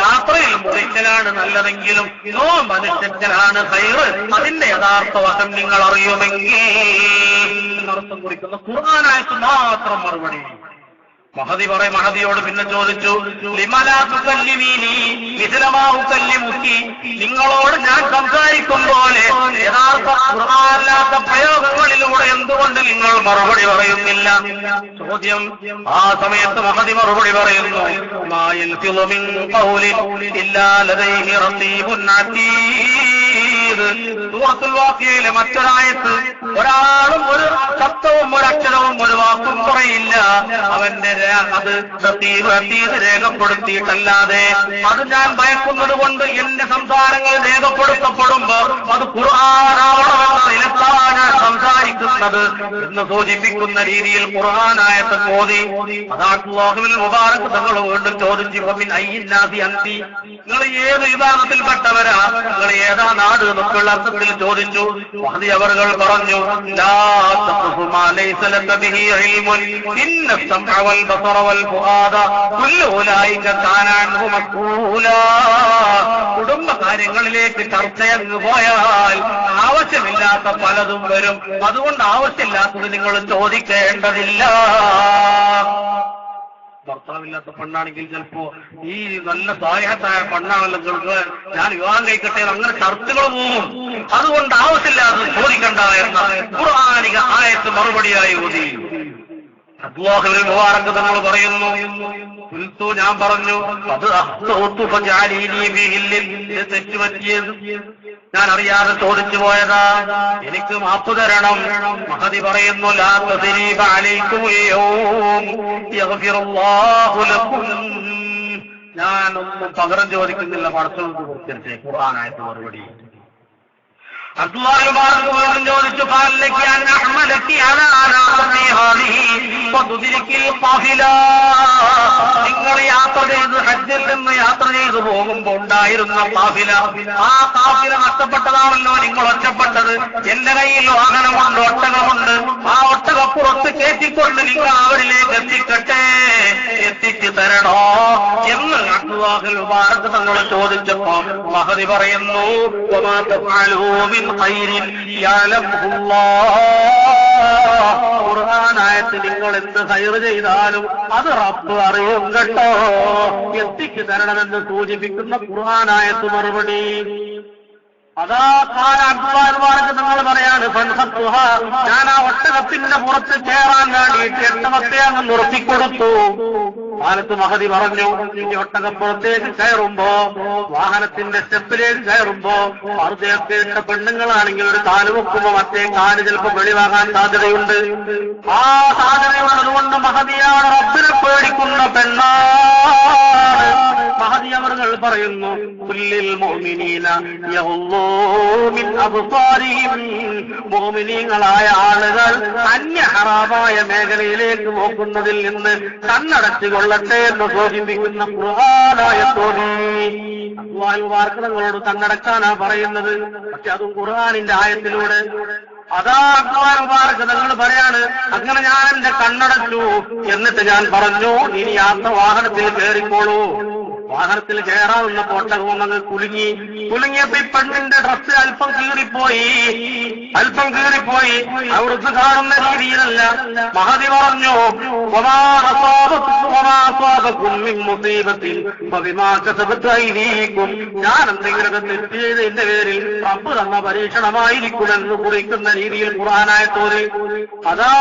യാത്രയിൽ മുറിക്കലാണ് നല്ലതെങ്കിലും നോമ്പ് അനുഷ്ഠിക്കലാണ് ഖൈറ്. അതിന്റെ യഥാർത്ഥ വശം നിങ്ങൾ അറിയുമെങ്കിൽ അർത്ഥം കുറിക്കുന്ന ഖുർആനായത്ത് മാത്രം മറുപടി. മഹദിയോട് പിന്നെ ചോദിച്ചു നിങ്ങളോട് ഞാൻ സംസാരിക്കും പോലെ യഥാർത്ഥ ഖുർആനില്ലാത്ത പ്രയോഗങ്ങളിലൂടെ എന്തുകൊണ്ട് നിങ്ങൾ മറുപടി പറയുന്നില്ല? ചോദ്യം. ആ സമയത്ത് മഹദി മറുപടി പറയുന്നു സൂറത്തുൽ വാഖിയയിലെ മറ്റൊരായത്ത് ഒരാളും ഒരു ശബ്ദവും ഒരക്ഷരവും ഒരു വാക്കും പറയില്ല, അവന്റെ അത് രേഖപ്പെടുത്തിയിട്ടല്ലാതെ. അത് ഞാൻ ഭയക്കുന്നത് കൊണ്ട് എന്റെ സംസാരങ്ങൾ രേഖപ്പെടുത്തപ്പെടുമ്പോ അത് ഖുർആനാവണമെന്ന നിലത്താണ് സംസാരിക്കുന്നത്. എന്ന് സൂചിപ്പിക്കുന്ന രീതിയിൽ ഖുർആനായത്ത് ഓതി. അല്ലാഹുവിൽ മുബാറക് തങ്ങൾ വീണ്ടും ചോദിച്ചു, നിങ്ങൾ ഏത് വിഭാഗത്തിൽപ്പെട്ടവരാ, നിങ്ങൾ ഏതാ നാട് എന്നൊക്കെയുള്ള അർത്ഥത്തിൽ ചോദിച്ചു. മഹദി അവർകൾ പറഞ്ഞു, ലാ തഖ്ഫു മാ ലൈസ ലക ബിഹി ഇൽമുൻ ഇന്ന السمع والبصر والفؤاد كل اولئك كان عنه مسؤولا. കുടുംബകാര്യങ്ങളിലേക്ക് ചർച്ചയങ്ങ് പോയാൽ ആവശ്യമില്ലാത്ത പലതും വരും. അതുകൊണ്ട് ആവശ്യമില്ലാത്തത് നിങ്ങൾ ചോദിക്കേണ്ടതില്ല. ഭർത്താവില്ലാത്ത പെണ്ണാണെങ്കിൽ ചിലപ്പോ ഈ നല്ല സായഹത്തായ പെണ്ണാണല്ലോ ഞാൻ വിവാഹം കഴിക്കട്ടെ, അങ്ങനെ ചർച്ചകൾ പോകും. അതുകൊണ്ട് ആവശ്യമില്ലാത്തത് ചോദിക്കണ്ട എന്ന ഖുർആനിക ആയത്ത് മറുപടിയായി ഓതി. അല്ലാഹുവിൽ മുബാറക് തങ്ങൾ പറയുന്നു, ഞാൻ പറഞ്ഞു അത് തെറ്റുപറ്റിയത് ഞാൻ അറിയാതെ ചോദിച്ചു പോയതാ, എനിക്ക് മാപ്പ് തരണം. മഹദി പറയുന്നു, ലാ തസ്രീബ അലൈക്കും യൗം യഗ്ഫിറുല്ലാഹു ലക്കും. ഞാനൊന്നും പകരം ചോദിക്കുന്നില്ല, പടച്ചവർക്ക് കൊടുക്കട്ടെ. ഖുർആനായത്ത് മറുപടി. അല്ലാഹു ചോദിച്ചു, നിങ്ങൾ യാത്ര ചെയ്ത് ഹജ്ജിൽ നിന്ന് യാത്ര ചെയ്തു പോകുമ്പോൾ ഉണ്ടായിരുന്ന കാഫില, ആ കാഫില നഷ്ടപ്പെട്ടതാണല്ലോ നിങ്ങൾ ഒറ്റപ്പെട്ടത്. എന്റെ കയ്യിൽ വാഹനമുണ്ട്, ഒട്ടകമുണ്ട്. ആ ഒട്ടകപ്പുറത്ത് കയറ്റിക്കൊണ്ട് നിങ്ങൾ അവരിലേക്ക് എത്തിക്കട്ടെ, എത്തിച്ചു തരണോ എന്ന് അല്ലാഹുൽ മുബാറക് തങ്ങൾ ചോദിച്ചപ്പോ മഹദി പറയുന്നു, ഖുർആനായത്ത് നിങ്ങൾ എന്ത് ഖൈർ ചെയ്താലും അത് റബ്ബ് അറിയും കേട്ടോ, എത്തിച്ചു തരണമെന്ന് സൂചിപ്പിക്കുന്ന ഖുർആനായത്ത് മറുപടി. അതാ കാലമാർക്ക് നിങ്ങൾ പറയാണ്, ഞാൻ ആ ഒട്ടകത്തിന്റെ പുറത്ത് കയറാൻ വേണ്ടിയിട്ട് എട്ടമത്തെ അങ്ങ് നിർത്തിക്കൊടുത്തു. കാലത്ത് മഹദി പറഞ്ഞു, ഈ ഒട്ടകപ്പുറത്തേക്ക് കയറുമ്പോ, വാഹനത്തിന്റെ സ്റ്റെപ്പിലേക്ക് കയറുമ്പോ അറുതയൊക്കെ ഇട്ട പെണ്ണുങ്ങളാണെങ്കിൽ ഒരു കാല് വെക്കുമ്പോ മറ്റേ കാല് ചിലപ്പോ വെളിവാകാൻ സാധ്യതയുണ്ട്. ആ സാധ്യതയുള്ളതുകൊണ്ട് മഹദിയാണ് റബ്ബിനെ പേടിക്കുന്ന പെണ്ണാണ്. മഹദി അവർകൾ പറയുന്നു, കുല്ലിൽ മുഅ്മിനീന യഗ്ളൂ മിൻ അബ്സാരിഹിം. മുഅ്മിനീങ്ങളായ ആളുകൾ അന്യ ഹറാമായ മേഖലയിലേക്ക് നോക്കുന്നതിൽ നിന്ന് കണ്ണടച്ചു കൊള്ളട്ടെ എന്ന് സൂചിപ്പിക്കുന്ന ഖുർആനായത്തോടെ വാർത്തകളോട് കണ്ണടക്കാനാ പറയുന്നത്. പക്ഷെ അതും ഖുർആനിന്റെ ആയത്തിലൂടെ. അതാ മുബാറക് തങ്ങൾ പറയാണ്, അങ്ങനെ ഞാൻ എന്റെ കണ്ണടച്ചു. എന്നിട്ട് ഞാൻ പറഞ്ഞു, ഇനി യാത്ര വാഹനത്തിൽ കയറിക്കോളൂ. വാഹനത്തിൽ കയറാവുന്ന ഒട്ടകവും അങ്ങ് കുലുങ്ങിയപ്പോ ഈ പെണ്ണിന്റെ ഡ്രസ്സ് അല്പം കീറിപ്പോയി. അവിടുന്ന് കാണുന്ന രീതിയിലല്ല. മഹദി പറഞ്ഞു, ഞാൻ എന്തെങ്കിലുമൊക്കെ തെറ്റ് ചെയ്തതിന്റെ പേരിൽ റബ്ബ് തന്ന പരീക്ഷണമായിരിക്കുമെന്ന് കുറിക്കുന്ന രീതിയിൽ ഖുർആനായത്തോട്. അതാ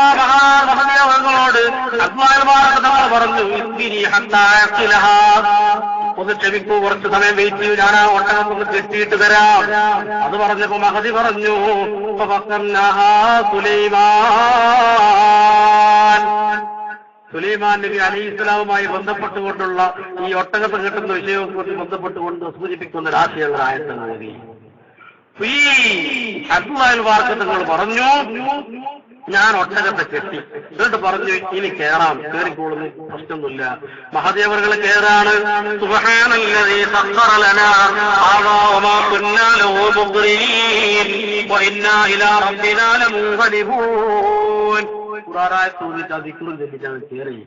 മഹദി അവങ്ങളോട് അല്ലാഹു പറഞ്ഞു, ഒന്ന് ക്ഷമിക്കൂ, കുറച്ച് സമയം വെയിറ്റ് ചെയ്യൂ, ഞാൻ ആ ഒട്ടകം ഒന്ന് കെട്ടിയിട്ട് തരാം. അത് പറഞ്ഞപ്പോ മഹദി പറഞ്ഞു, സുലൈമാൻ നബി അലൈഹിസ്സലാമുമായി ബന്ധപ്പെട്ടുകൊണ്ടുള്ള ഈ ഒട്ടകത്ത് കിട്ടുന്ന വിഷയവുമായി ബന്ധപ്പെട്ടുകൊണ്ട് സൂചിപ്പിക്കുന്ന രാശികളായത്തങ്ങൾ നബി ഈ അബ്ദുൽ വാർത്തകൾ പറഞ്ഞു, ഞാൻ ഒട്ടകത്തെ കെട്ടി. എന്നിട്ട് പറഞ്ഞു, ഇനി കയറാം, കയറിക്കോളുന്നു, പ്രശ്നമൊന്നുമില്ല. മഹദേവറുകൾ കയറാണ്. സുബ്ഹാനല്ലദീ സഖറ ലനാ ഹാദാ വമാ കുന്നാ ലഹു മുഖ്രീൻ വഇന്നാ ഇലാ റബ്ബിനാ ലമുൻഖലിബൂൻ. ഖുർആനായ സൂറത്ത് ദിക്റുൽ ജലിലാണ് കയറി.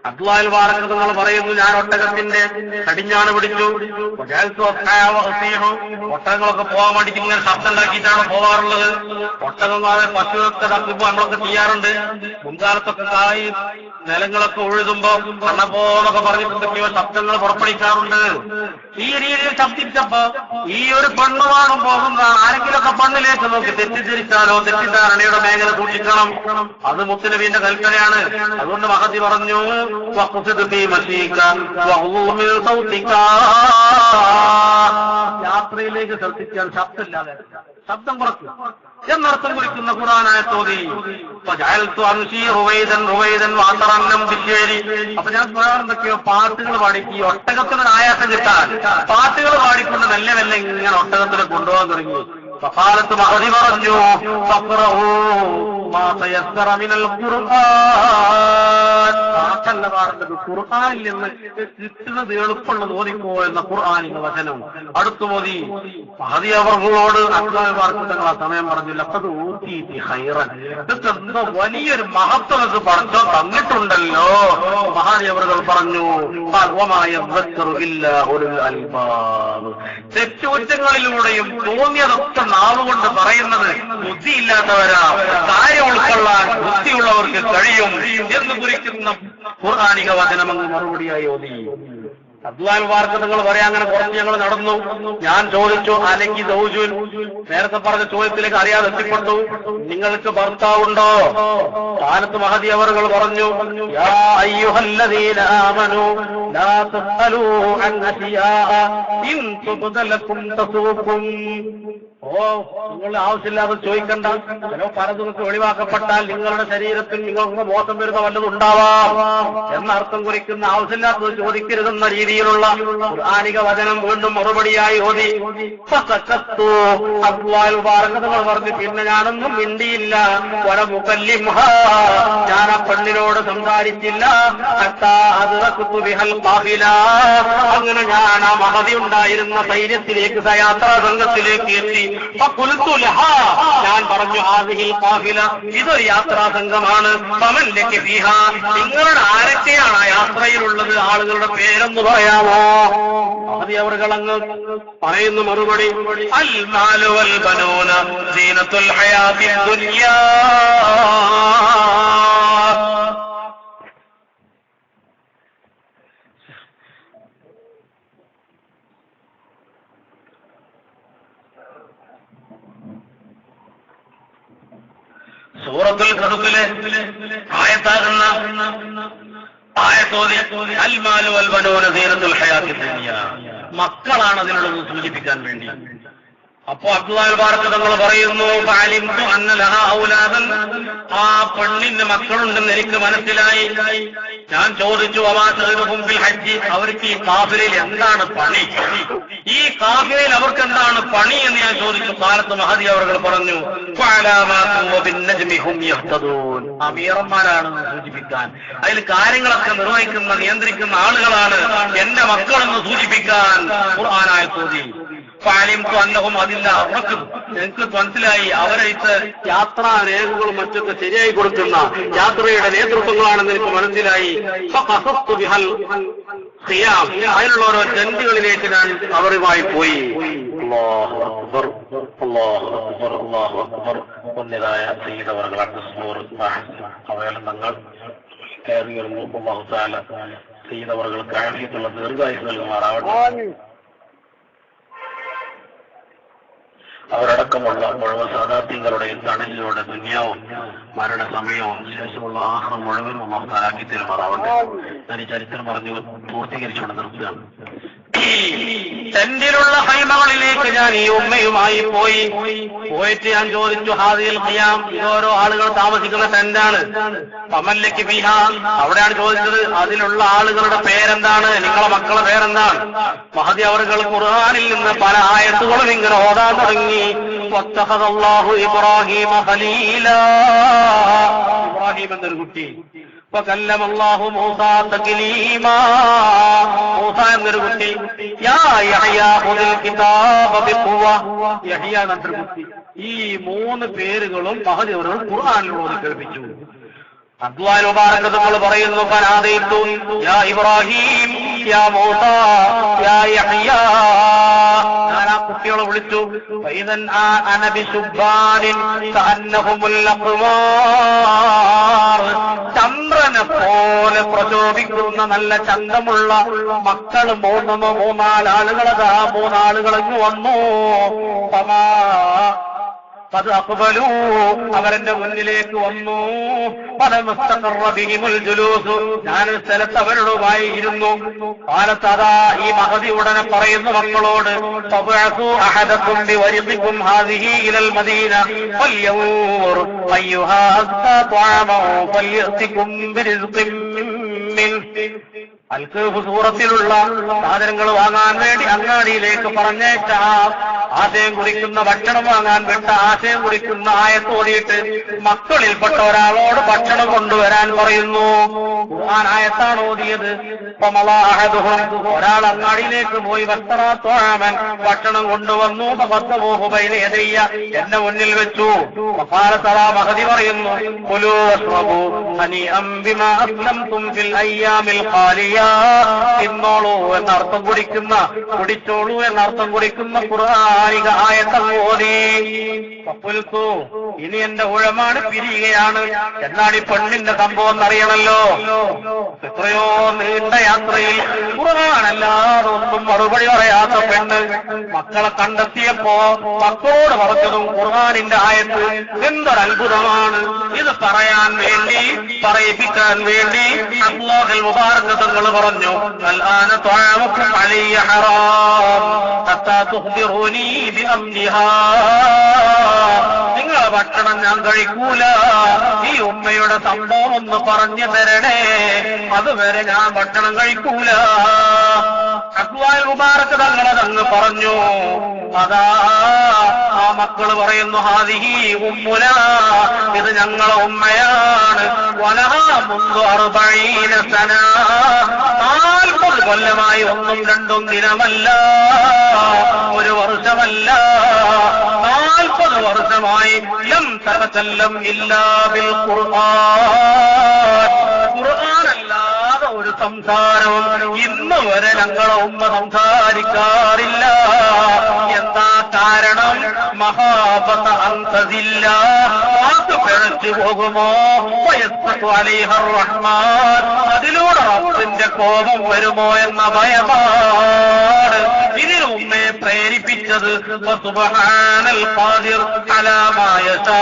അബ്ദുൽ വാറക് തങ്ങൾ പറയുന്നു, ഞാൻ ഒട്ടകത്തിന്റെ കടിഞ്ഞാണ് പിടിച്ചു. ഒട്ടകങ്ങളൊക്കെ പോകാൻ വേണ്ടിയിട്ട് ഇങ്ങനെ ശബ്ദം ഉണ്ടാക്കിയിട്ടാണ് പോകാറുള്ളത്. ഒട്ടകങ്ങളെ പശുവൊക്കെ തപ്പിപ്പോ നമ്മളൊക്കെ ചെയ്യാറുണ്ട്. മുൻകാലത്തൊക്കെ കായ് നിലങ്ങളൊക്കെ ഉഴുതുമ്പോ കണ്ണപ്പോന്നൊക്കെ പറഞ്ഞിട്ടുണ്ടെങ്കിലോ ശബ്ദങ്ങൾ പുറപ്പെടുവിക്കാറുണ്ട്. ഈ രീതിയിൽ ശബ്ദിച്ചപ്പോ ഈ ഒരു പെണ്ണ് വാങ്ങും പോകുന്ന ആരെങ്കിലുമൊക്കെ പെണ്ണിലേക്ക് നോക്കി തെറ്റിദ്ധരിച്ചാലോ തെറ്റിദ്ധാരണയുടെ മേഖല സൂക്ഷിക്കണം. അത് മുത്തുനബിന്റെ കൽപ്പനയാണ്. അതുകൊണ്ട് മഹദി പറഞ്ഞു, യാത്രയിലേക്ക് ശ്രദ്ധിക്കാൻ ശബ്ദമില്ലാതെ ശബ്ദം കുറയ്ക്കുക എന്നർത്ഥം കുറിക്കുന്ന ഖുർആനായത്തോതി. അപ്പൊ ഞാൻ എന്തൊക്കെയോ പാട്ടുകൾ പാടി, ഈ ഒട്ടകത്തിന് ആയാസം കിട്ടാൻ പാട്ടുകൾ പാടിക്കൊണ്ട് മെല്ലെ മെല്ലെ ഇങ്ങനെ ഒട്ടകത്തിനെ കൊണ്ടുപോകാൻ തുടങ്ങി. ഫഖാലത്ത് മഹദി പറഞ്ഞു ഫഖറഊ മാ തയസ്സറ മിനൽ ഖുർആൻ. ഖുർആനിൽ നിന്ന് കിട്ടുന്നത് എളുപ്പമുള്ളത് ഓതിക്കോ എന്ന ഖുർആനിക വചനം അടുത്തു മോദി മഹദി അവർകളോട് അബ്ദുൽ ആ സമയം പറഞ്ഞു ലഖദ് ഊതീതി ഖൈറൻ. ഇതൊക്കെ എന്തോ വലിയൊരു മഹത്വം ഇത് പഠിച്ചോ തന്നിട്ടുണ്ടല്ലോ. മഹദി അവർകൾ പറഞ്ഞു വമാ യദ്ദക്കറു ഇല്ലാ ഉലുൽ അൽബാബ്. തെറ്റുകുറ്റങ്ങളിലൂടെയും തോന്നിയതൊക്കെ നാവുകൊണ്ട് പറയുന്നത് ബുദ്ധിയില്ലാത്തവരാ, കാര്യം ഉൾക്കൊള്ളാൻ ബുദ്ധിയുള്ളവർക്ക് കഴിയും എന്ന് കുറിക്കുന്ന ഖുർആനിക വചനമെന്ന് മറുപടിയായി ഓതി. അബ്ദുൽ മുബാറക് നിങ്ങൾ പറയാൻ അങ്ങനെ കുറച്ച് ഞങ്ങൾ നടന്നു. ഞാൻ ചോദിച്ചു അലക്കി ദൗജുൻ, നേരത്തെ പറഞ്ഞ ചോദ്യത്തിലേക്ക് അറിയാതെ എത്തിപ്പെട്ടു, നിങ്ങൾക്ക് ഭർത്താവുണ്ടോ? കാലത്ത് മഹദി അവറുകൾ പറഞ്ഞു യാ അയ്യുഹല്ലദീന ആമനൂ ലാ തസ്അലൂ അൻ അശിയാഅ ഇൻ തുബ്ദ ലക്കും തസൂകും. നിങ്ങൾ ആവശ്യമില്ലാതെ ചോദിക്കണ്ട. ചില പലതൊക്കെ ഒഴിവാക്കപ്പെട്ടാൽ നിങ്ങളുടെ ശരീരത്തിൽ നിങ്ങൾക്ക് മോശം വരുന്ന വല്ലതും ഉണ്ടാവാം എന്നർത്ഥം കുറിക്കുന്ന ആവശ്യമില്ലാത്തത് ചോദിക്കരുതെന്ന രീതിയിലുള്ള ഖുർആനിക വചനം വീണ്ടും മറുപടിയായി ഓതി. അബ്ദുൽ മുബാറക് പറഞ്ഞു പിന്നെ ഞാനൊന്നും മിണ്ടിയില്ല. ഞാൻ ആ പെണ്ണിനോട് സംസാരിച്ചില്ല. അങ്ങനെ ഞാൻ ആ മഹദി ഉണ്ടായിരുന്ന സൈന്യത്തിലേക്ക് യാത്രാ സംഘത്തിലേക്ക് എത്തി. ഞാൻ പറഞ്ഞു ഹാദിഹിൽ ഖാഫില, ഇതൊരു യാത്രാ സംഘമാണ്. ഫമൻ ലക ഫീഹാ, നിങ്ങളുടെ ആരൊക്കെയാണ് ആ യാത്രയിലുള്ളത്? ആളുകളുടെ പേരൊന്ന് പറയാമോ? മഹദി അവர்கள் അങ്ങ് പറയുന്ന മറുപടി അൽ മാലു വൽ ബനൂന സീനത്തുൽ ഹയാത്തി ദുനിയാ. സൂറത്തുൽ കഹ്ഫിലെ ആയത്താകുന്ന ആയത്തോതി അൽ മാലു വൽ ബനൂന സീനത്തുൽ ഹയാത്തി ദുനിയാ, മക്കളാണ് അതിനുള്ളത് സൂചിപ്പിക്കാൻ വേണ്ടി. അപ്പോ അബ്ദുൽ മുബാറക് തങ്ങൾ പറയുന്നു ഫഅലിംതു അന്ന ലഹാ ഔലാദൻ, ആ പെണ്ണിന് മക്കളുണ്ടെന്ന് എനിക്ക് മനസ്സിലായി. ഞാൻ ചോദിച്ചു വമാ തഅലുഹും ഫിൽ ഹജ്ജ്, അവർക്ക് ഈ കാഫിലയിൽ എന്താണ് പണി? ഈ കാഫിലയിൽ അവർക്ക് എന്താണ് പണി എന്ന് ഞാൻ ചോദിച്ചു. കാലത്ത് മഹദി അവர்கள் പറഞ്ഞു ഫഅലാമാതു വബിന്നജ്മി ഹും യഹ്തദൂൻ, അമീറന്മാരാണെന്ന് സൂചിപ്പിക്കാൻ, അതിൽ കാര്യങ്ങളൊക്കെ നിർവഹിക്കുന്ന നിയന്ത്രിക്കുന്ന ആളുകളാണ് എന്റെ മക്കളെന്ന് സൂചിപ്പിക്കാൻ ഖുർആനായത്തോതി. ഫഅലിംതു അന്നഹും അതില്ല, അവർക്ക് എനിക്ക് മനസ്സിലായി അവരയച്ച് യാത്രാ രേഖകളും മറ്റൊക്കെ ശരിയായി കൊടുക്കുന്ന യാത്രയുടെ നേതൃത്വങ്ങളാണെന്ന് എനിക്ക് മനസ്സിലായി. ഫഖസസ്തു ബിഹൽ ഖിയാം, അതിലുള്ള ഓരോ ജന്തുകളിലേക്ക് ഞാൻ അവരുമായി പോയി. അല്ലാഹു അക്ബർ, അല്ലാഹു അക്ബർ, അല്ലാഹു അക്ബർ. ഒന്നിതായ സയ്യിദ് അവറുകൾ അവയെല്ലാം തങ്ങൾ കയറി വരുന്നു. അല്ലാഹു തആല സയ്യിദ് അവറുകൾക്ക് ആഫിയത്തുള്ള ദീർഘായുസ്സ് നൽകുമാറാവട്ടെ. അവരടക്കമുള്ള മുഴുവൻ സാദാത്യങ്ങളുടെയും തണലിലൂടെ ദുനിയാവും മരണസമയവും ശേഷമുള്ള ആഹ്റം മുഴുവൻ അല്ലാഹു തീരുമാറാവട്ടെ. ഞാൻ ഈ ചരിത്രം പറഞ്ഞു പൂർത്തീകരിച്ചുകൊണ്ട് നിർത്തുകയാണ്. ടെന്റിലുള്ള ഹൈമകളിലേക്ക് ഞാൻ ഈ ഉമ്മയുമായി പോയിട്ട് ഞാൻ ചോദിച്ചു ഹാദിൽ ഖിയാം, ഇതോരോ ആളുകൾ താമസിക്കുന്ന ടെന്റാണ്. ഫമല്ലക്ക് ഫീഹാ, അവിടെയാണ് ചോദിച്ചത് അതിലുള്ള ആളുകളുടെ പേരെന്താണ്, നിങ്ങളെ മക്കളെ പേരെന്താണ്? മഹദി അവറുകൾ ഖുർആനിൽ നിന്ന് പല ആയത്തുകളും ഇങ്ങനെ ഓതാൻ തുടങ്ങി. വത്തഖദല്ലാഹു ഇബ്രാഹീമ ഖലീലാ, ഇബ്രാഹിം എന്നൊരു കുട്ടി. വകല്ലമല്ലാഹു മൂസാ തക്ലീമാ, മൂസ എന്നൊരു കുട്ടി. യാ യഹ്യാ ഖുദിൽ കിതാബ ബിഖുവ, യഹ്യാ എന്നൊരു കുട്ടി. ഈ 3 പേരുകളും മഹദി അവറുകൾ ഖുർആനിലൂടെ കേൾപ്പിച്ചു. അബ്ദുൽ മുബാറക് തങ്ങൾ പറയുന്നു ഫനാദൈതു യാ ഇബ്രാഹിം യാ മൂസ യാ യഹ്യാ, ഞാൻ ആ കുട്ടികളെ വിളിച്ചു. ഫൈദൻ അന ബിശുബ്ബാനിൻ കഅന്നഹുമുൽ അഖ്മാർ, ചന്ദ്രനെ പോലെ പ്രചോദിക്കുന്ന നല്ല ചന്തമുള്ള മക്കൾ 3 ആളുകളതാ 3 ആളുകളങ്ങ് വന്നു. അത് അഖ്ബലൂ, അവരെന്റെ മുന്നിലേക്ക് വന്നു. ഞാനൊരു സ്ഥലത്ത് അവരോടുമായി ഇരുന്നു. കാലത്ത് അതാ ഈ മഹദി ഉടനെ പറയുന്നു മക്കളോട് അഹദക്കും ബിവരിഖിക്കും ഹാദിഹി ഇലൽ മദീന ഫൽയൻദുർ അയ്യുഹാ അസ്താ ത്വഅമൻ ഫൽയഅതികും ബിരിസ്ഖിൻ മിൻ. അൽ-കഹ്ഫ് സൂറത്തിലുള്ള സാധനങ്ങൾ വാങ്ങാൻ വേണ്ടി അങ്ങാടിയിലേക്ക് പറഞ്ഞേറ്റ ആശയം കുറിക്കുന്ന ഭക്ഷണം വാങ്ങാൻ വിട്ട ആശയം കുറിക്കുന്ന ആയത്തോടിയിട്ട് മക്കളിൽപ്പെട്ട ഒരാളോട് ഭക്ഷണം കൊണ്ടുവരാൻ പറയുന്നു. ഖുർആൻ ആയത്താണ് ഓതിയത്. ഒരാൾ അങ്ങാടിയിലേക്ക് പോയി ഭക്ഷണം കൊണ്ടുവന്നു. എന്റെ മുന്നിൽ വെച്ചു. മഹദി പറയുന്നു, തിന്നോളൂ എന്നർത്ഥം കുടിക്കുന്ന, കുടിച്ചോളൂ എന്നർത്ഥം കുടിക്കുന്ന ഖുർആനിക ആയത്ത് ഓതി. പപ്പുൽത്തു, ഇനി എന്റെ ഊഴമാണ് പിരിയുകയാണ്. എന്നാണ് ഈ പെണ്ണിന്റെ സംഭവം എന്നറിയണല്ലോ. എത്രയോ നീണ്ട യാത്രയിൽ ഖുർആനല്ലാതെ ഒന്നും മറുപടി പറയാത്ത പെണ്ണ് മക്കളെ കണ്ടെത്തിയപ്പോ മക്കളോട് പറഞ്ഞതും ഖുർആനിന്റെ ആയത്ത്. എന്തൊരത്ഭുതമാണ് ഇത്! പറയാൻ വേണ്ടി, പറയിപ്പിക്കാൻ വേണ്ടി അല്ലാഹുൽ മുബാറക് തങ്ങൾ പറഞ്ഞു, അൽആന ത്വഅമുകും അലയ്യ ഹറാം ഹത്താ തുഖ്ബിറൂനി ബിഅംരിഹാ. നിങ്ങളെ ഭക്ഷണം ഞാൻ കഴിക്കൂല, ഈ ഉമ്മയുടെ സംഭവം ഒന്ന് പറഞ്ഞു തരണേ, അതുവരെ ഞാൻ ഭക്ഷണം കഴിക്കൂല. അല്ലാഹുൽ മുബാറക് തങ്ങളതങ്ങ് പറഞ്ഞു. അതാ ആ മക്കള് പറയുന്നു, ഹാദിഹി ഉമ്മുനാ, ഇത് ഞങ്ങളെ ഉമ്മയാണ്. വലഹാ മുൻദു 40 സന, 40 കൊല്ലമായി, ഒന്നും രണ്ടും ദിനമല്ല, ഒരു വർഷമല്ല, 40 വർഷമായി ലം തതകല്ലം ഇല്ലാ ബിൽ ഖുർആൻ. ഖുർആനല്ലാതെ ഒരു സംസാരവും ഇന്ന് വരെ ഞങ്ങളെ ഉമ്മ സംസാരിക്കാറില്ല. എന്താ കാരണം? മഹാബത അന്തസില്ല, വാക്ക് പിഴച്ചു പോകുമോ? റഹ്മാൻ, അതിലൂടെ റബ്ബിന്റെ കോപം വരുമോ എന്ന ഭയമാണ് ഇതിന് ഉമ്മയെ പ്രേരിപ്പിച്ചത്. സുബ്ഹാനൽ ഖാദിർ അലാ മാ യശാ.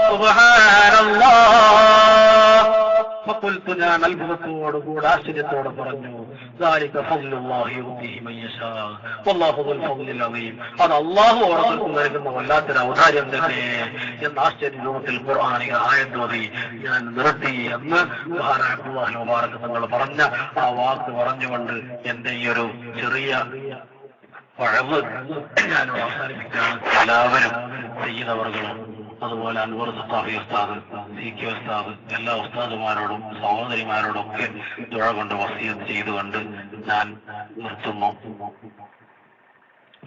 സുബ്ഹാനല്ലാഹ്. ഞാൻ അത്ഭുതത്തോടുകൂടെ ആശ്ചര്യത്തോടെ പറഞ്ഞു, അത് അള്ളാഹു ഓർമ്മക്ക് നൽകുന്ന വല്ലാത്തൊരു ഔദാര്യം തന്നെ എന്ന ആശ്ചര്യ രൂപത്തിൽ ഖുർആനിക ആയത്തോതി ഞാൻ നിർത്തി എന്ന് അല്ലാഹു മുബാറക് തങ്ങൾ പറഞ്ഞ ആ വാക്ക് പറഞ്ഞുകൊണ്ട് എന്റെ ഈ ഒരു ചെറിയ പഴവ് ഞാനോട് അവസാനിപ്പിക്കുകയാണ്. എല്ലാവരും ചെയ്യുന്നവർകളും അതുപോലെ അൻവർ സത്താഫി ഉസ്താദ്, CK ഉസ്താദ്, എല്ലാ ഉസ്താദുമാരോടും സഹോദരിമാരോടും ഒക്കെ ദുആ കൊണ്ട് വസിയത്ത് ചെയ്തുകൊണ്ട് ഞാൻ നിർത്തുന്നു.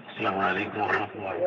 അസ്സലാമു അലൈക്കും വറഹ്മത്തുള്ളാഹി.